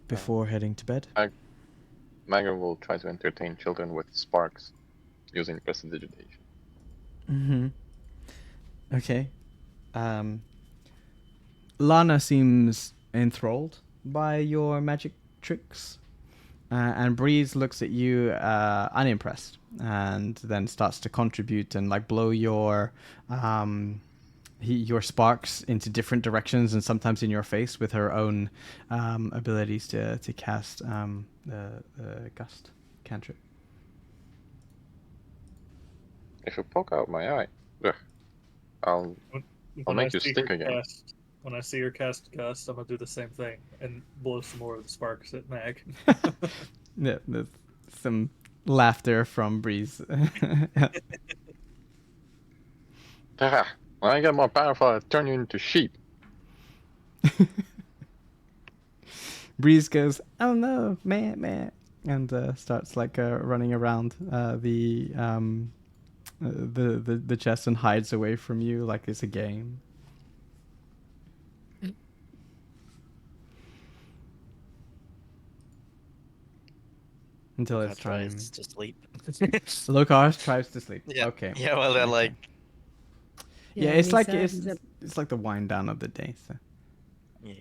before heading to bed? Maga will try to entertain children with sparks using prestidigitation. Mm-hmm. Okay. Lana seems enthralled by your magic tricks, and Breeze looks at you unimpressed, and then starts to contribute and like blow your your sparks into different directions and sometimes in your face with her own abilities to cast the gust cantrip. If you poke out my eye, ugh, I'll When make you stick her again. when I see her cast Gust, I'm gonna do the same thing and blow some more of the sparks at Mag. Yeah, there's some laughter from Breeze. Ah, when I get more powerful, I'll turn you into sheep. Breeze goes, "Oh no, man," and starts like running around the chest and hides away from you like it's a game. Until it's time. Tries to sleep. Lokar tries to sleep. Yeah. Okay. Yeah, well, they're Okay. like, Yeah, and it's he like said it's like the wind down of the day. So. yeah.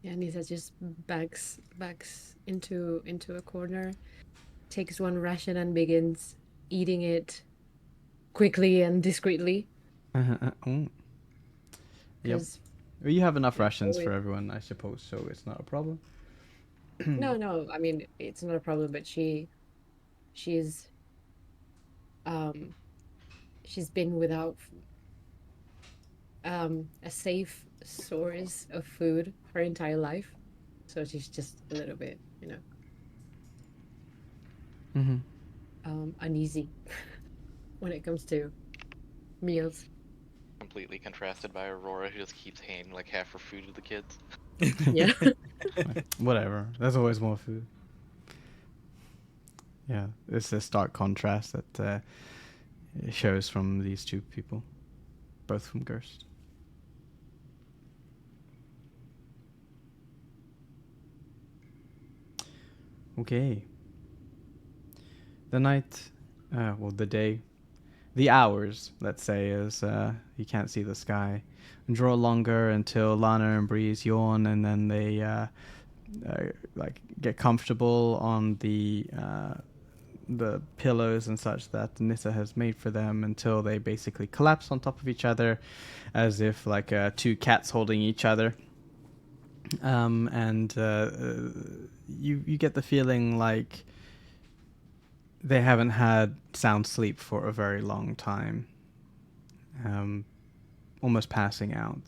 and Nisa just backs into a corner, takes one ration and begins eating it quickly and discreetly. Oh. Yep. 'Cause- Well, you have enough Yeah, rations for always. everyone, I suppose, so it's not a problem. No, I mean it's not a problem, but she's she's been without a safe source of food her entire life, so she's just a little bit, Mm-hmm. Uneasy when it comes to meals. Completely contrasted by Aurora, who just keeps handing like half her food to the kids. Yeah. Whatever. There's always more food. Yeah, it's a stark contrast that it shows from these two people, both from Gerst. Okay. The night, well, the day, the hours, let's say, as you can't see the sky, draw longer until Lana and Breeze yawn, and then they like get comfortable on the pillows and such that Nissa has made for them until they basically collapse on top of each other, as if like two cats holding each other. And you get the feeling like they haven't had sound sleep for a very long time, almost passing out.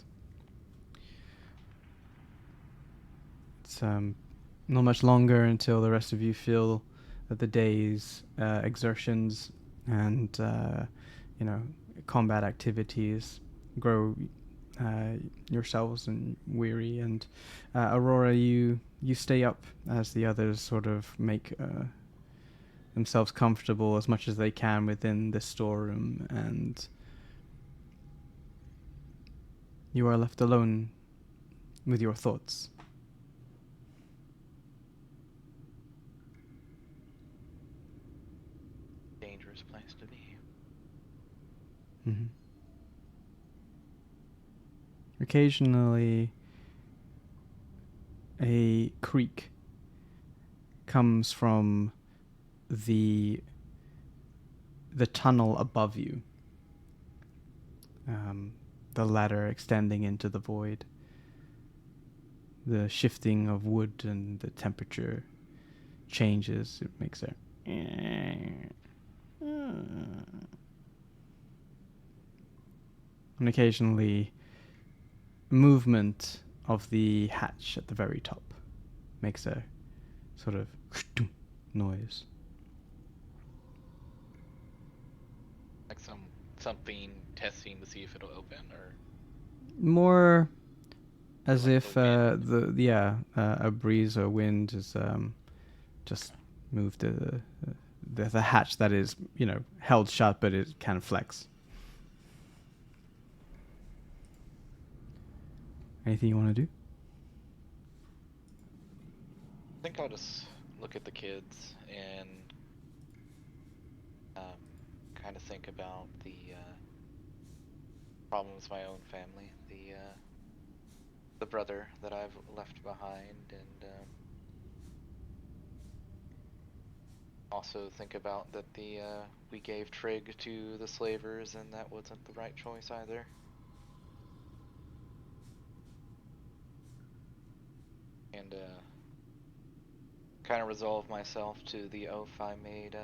It's not much longer until the rest of you feel that the day's exertions and combat activities grow yourselves and weary, and Aurora, you stay up as the others sort of make themselves comfortable as much as they can within the storeroom, and you are left alone with your thoughts. Dangerous place to be. Mm-hmm. Occasionally, a creak comes from the tunnel above you. The ladder extending into the void. The shifting of wood and the temperature changes. It makes a and occasionally movement of the hatch at the very top makes a sort of noise. Like something testing to see if it'll open, or More as like if the wind. a breeze or wind has just moved the hatch that is held shut, but it can flex. Anything you want to do? I think I'll just look at the kids and kind of think about the problems of my own family, the brother that I've left behind, and Also think about that we gave Trig to the slavers, and that wasn't the right choice either. And kind of resolve myself to the oath I made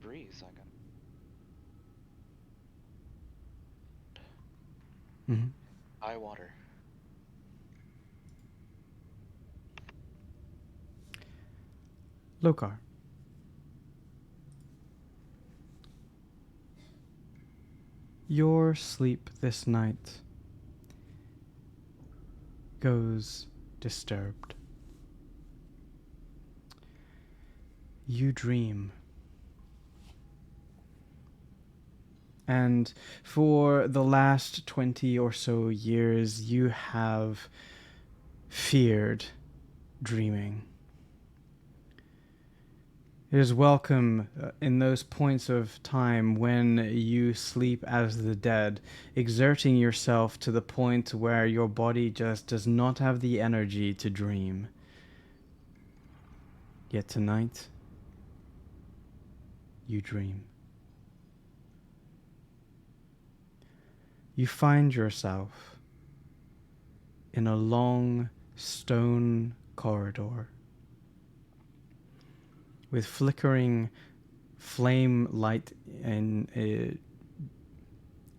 Breeze. I got. Mhm. High water. Lokar. Your sleep this night goes disturbed. You dream. And for the last 20 or so years, you have feared dreaming. It is welcome in those points of time when you sleep as the dead, exerting yourself to the point where your body just does not have the energy to dream. Yet tonight, you dream. You find yourself in a long stone corridor with flickering flame light in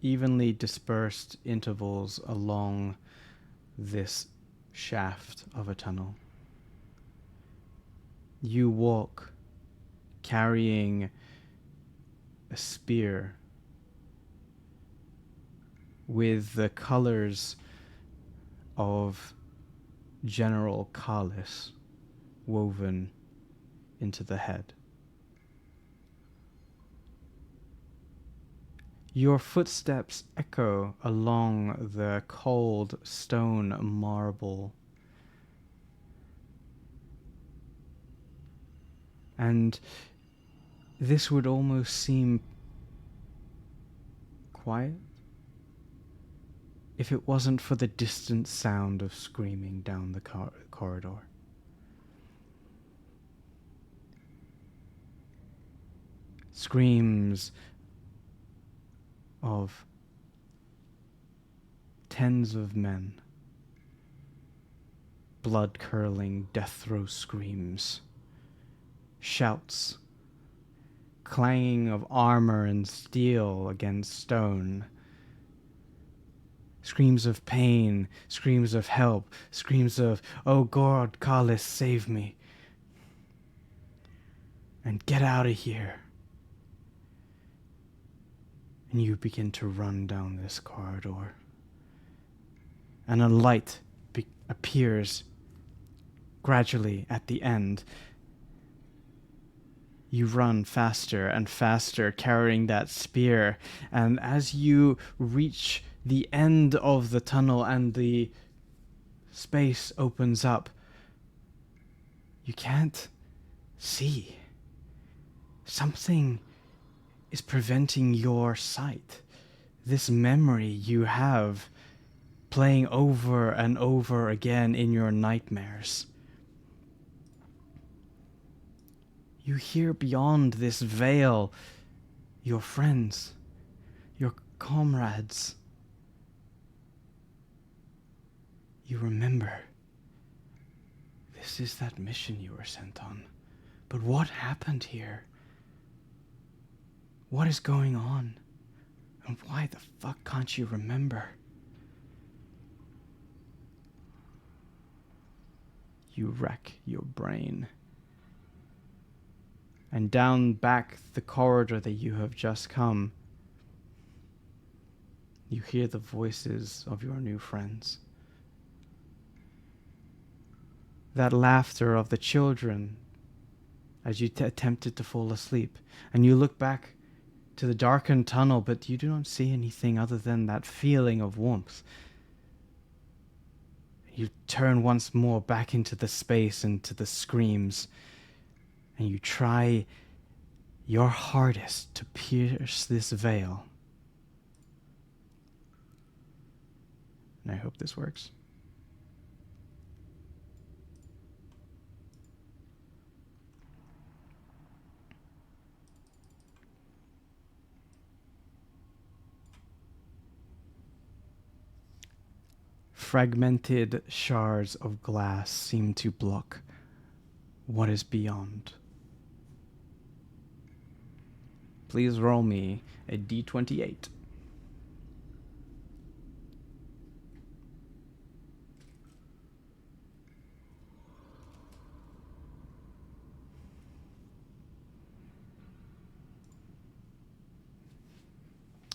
evenly dispersed intervals along this shaft of a tunnel. You walk carrying a spear with the colors of General Kalis woven into the head. Your footsteps echo along the cold stone marble, and this would almost seem quiet if it wasn't for the distant sound of screaming down the corridor. Screams of tens of men, blood-curdling death throe screams, shouts, clanging of armor and steel against stone, screams of pain, screams of help, screams of, "Oh God, Kalis, save me," and "Get out of here." And you begin to run down this corridor. And a light appears gradually at the end. You run faster and faster, carrying that spear. And as you reach the end of the tunnel and the space opens up, you can't see. Something is preventing your sight. This memory you have playing over and over again in your nightmares. You hear beyond this veil your friends, your comrades. You remember. This is that mission you were sent on. But what happened here? What is going on? And why the fuck can't you remember? You rack your brain. And down back the corridor that you have just come, you hear the voices of your new friends. That laughter of the children as you attempted to fall asleep. And you look back to the darkened tunnel, but you do not see anything other than that feeling of warmth. You turn once more back into the space and to the screams, and you try your hardest to pierce this veil. And I hope this works. fragmented shards of glass seem to block what is beyond. Please roll me a d28.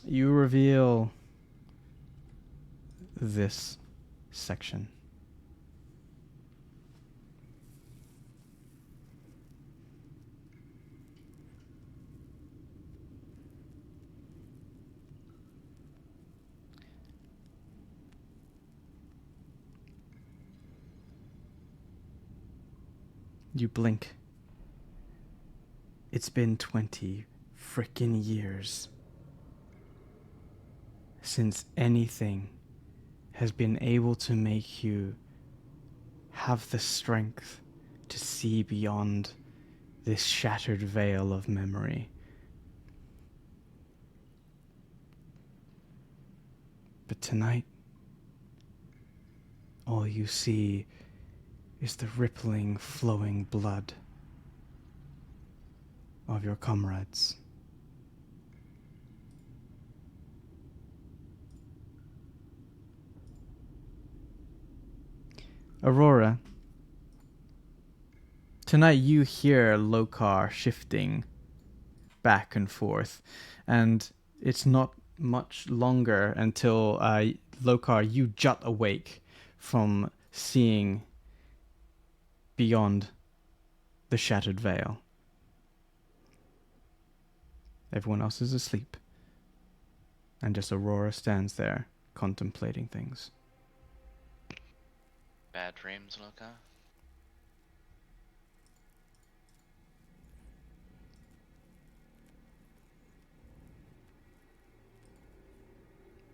You reveal this section. You blink. It's been 20 frickin' years since anything has been able to make you have the strength to see beyond this shattered veil of memory. But tonight, all you see is the rippling, flowing blood of your comrades. Aurora, tonight you hear Lokar shifting back and forth, and it's not much longer until Lokar, you jut awake from seeing beyond the shattered veil. Everyone else is asleep, and just Aurora stands there contemplating things. Bad dreams, Luca?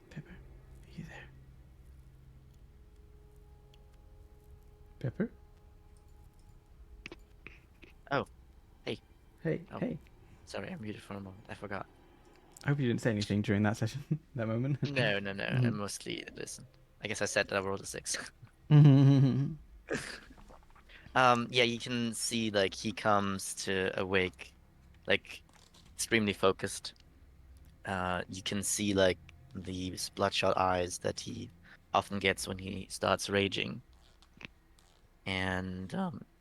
Pepper, are you there? Pepper? Oh, hey. Hey, Oh. hey. Sorry, I muted for a moment. I forgot. I hope you didn't say anything during that session, that moment. No. I mostly listen. I guess I said that I rolled a 6. Yeah, you can see like he comes to awake, like extremely focused. You can see like these bloodshot eyes that he often gets when he starts raging. And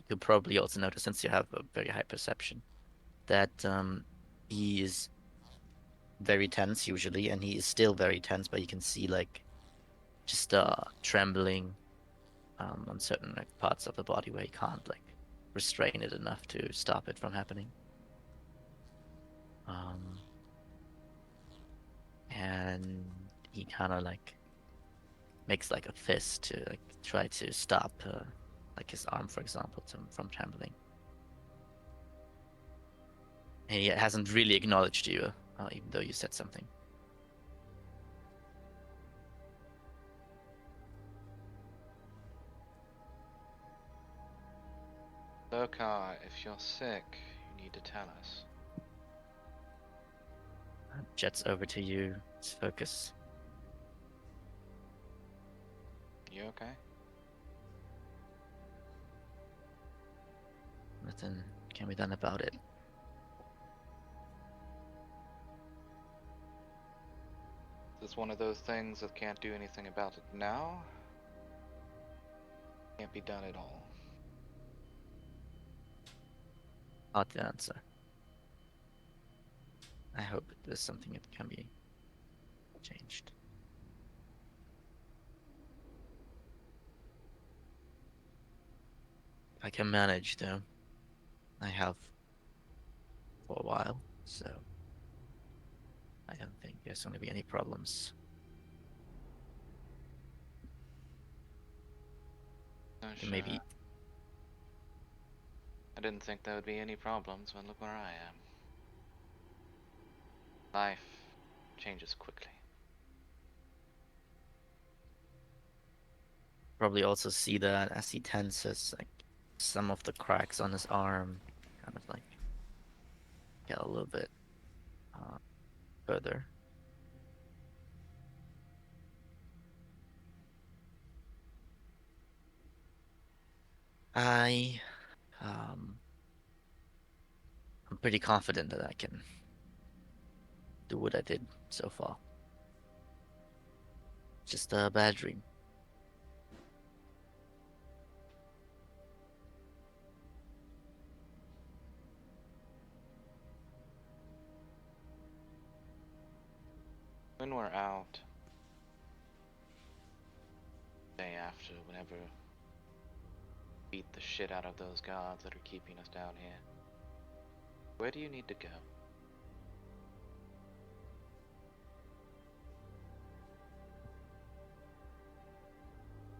you'll probably also notice, since you have a very high perception, that he is very tense usually, and he is still very tense, but you can see like just trembling on certain like parts of the body where he can't like restrain it enough to stop it from happening. And he kind of like makes like a fist to like try to stop like his arm, for example, from trembling. And he hasn't really acknowledged you, even though you said something. Lokar, if you're sick, you need to tell us. Jets over to you. Let's focus. You okay? Nothing can be done about it. Is this one of those things that can't do anything about it now? Can't be done at all. Hard to answer. I hope there's something that can be changed. I can manage, though. I have for a while, so I don't think there's going to be any problems. Oh, And sure. maybe I didn't think there would be any problems, but look where I am. Life changes quickly. probably also see that as he tenses, like some of the cracks on his arm kind of like get a little bit further. I, um, I'm pretty confident that I can do what I did so far. Just a bad dream. When we're out, day after, whenever beat the shit out of those guards that are keeping us down here, where do you need to go?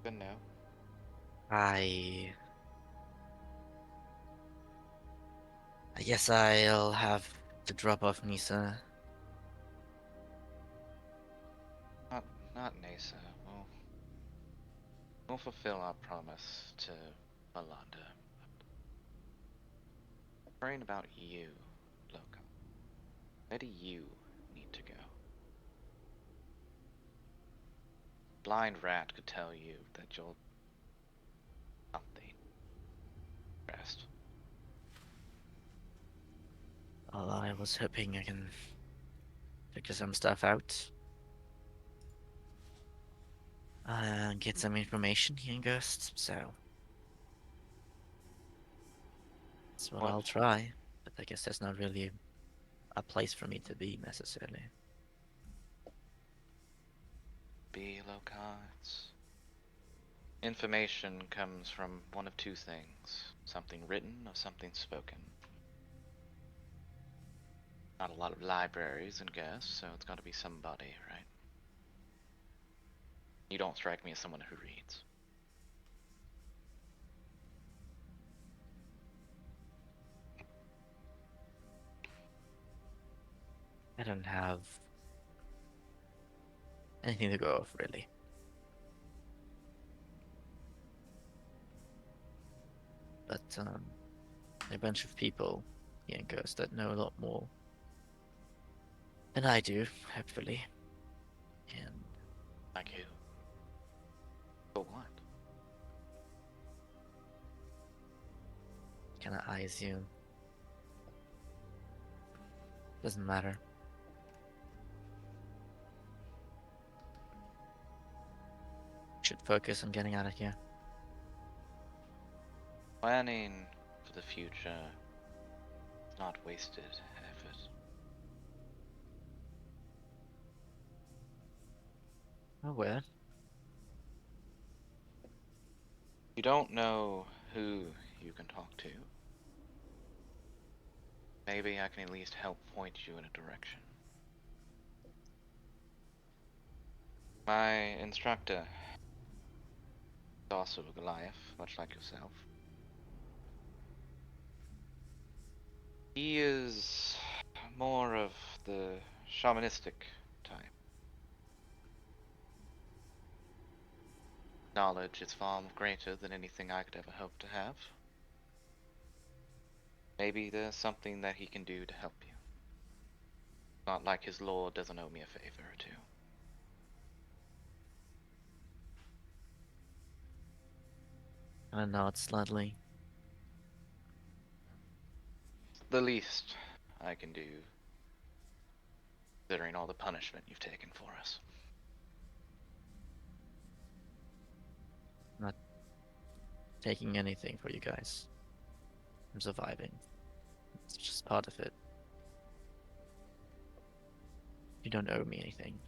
Good no. I guess I'll have to drop off Nisa. Not Nasa. We'll fulfill our promise to Alanda. Worrying about you, Loka. Where do you need to go? Blind rat could tell you that you'll something. Rest. Well, I was hoping I can figure some stuff out. Get some information here in Ghost, so that's what What? I'll try. But I guess there's not really a place for me to be necessarily. Be Loka. Information comes from one of two things. Something written or something spoken. Not a lot of libraries in Ghost, so it's gotta be somebody, right? You don't strike me as someone who reads. I don't have anything to go off really. But there are a bunch of people here in Ghost that know a lot more than I do, hopefully. And Like who? For what? can I assume? Doesn't matter. Should focus on getting out of here. Planning for the future is not wasted effort. Oh, well. You don't know who you can talk to. Maybe I can at least help point you in a direction. My instructor is also a Goliath, much like yourself. He is more of the shamanistic type. Knowledge is far greater than anything I could ever hope to have. Maybe there's something that he can do to help you. Not like his lord doesn't owe me a favor or two. I nod slightly. The least I can do, considering all the punishment you've taken for us. Not taking anything for you guys. I'm surviving. It's just part of it. You don't owe me anything.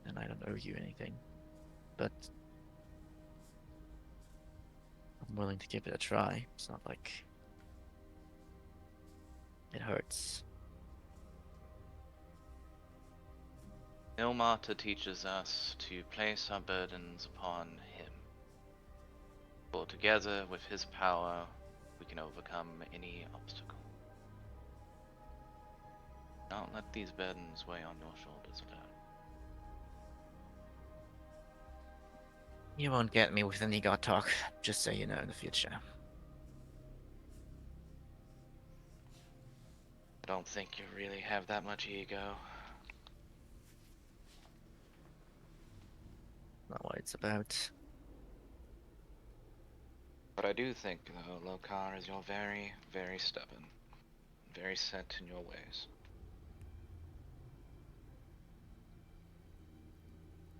And I don't owe you anything. But I'm willing to give it a try. It's not like it hurts. Ilmata teaches us to place our burdens upon him. For together, with his power, we can overcome any obstacle. Don't let these burdens weigh on your shoulders alone. You won't get me with any god talk, just so you know in the future. I don't think you really have that much ego. Not what it's about. But I do think, though, Lokar, is you're very, very stubborn, very set in your ways.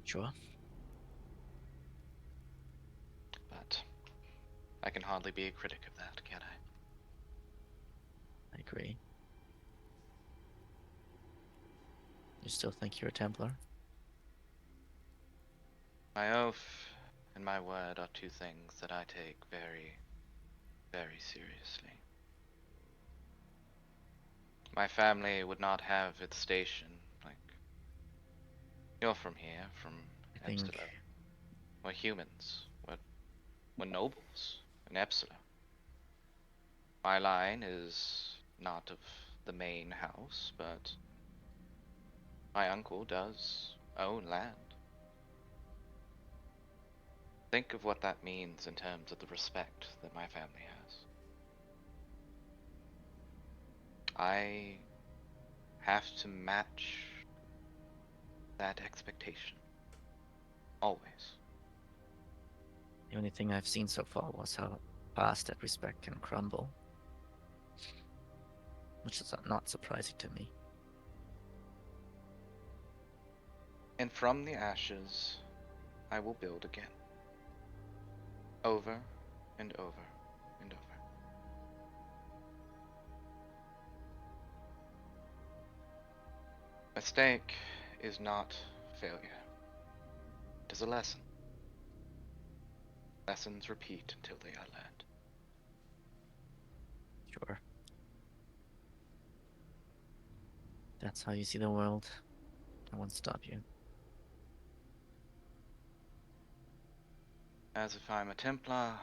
Sure. But I can hardly be a critic of that, can I? I agree. You still think you're a Templar? My oath and my word are two things that I take very, very seriously. My family would not have its station, like, you're from here, from I think Epsilon. We're humans. We're nobles in Epsilon. My line is not of the main house, but my uncle does own land. Think of what that means in terms of the respect that my family has. I have to match that expectation. Always. the only thing I've seen so far was how fast that respect can crumble. Which is not surprising to me. And from the ashes, I will build again. Over and over and over. Mistake is not failure. It is a lesson. Lessons repeat until they are learned. Sure. That's how you see the world. I won't stop you. As if I'm a Templar,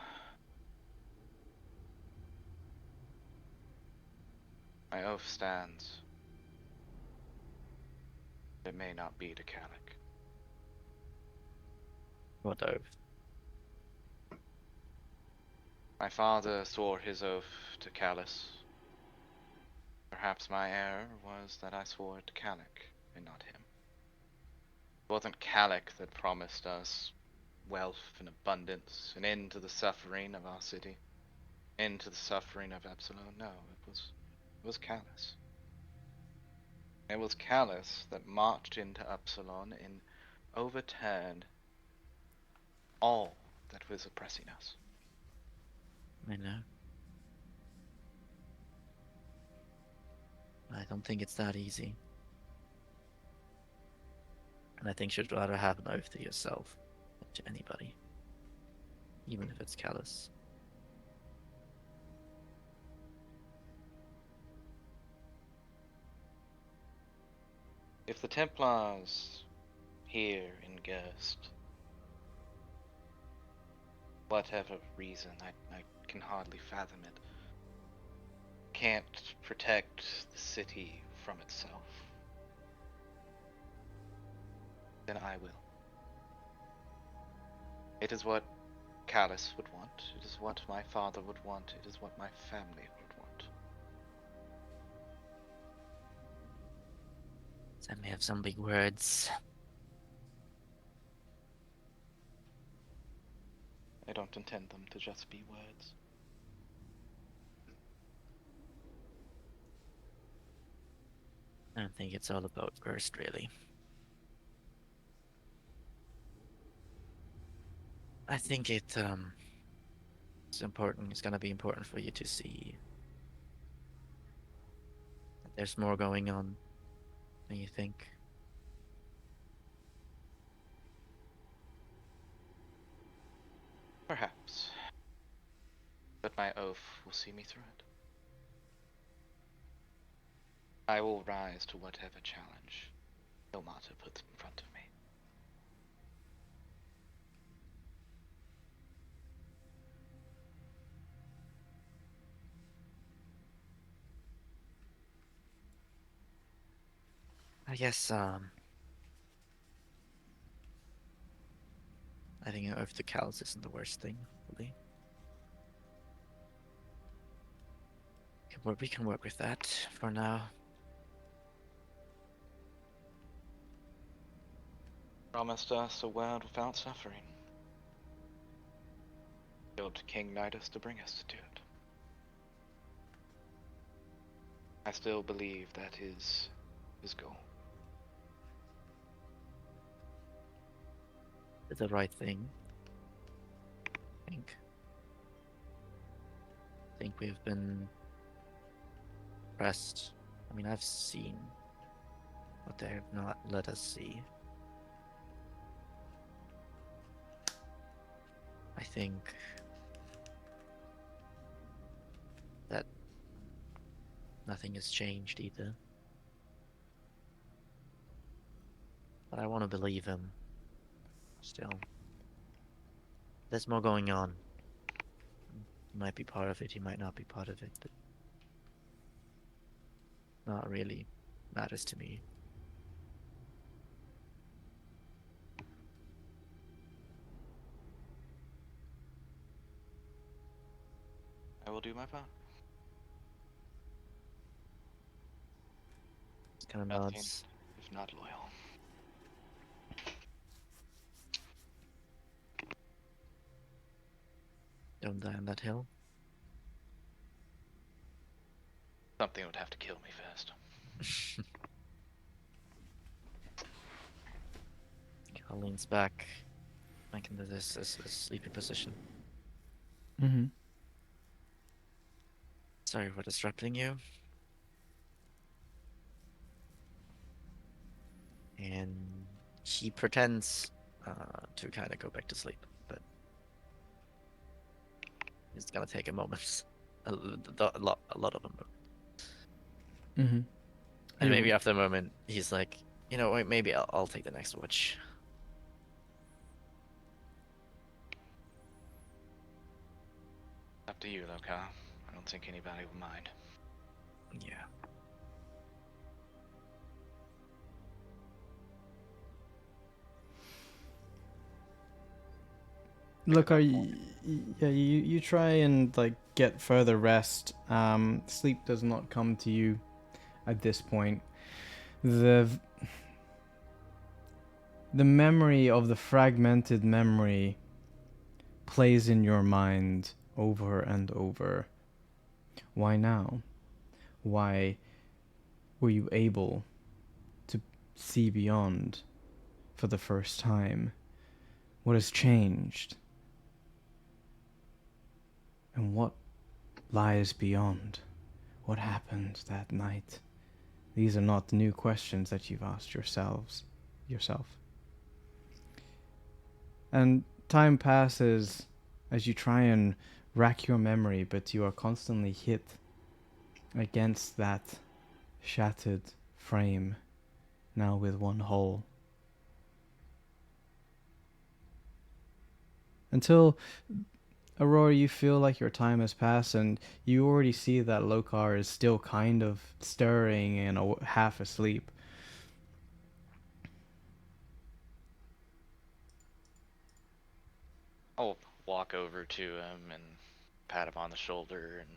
my oath stands. It may not be to Kalik. What oath? My father swore his oath to Callus. Perhaps my error was that I swore it to Kalik, and not him. It wasn't Kalik that promised us wealth and abundance, an end to the suffering of our city, end to the suffering of Epsilon. No, it was Callus. It was Callus that marched into Epsilon and overturned all that was oppressing us. I know. I don't think it's that easy. And I think you'd rather have an oath to yourself than to anybody. Even if it's callous. If the Templars here in Gerst, whatever reason, I can hardly fathom it, can't protect the city from itself, then I will. It is what Callus would want. It is what my father would want. It is what my family would want. I may have some big words. I don't intend them to just be words. I don't think it's all about Gerst, really. I think it's important. It's gonna be important for you to see that there's more going on than you think. Perhaps. But my oath will see me through it. I will rise to whatever challenge Ilmata puts in front of me. I guess I think an oath to Callus isn't the worst thing, really. We can work with that for now. Promised us a world without suffering. willed King Nidus to bring us to it. I still believe that is his goal. Did the right thing. I think we've been pressed. I mean, I've seen what they have not let us see. I think that nothing has changed either. But I want to believe him. Still. There's more going on. He might be part of it, he might not be part of it, but not really matters to me. I will do my part. Kind of Nothing nods. if not loyal. Don't die on that hill. Something would have to kill me first. Cal leans back into this sleeping position. Mm-hmm. Sorry for disrupting you. And he pretends to kind of go back to sleep, but it's gonna take a moment. A lot of a moment. Mm-hmm. And maybe after a moment, he's like, you know, wait, maybe I'll take the next watch. Up to you, though, Kyle. I don't think anybody will mind. Yeah. Look, you try and like get further rest. Sleep does not come to you at this point. The memory of the fragmented memory plays in your mind over and over. Why now? Why were you able to see beyond for the first time? What has changed? And what lies beyond? What happened that night? These are not new questions that you've asked yourself. And time passes as you try and rack your memory, but you are constantly hit against that shattered frame, now with one hole. Until, Aurora, you feel like your time has passed, and you already see that Lokar is still kind of stirring and half asleep. I'll walk over to him and pat him on the shoulder and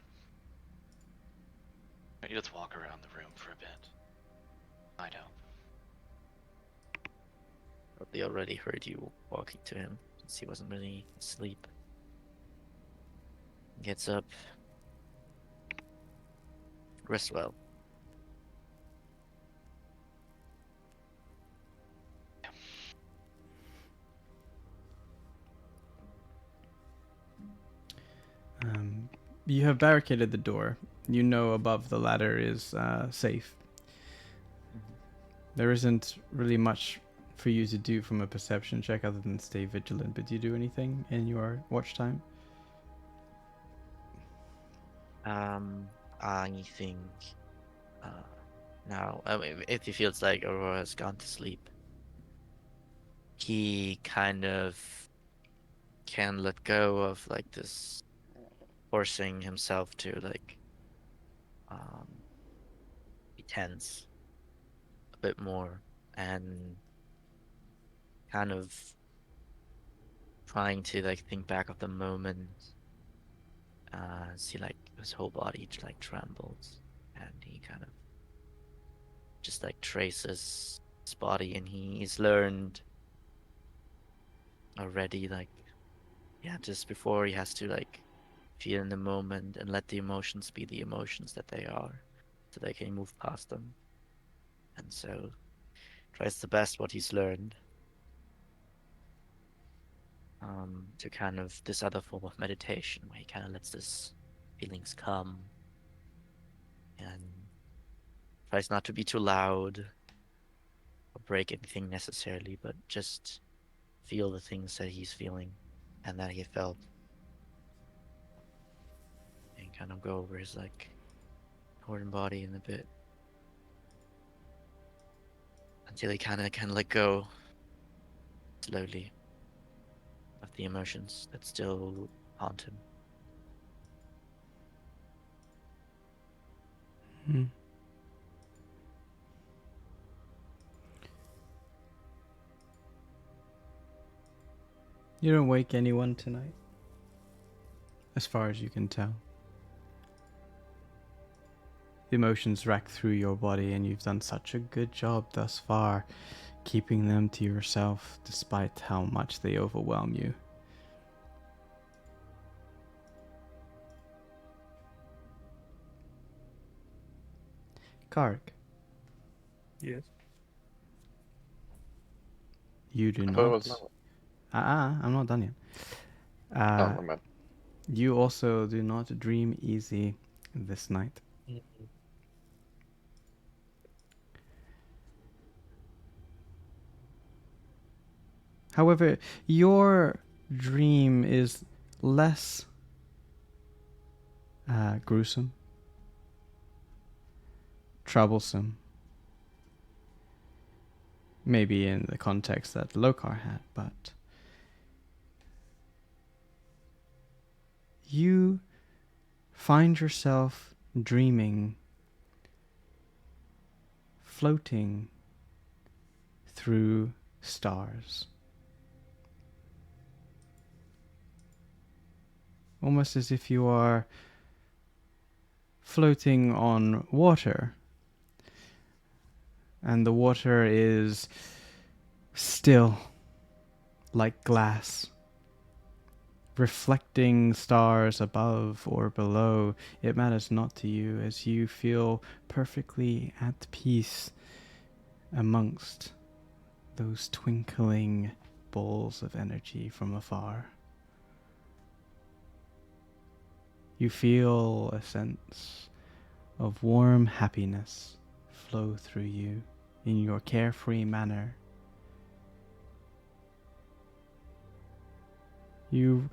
maybe let's walk around the room for a bit. I know. They already heard you walking to him, since he wasn't really asleep. Gets up. Rest well. You have barricaded the door. You know above the ladder is safe. There isn't really much for you to do from a perception check other than stay vigilant, but do you do anything in your watch time? I think now, if he feels like Aurora has gone to sleep, he kind of can let go of like this forcing himself to like be tense a bit more and kind of trying to like think back of the moment. See like his whole body like trembles, and he kind of just like traces his body, and he's learned already like yeah, just before he has to like feel in the moment and let the emotions be the emotions that they are, so they can move past them. And so tries the best what he's learned to kind of this other form of meditation where he kind of lets his feelings come and tries not to be too loud or break anything necessarily, but just feel the things that he's feeling and that he felt, and kind of go over his like heart and body in a bit until he kind of can let go slowly of the emotions that still haunt him. Hmm. You don't wake anyone tonight, as far as you can tell. The emotions rack through your body, and you've done such a good job thus far keeping them to yourself despite how much they overwhelm you. Kark, Yes. you do I thought it was not. not. I'm not done yet. Oh, my bad. You also do not dream easy this night. Mhm. However, your dream is less gruesome, troublesome. Maybe in the context that Lokar had, but you find yourself dreaming, floating through stars. Almost as if you are floating on water, and the water is still like glass, reflecting stars above or below. It matters not to you, as you feel perfectly at peace amongst those twinkling balls of energy from afar. You feel a sense of warm happiness flow through you in your carefree manner. You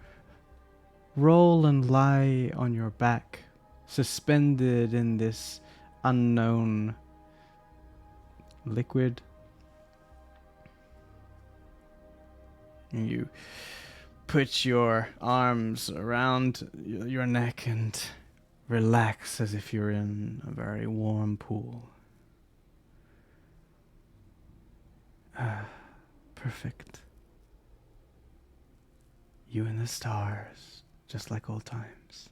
roll and lie on your back, suspended in this unknown liquid. And you put your arms around your neck and relax as if you're in a very warm pool. Perfect. You and the stars, just like old times.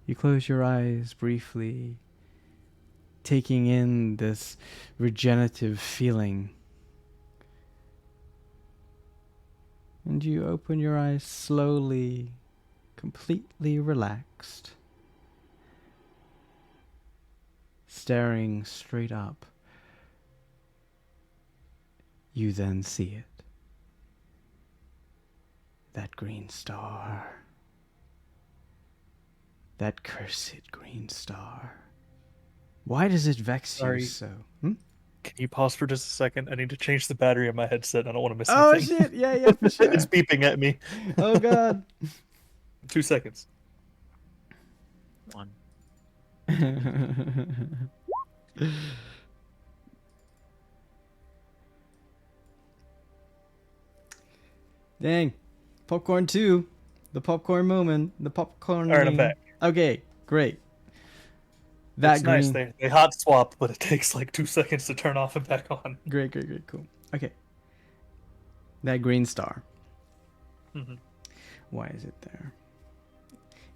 You close your eyes briefly, taking in this regenerative feeling. And you open your eyes slowly, completely relaxed, staring straight up. You then see it. That green star. That cursed green star. Why does it vex you Sorry. so? Hmm? Can you pause for just a second? I need to change the battery of my headset. I don't want to miss Oh anything. shit! Yeah, for sure. It's beeping at me. Oh god. 2 seconds. 1. Dang. Popcorn 2. The popcorn moment. The popcorn. All right, I'm back. Okay, great. That It's green. nice. They hot swap, but it takes like 2 seconds to turn off and back on. Great, cool. Okay. That green star. Mhm. Why is it there?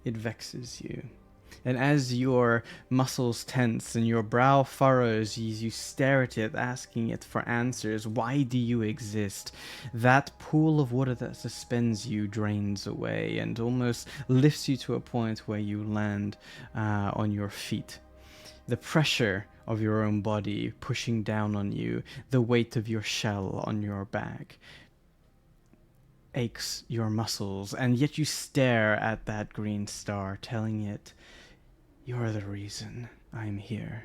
It vexes you. And as your muscles tense and your brow furrows as you stare at it, asking it for answers, why do you exist? That pool of water that suspends you drains away and almost lifts you to a point where you land on your feet. The pressure of your own body pushing down on you, the weight of your shell on your back, aches your muscles, and yet you stare at that green star, telling it, "You're the reason I'm here."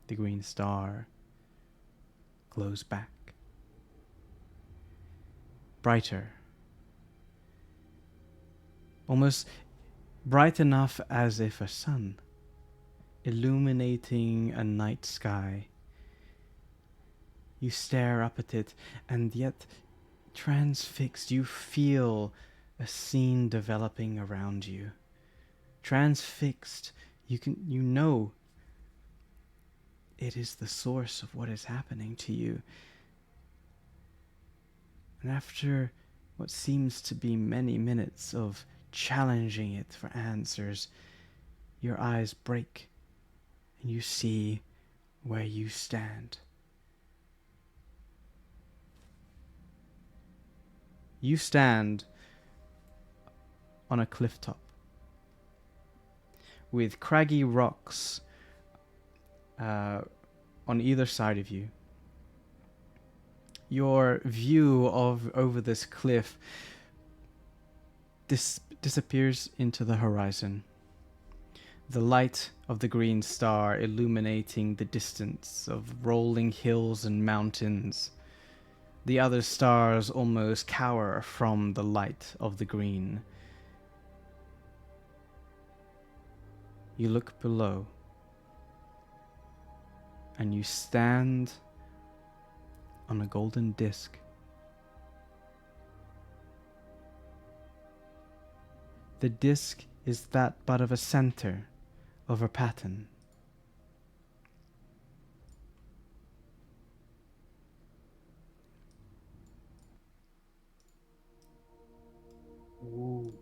The green star glows back, brighter, almost bright enough as if a sun, illuminating a night sky. You stare up at it, and yet, transfixed, you feel a scene developing around you. Transfixed, you know it is the source of what is happening to you. And after what seems to be many minutes of challenging it for answers, your eyes break and you see where you stand. You stand on a cliff top with craggy rocks on either side of you. Your view of over this cliff disappears into the horizon. The light of the green star illuminating the distance of rolling hills and mountains. The other stars almost cower from the light of the green. You look below, and you stand on a golden disc. The disc is that but of a center of a pattern. Ooh.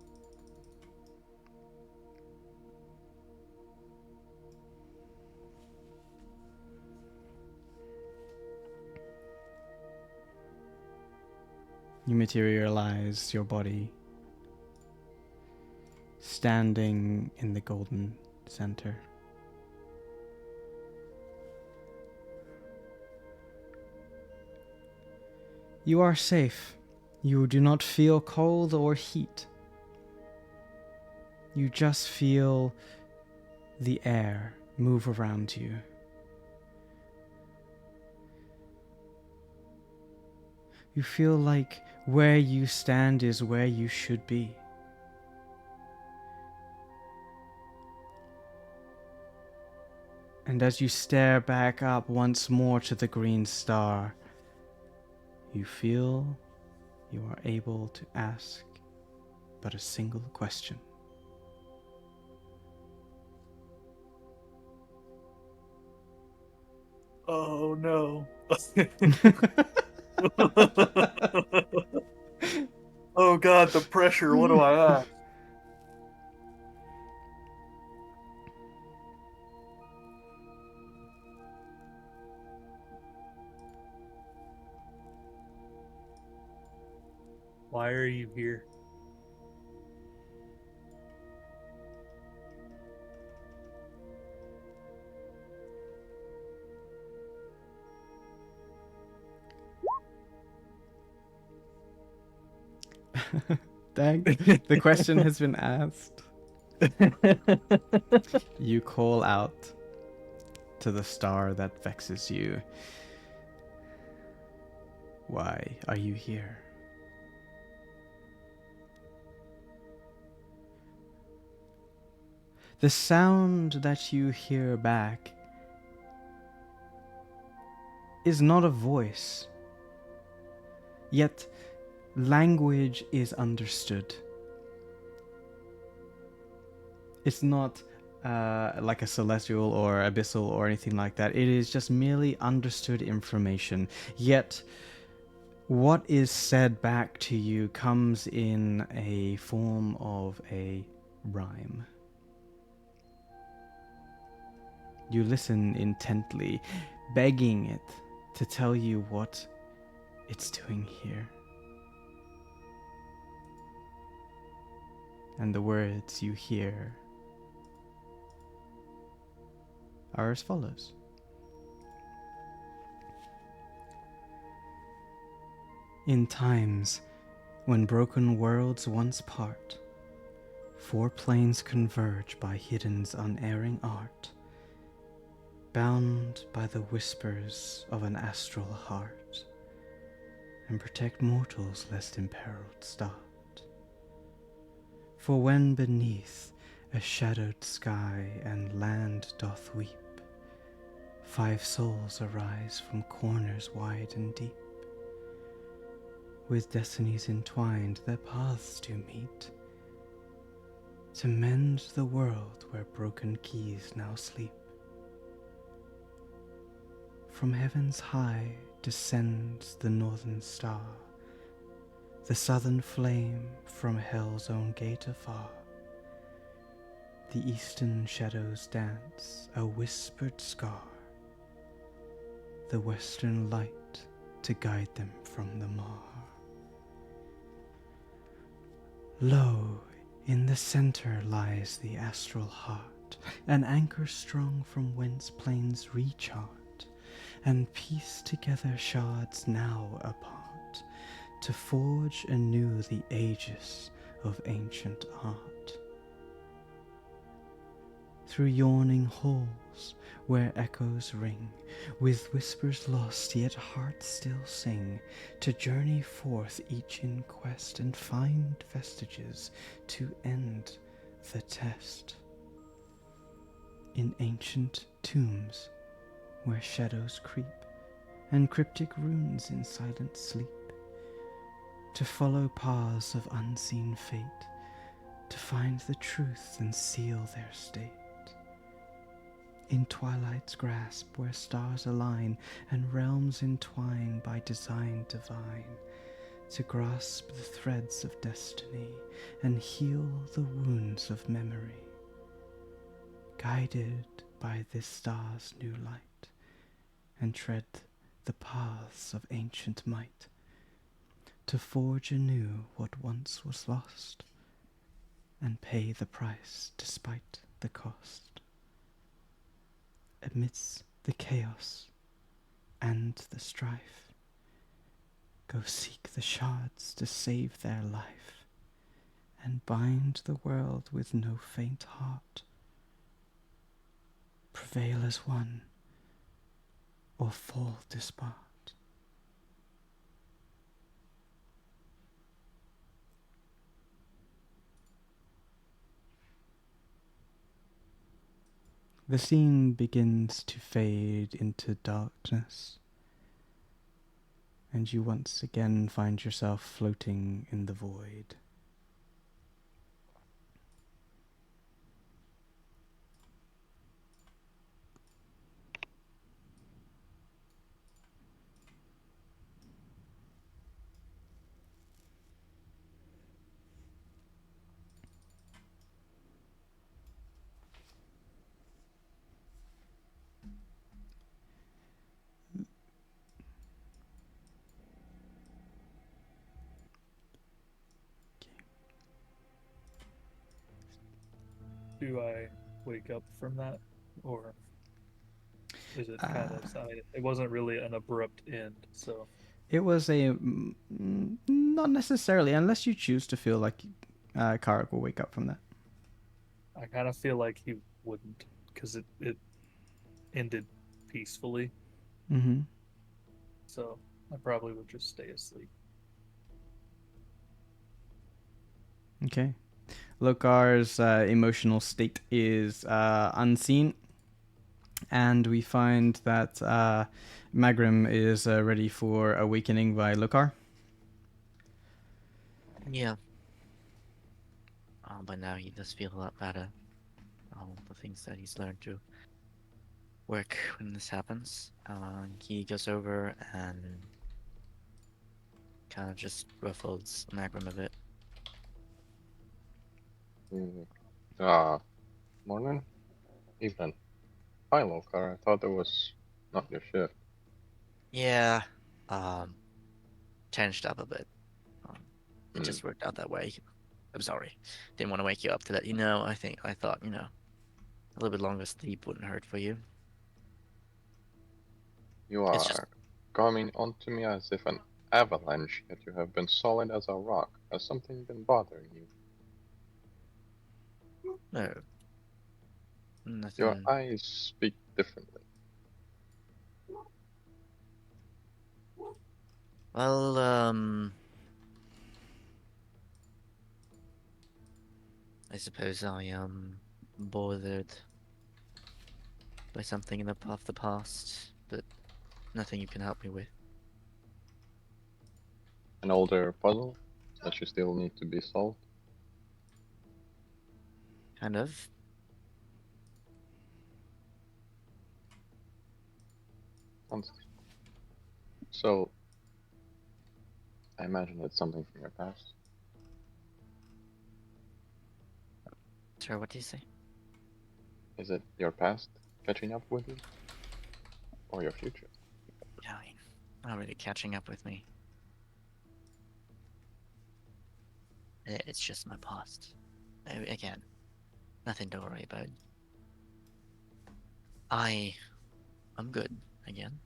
You materialize your body standing in the golden center. You are safe. You do not feel cold or heat. You just feel the air move around you. You feel like where you stand is where you should be. And as you stare back up once more to the green star, you feel you are able to ask but a single question. Oh no. Oh god, the pressure. What do I ask? Why are you here? Dang, the question has been asked. You call out to the star that vexes you. Why are you here? The sound that you hear back is not a voice, yet language is understood. It's not like a celestial or abyssal or anything like that. It is just merely understood information. Yet, what is said back to you comes in a form of a rhyme. You listen intently, begging it to tell you what it's doing here. And the words you hear are as follows. In times when broken worlds once part, four planes converge by Hidden's unerring art, bound by the whispers of an astral heart, and protect mortals lest imperiled start. For when beneath a shadowed sky and land doth weep, five souls arise from corners wide and deep. With destinies entwined, their paths do meet, to mend the world where broken keys now sleep. From heaven's high descends the northern star, the southern flame from hell's own gate afar. The eastern shadows dance, a whispered scar, the western light to guide them from the mar. Lo, in the center lies the astral heart, an anchor strong from whence planes rechart, and piece together shards now apart, to forge anew the aegis of ancient art. Through yawning halls, where echoes ring, with whispers lost yet hearts still sing, to journey forth each in quest and find vestiges to end the test. In ancient tombs, where shadows creep, and cryptic runes in silent sleep, to follow paths of unseen fate, to find the truth and seal their state. In twilight's grasp, where stars align and realms entwine by design divine, to grasp the threads of destiny and heal the wounds of memory, guided by this star's new light, and tread the paths of ancient might, to forge anew what once was lost, and pay the price despite the cost. Amidst the chaos and the strife, go seek the shards to save their life, and bind the world with no faint heart. Prevail as one, or fall dispart. The scene begins to fade into darkness, and you once again find yourself floating in the void. Do I wake up from that, or is it kind of side? It wasn't really an abrupt end, so It was not necessarily, unless you choose to feel like Karak will wake up from that. I kind of feel like he wouldn't, because it ended peacefully. Mm-hmm. So I probably would just stay asleep. Okay. Lokar's emotional state is unseen, and we find that Magrim is ready for awakening by Lokar. Yeah. But now he does feel a lot better. The things that he's learned to work when this happens. He goes over and kind of just ruffles Magrim a bit. Morning? Evening. Hi, Lokar. I thought it was not your shift. Yeah, um, changed up a bit. Um, it Hmm. just worked out that way. I'm sorry. Didn't want to wake you up to let you know. I thought, a little bit longer sleep wouldn't hurt for you. You It's just, are coming onto me as if an avalanche, yet you have been solid as a rock. Has something been bothering you? no, Your nothing. eyes speak differently. Well, I suppose I bothered by something in the past, but nothing you can help me with. An older puzzle that you still need to be solved. Kind of. Once- So, I imagine it's something from your past. Sure, what do you say? Is it your past catching up with you? Or your future? Yeah, I mean, not really catching up with me. It's just my past. Again, nothing to worry about. I'm good again.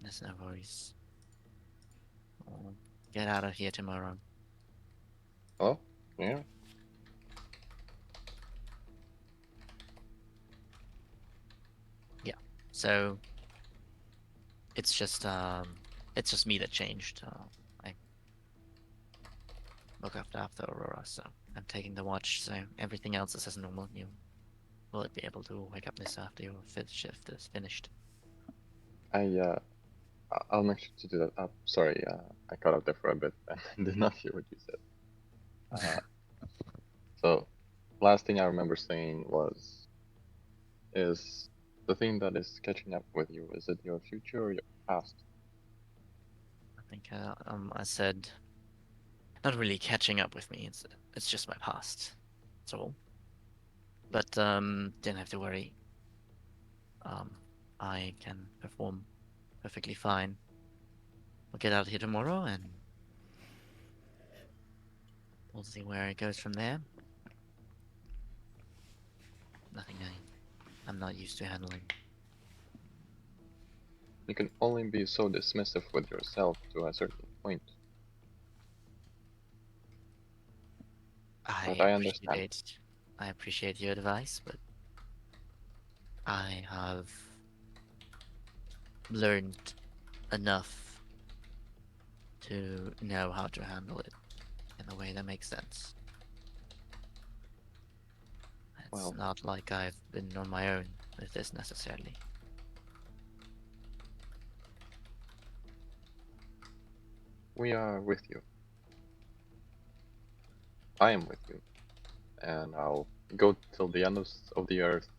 There's no worries. I'll get out of here tomorrow. Hello? Yeah? So it's just me that changed. I woke up after Aurora, so I'm taking the watch. So everything else is as normal. You will be able to wake up this after your fifth shift is finished. I'll make sure to do that. Sorry, I cut out there for a bit and did not hear what you said. Uh, so, last thing I remember saying was, is the thing that is catching up with you, is it your future or your past? I think I said not really catching up with me. It's just my past. That's all. But didn't have to worry. Um, I can perform perfectly fine. We'll get out of here tomorrow and we'll see where it goes from there. Nothing I'm not used to handling. You can only be so dismissive with yourself to a certain point, but I I understand. appreciate I appreciate your advice, but I have learned enough to know how to handle it in a way that makes sense. It's Well, not like I've been on my own with this necessarily. we are with you. I am with you, and I'll go till the end of the earth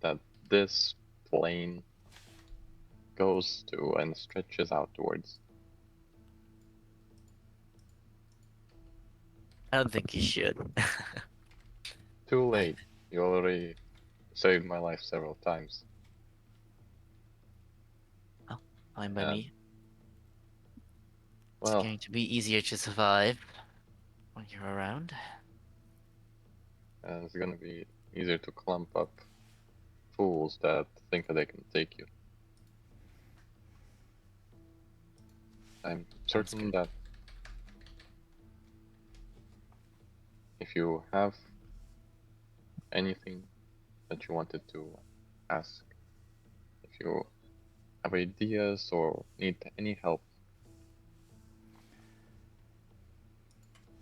that this plane goes to and stretches outwards. I don't think you should. Too I, late. You already saved my life several times, oh, fine by and me. It's well, going to be easier to survive when you're around. and it's gonna be easier to clump up fools that think that they can take you. I'm Sounds certain good. that if you have anything that you wanted to ask, if you have ideas or need any help,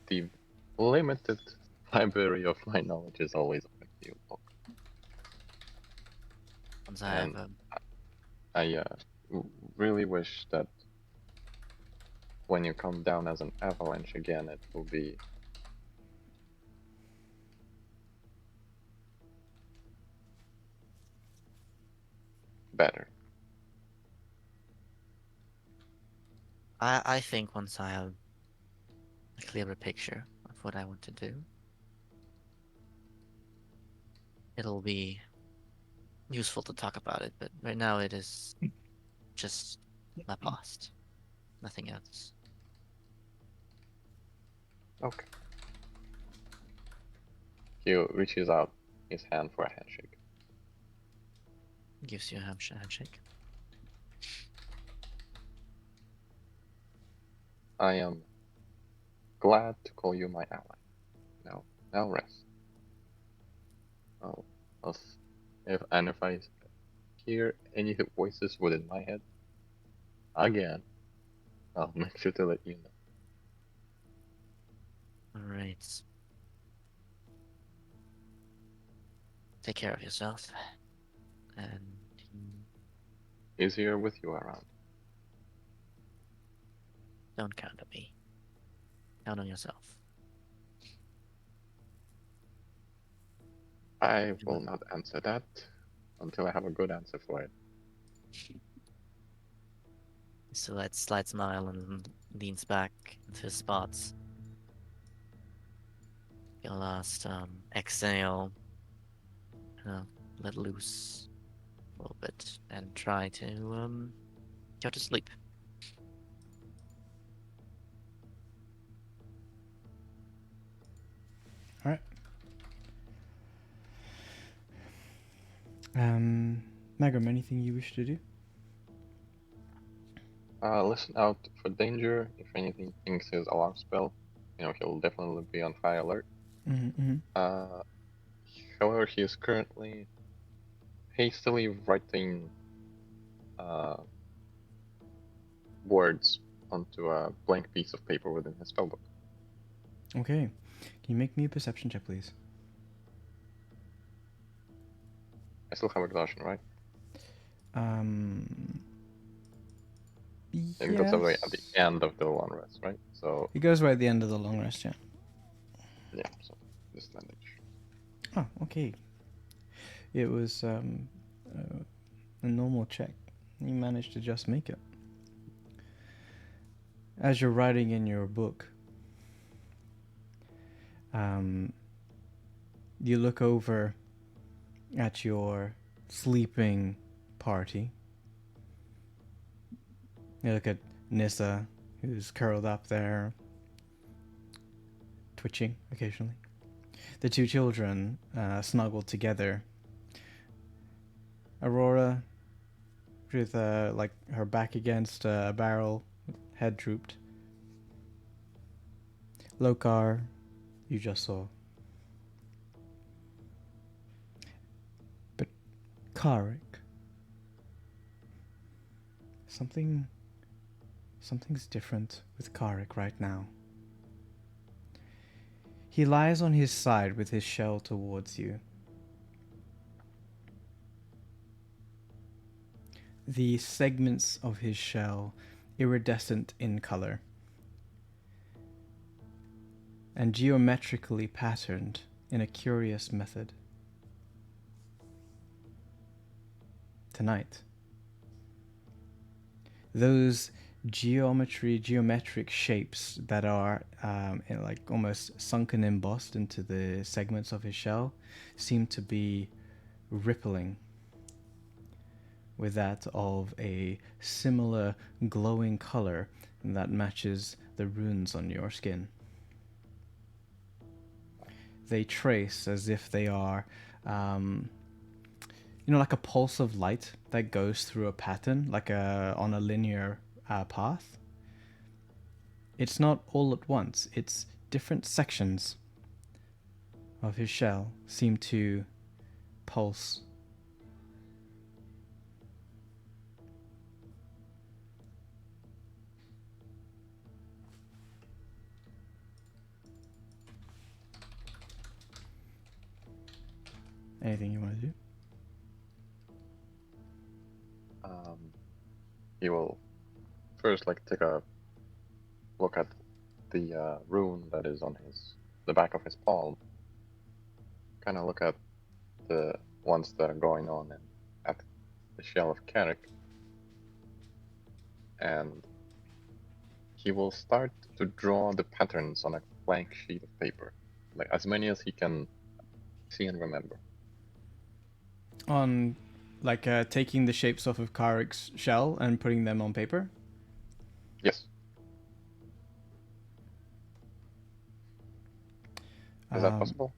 the limited library of my knowledge is always open to you. Once I have And I really wish that when you come down as an avalanche again, it will be better. I think once I have a clearer picture of what I want to do. It'll be useful to talk about it, but right now it is just my past. Nothing else. Okay. He reaches out his hand for a handshake. Gives you a handshake. I am glad to call you my ally. Now rest. Oh, if I hear any voices within my head again, I'll make sure to let you know. Alright. Take care of yourself. And He's here with you around. don't count on me. Count on yourself. I will not answer that until I have a good answer for it. So that slight smile and leans back into his spots. Your last exhale. Let loose a little bit and try to go to sleep. All right. Magrum, anything you wish to do? Listen out for danger. If anything thinks his alarm spell, he'll definitely be on high alert. Mm-hmm. However, he is currently hastily writing words onto a blank piece of paper within his spellbook. Okay. Can you make me a perception check, please? I still have exhaustion, right? It goes away at the Yes. end of the long rest, right? So It goes right at the end of the long rest, yeah. yeah, so disadvantage. Oh, okay. It was a normal check. You managed to just make it. As you're writing in your book, you look over at your sleeping party. You look at Nissa, who's curled up there, twitching occasionally. The two children snuggled together. Aurora, with like her back against a barrel, head drooped. Lokar, you just saw. But Karik, something's different with Karik right now. He lies on his side with his shell towards you. The segments of his shell iridescent in color and geometrically patterned in a curious method. Tonight, those geometric shapes that are like almost sunken, embossed into the segments of his shell seem to be rippling with that of a similar glowing color that matches the runes on your skin. They trace as if they are, like a pulse of light that goes through a pattern, like on a linear path. It's not all at once, it's different sections of his shell seem to pulse. Anything you want to do? He will first take a look at the rune that is on the back of his palm. Kind of look at the ones that are going on at the shell of Carrick, and he will start to draw the patterns on a blank sheet of paper, like as many as he can see and remember. On, like, taking the shapes off of Karik's shell and putting them on paper. Yes. Is that possible?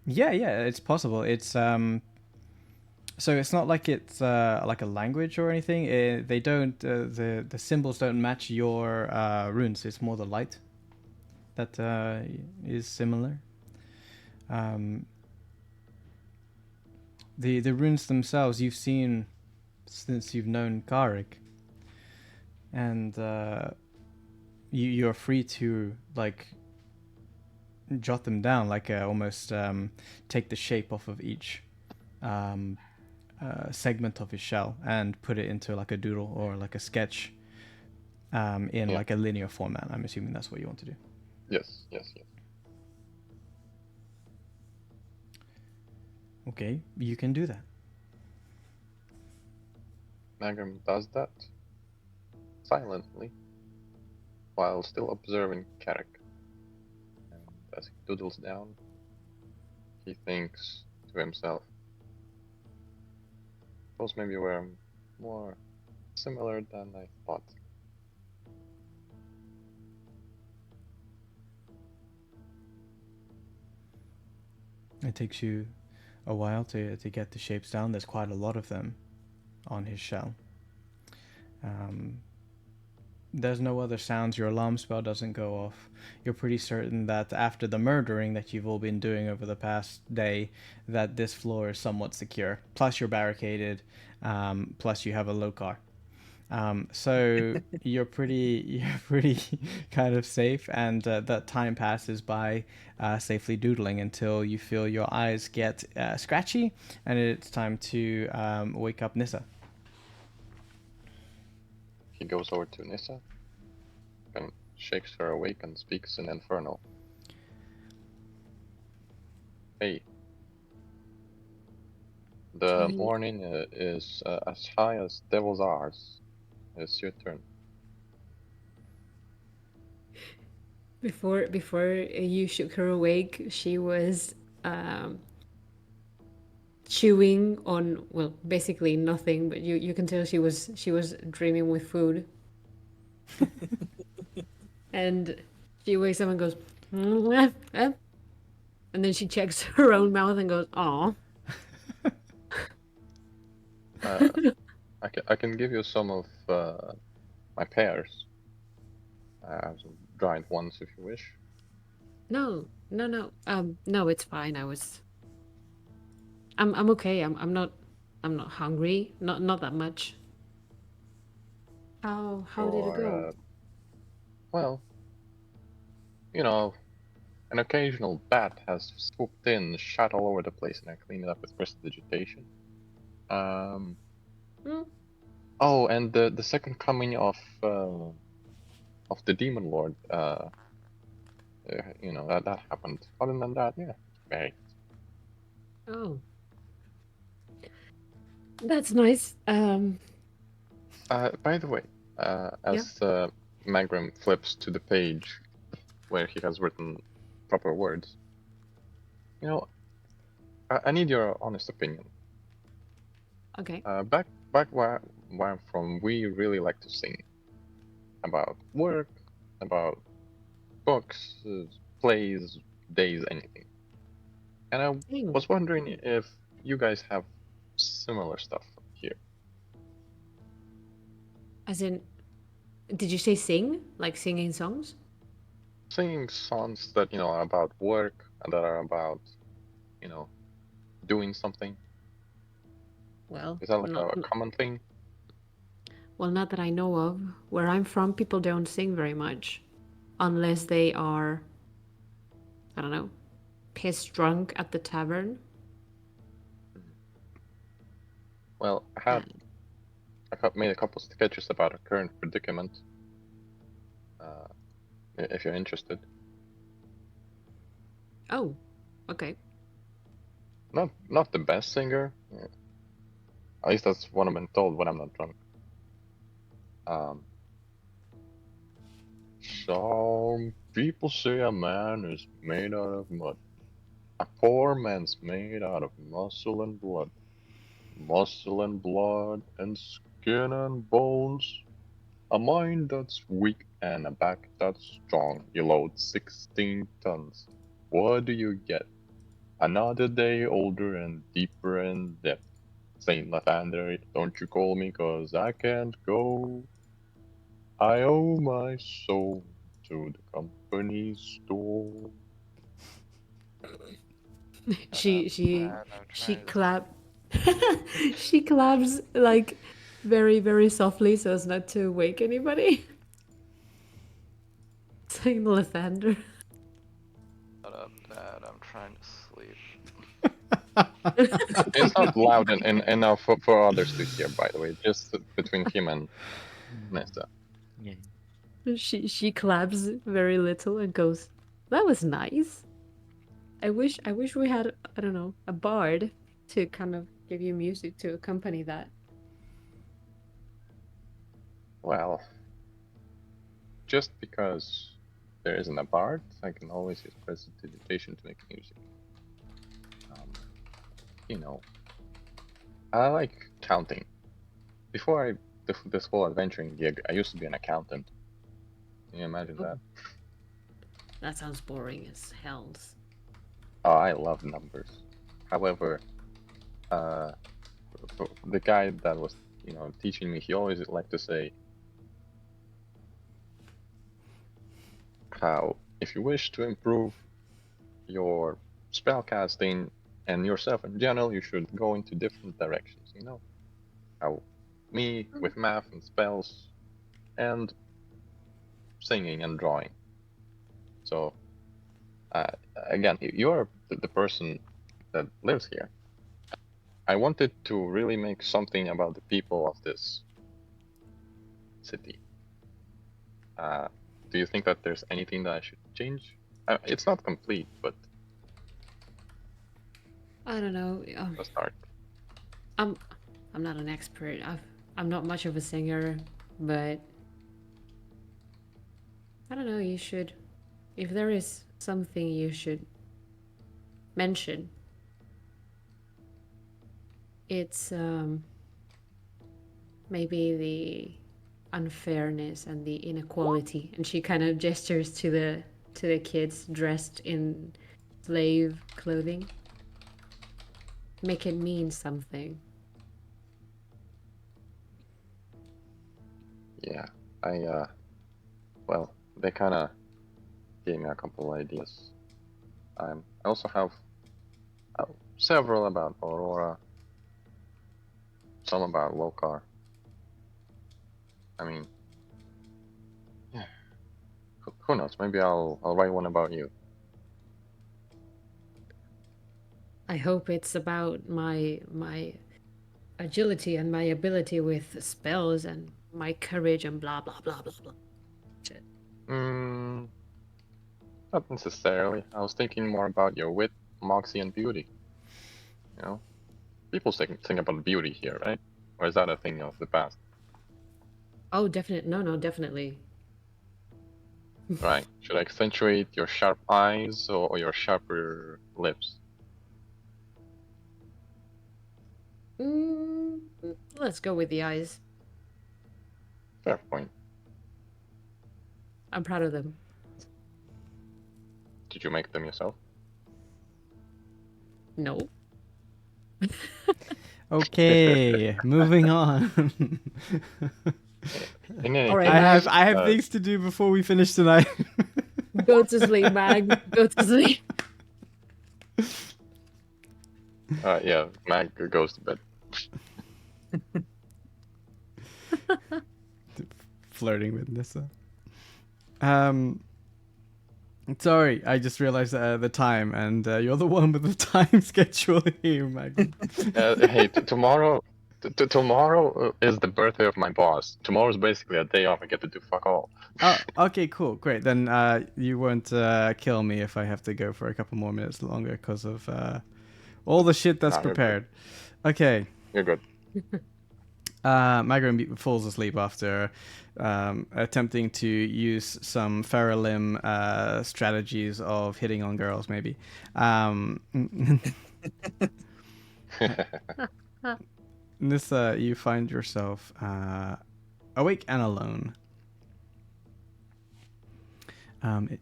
Yeah, it's possible. It's so it's not like it's like a language or anything. They don't the symbols don't match your runes. It's more the light that is similar. The runes themselves you've seen since you've known Karik, and you're free to like jot them down, like almost take the shape off of each segment of his shell and put it into like a doodle or like a sketch in like a linear format. I'm assuming that's what you want to do. Yes. Okay, you can do that. Magram does that silently while still observing Karik. And as he doodles down, he thinks to himself, suppose maybe we're more similar than I thought. It takes you a while to get the shapes down. There's quite a lot of them on his shell. There's no other sounds. Your alarm spell doesn't go off. You're pretty certain that after the murdering that you've all been doing over the past day, that this floor is somewhat secure. Plus you're barricaded. Plus you have a Lokar. So you're pretty kind of safe, and that time passes by safely doodling until you feel your eyes get scratchy, and it's time to wake up Nissa. He goes over to Nissa and shakes her awake and speaks in Infernal. Hey. The morning is as high as Devil's Ours. It's your turn. Before you shook her awake, she was chewing on, well, basically nothing, but you can tell she was dreaming with food. And she wakes up and goes, and then she checks her own mouth and goes, "Aw." I can give you some of my pears. Some dried ones if you wish. No. No, it's fine. I'm okay. I'm not hungry. Not that much. How did it go? Well, you know, an occasional bat has swooped in, shot all over the place, and I cleaned it up with prestidigitation. Oh, and the second coming of the Demon Lord, you know, that happened. Other than that, yeah, very. Oh, that's nice. By the way, as Magram flips to the page where he has written proper words, you know, I need your honest opinion. Okay. Back where I'm from, we really like to sing about work, about books, plays, days, anything. And I was wondering if you guys have similar stuff here. As in, did you say sing? Like singing songs? Singing songs that, you know, are about work, and that are about, you know, doing something. Well, is that like a common thing? Well, not that I know of. Where I'm from, people don't sing very much. Unless they are, I don't know, pissed drunk at the tavern. Well, I made a couple sketches about our current predicament. If you're interested. Oh, okay. Not the best singer. Yeah. At least that's what I've been told when I'm not drunk. So People say a man is made out of mud. A poor man's made out of muscle and blood. Muscle and blood and skin and bones. A mind that's weak and a back that's strong. You load 16 tons. What do you get? Another day older and deeper in depth. Saint Lathander, don't you call me 'cause I can't go. I owe my soul to the company store. She I'm trying to clap she claps like very very softly so as not to wake anybody. Saying Lathander. shut up, Dad. I'm trying to sleep. It's not loud enough for others to hear, by the way, just between him and Nesta. Yeah. She claps very little and goes, "That was nice. I wish we had, I don't know, a bard to kind of give you music to accompany that." Well, just because there isn't a bard, I can always use prestidigitation to make music. You know, I like counting. Before this whole adventuring gig, I used to be an accountant. Can you imagine that? That sounds boring as hells. Oh, I love numbers. However, the guy that was, teaching me, he always liked to say how if you wish to improve your spellcasting and yourself in general, you should go into different directions. How me with math and spells and singing and drawing. So again, you're the person that lives here. I wanted to really make something about the people of this city. Do you think that there's anything that I should change? It's not complete, but I don't know. a start. I'm not an expert. I'm not much of a singer, but I don't know. You should, if there is something you should mention, it's maybe the unfairness and the inequality. And she kind of gestures to the kids dressed in slave clothing. Make it mean something. Yeah, well, they kind of gave me a couple ideas. I also have several about Aurora, some about Lokar. I mean, yeah, who knows? Maybe I'll write one about you. I hope it's about my agility and my ability with spells and my courage and blah blah blah blah blah. Shit. Not necessarily. I was thinking more about your wit, moxie, and beauty. People think about beauty here, right? Or is that a thing of the past? Oh, definitely. No, definitely. Right. Should I accentuate your sharp eyes or your sharper lips? Let's go with the eyes. Fair point. I'm proud of them. Did you make them yourself? No. Okay, moving on. All right, I have things to do before we finish tonight. Go to sleep, Mag. Go to sleep. Yeah, Mag goes to bed. Flirting with Nissa. Sorry, I just realized the time, and you're the one with the time schedule here, Mag. Hey, tomorrow is the birthday of my boss. Tomorrow's basically a day off. I get to do fuck all. Oh, okay, cool, great. Then you won't kill me if I have to go for a couple more minutes longer because of all the shit that's Nah, you're prepared. Okay. You're good. Magrum falls asleep after attempting to use some Feralim strategies of hitting on girls, maybe. Nissa, you find yourself awake and alone.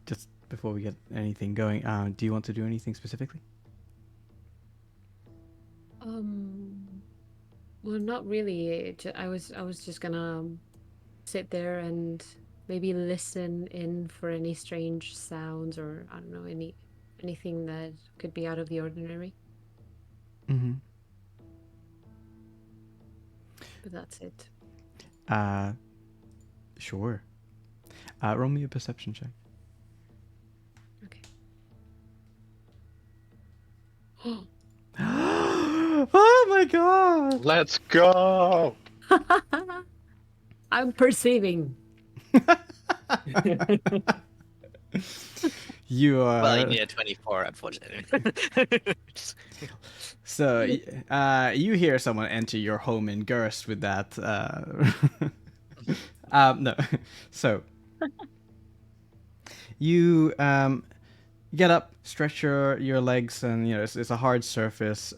Just before we get anything going, do you want to do anything specifically? Well, not really. I was just gonna sit there and maybe listen in for any strange sounds, or I don't know, anything that could be out of the ordinary. Mm-hmm. But that's it. Sure. Roll me a perception check. Okay. Oh my god! Let's go! I'm perceiving. You are. Well, you need a 24, unfortunately. So, you hear someone enter your home in Gerst with that. No. So, you get up, stretch your legs, and it's a hard surface.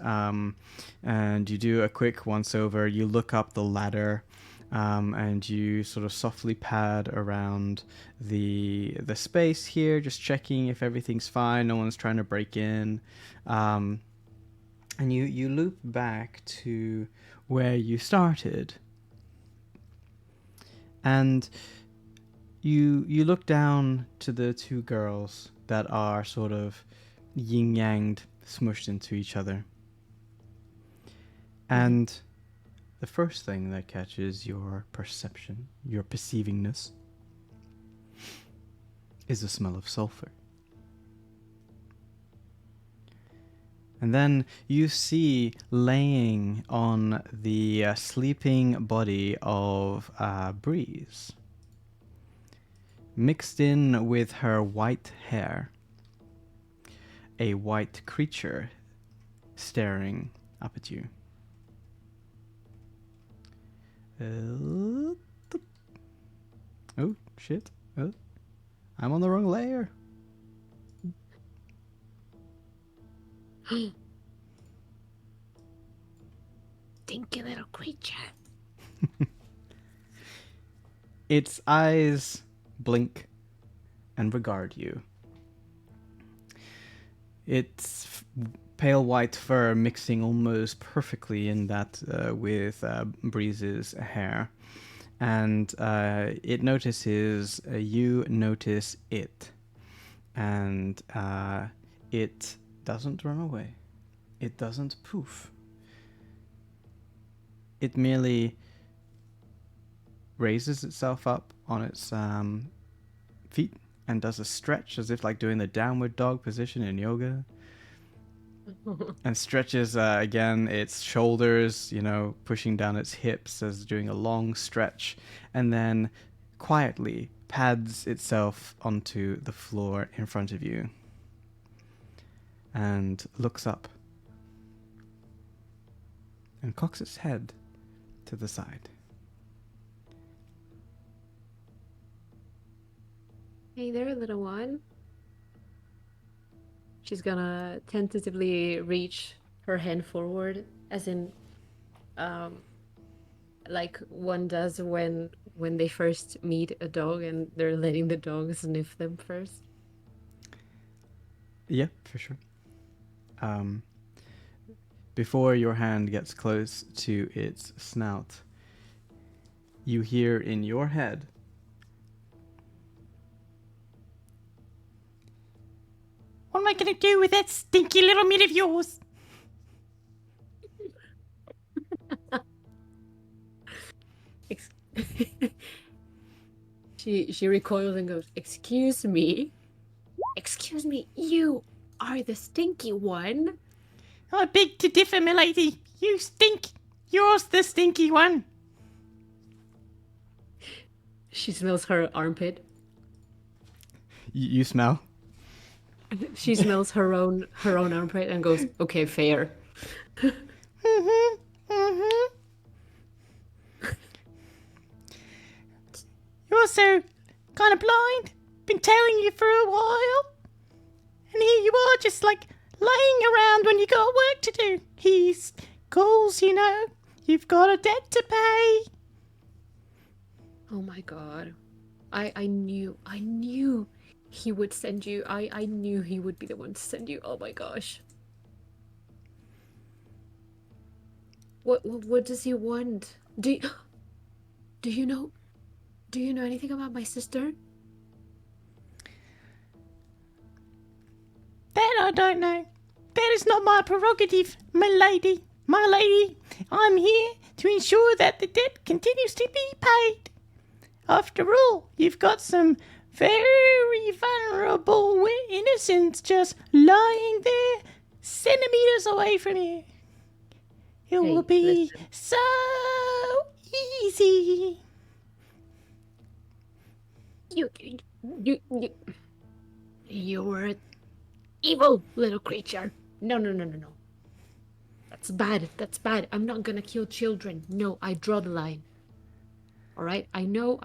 And you do a quick once over. You look up the ladder, and you sort of softly pad around the space here, just checking if everything's fine. No one's trying to break in. And you loop back to where you started. And you look down to the two girls that are sort of yin-yanged, smushed into each other. And the first thing that catches your perception, your perceivingness, is the smell of sulfur. And then you see laying on the sleeping body of Breeze, mixed in with her white hair, a white creature staring up at you. Oh, shit. Oh, I'm on the wrong layer. Stinky little creature. Its eyes blink and regard you. Its pale white fur mixing almost perfectly in that with Breeze's hair. And it notices, you notice it. And it doesn't run away. It doesn't poof. It merely raises itself up on its feet and does a stretch as if like doing the downward dog position in yoga. And stretches again its shoulders, pushing down its hips as doing a long stretch. And then quietly pads itself onto the floor in front of you. And looks up. And cocks its head to the side. Hey there, little one. She's gonna tentatively reach her hand forward, as in, like one does when they first meet a dog and they're letting the dog sniff them first. Yeah, for sure. Before your hand gets close to its snout, you hear in your head, "What am I gonna do with that stinky little meat of yours?" She recoils and goes, "Excuse me? Excuse me, you are the stinky one?" "I beg to differ, milady. You stink. You're the stinky one." She smells her armpit. You smell? She smells her own armpit and goes, "Okay, fair." also kind of blind. Been telling you for a while. And here you are, just like laying around when you got work to do. He calls, you know. You've got a debt to pay. Oh my god. I knew he would send you. I knew he would be the one to send you. Oh my gosh. What does he want? Do you know anything about my sister? That I don't know. That is not my prerogative, my lady. My lady, I'm here to ensure that the debt continues to be paid. After all, you've got some very vulnerable innocents just lying there centimeters away from you. It will be listen. so easy. You're an evil little creature. No. That's bad. I'm not gonna kill children. No, I draw the line. Alright? I know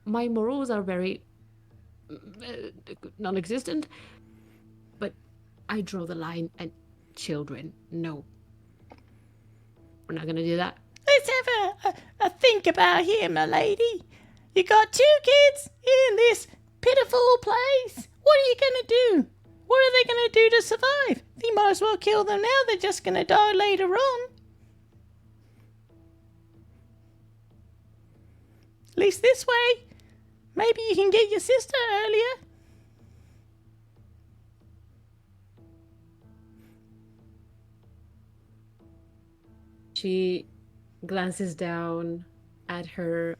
my morals are very non-existent, but I draw the line at children. No. We're not gonna do that. Let's have a think about here, my lady. You got 2 kids in this pitiful place. What are you gonna do? What are they gonna do to survive? You might as well kill them now. They're just gonna die later on. At least this way, maybe you can get your sister earlier. She glances down at her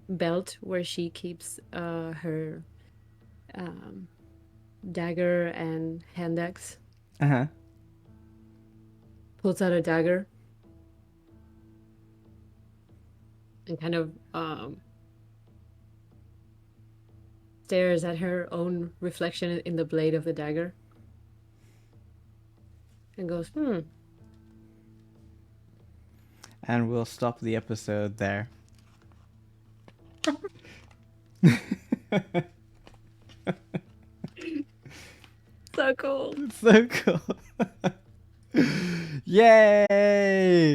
belt where she keeps her dagger and hand axe. Uh-huh. Pulls out a dagger and kind of stares at her own reflection in the blade of the dagger and goes, And we'll stop the episode there. So cool. So cool. Yay!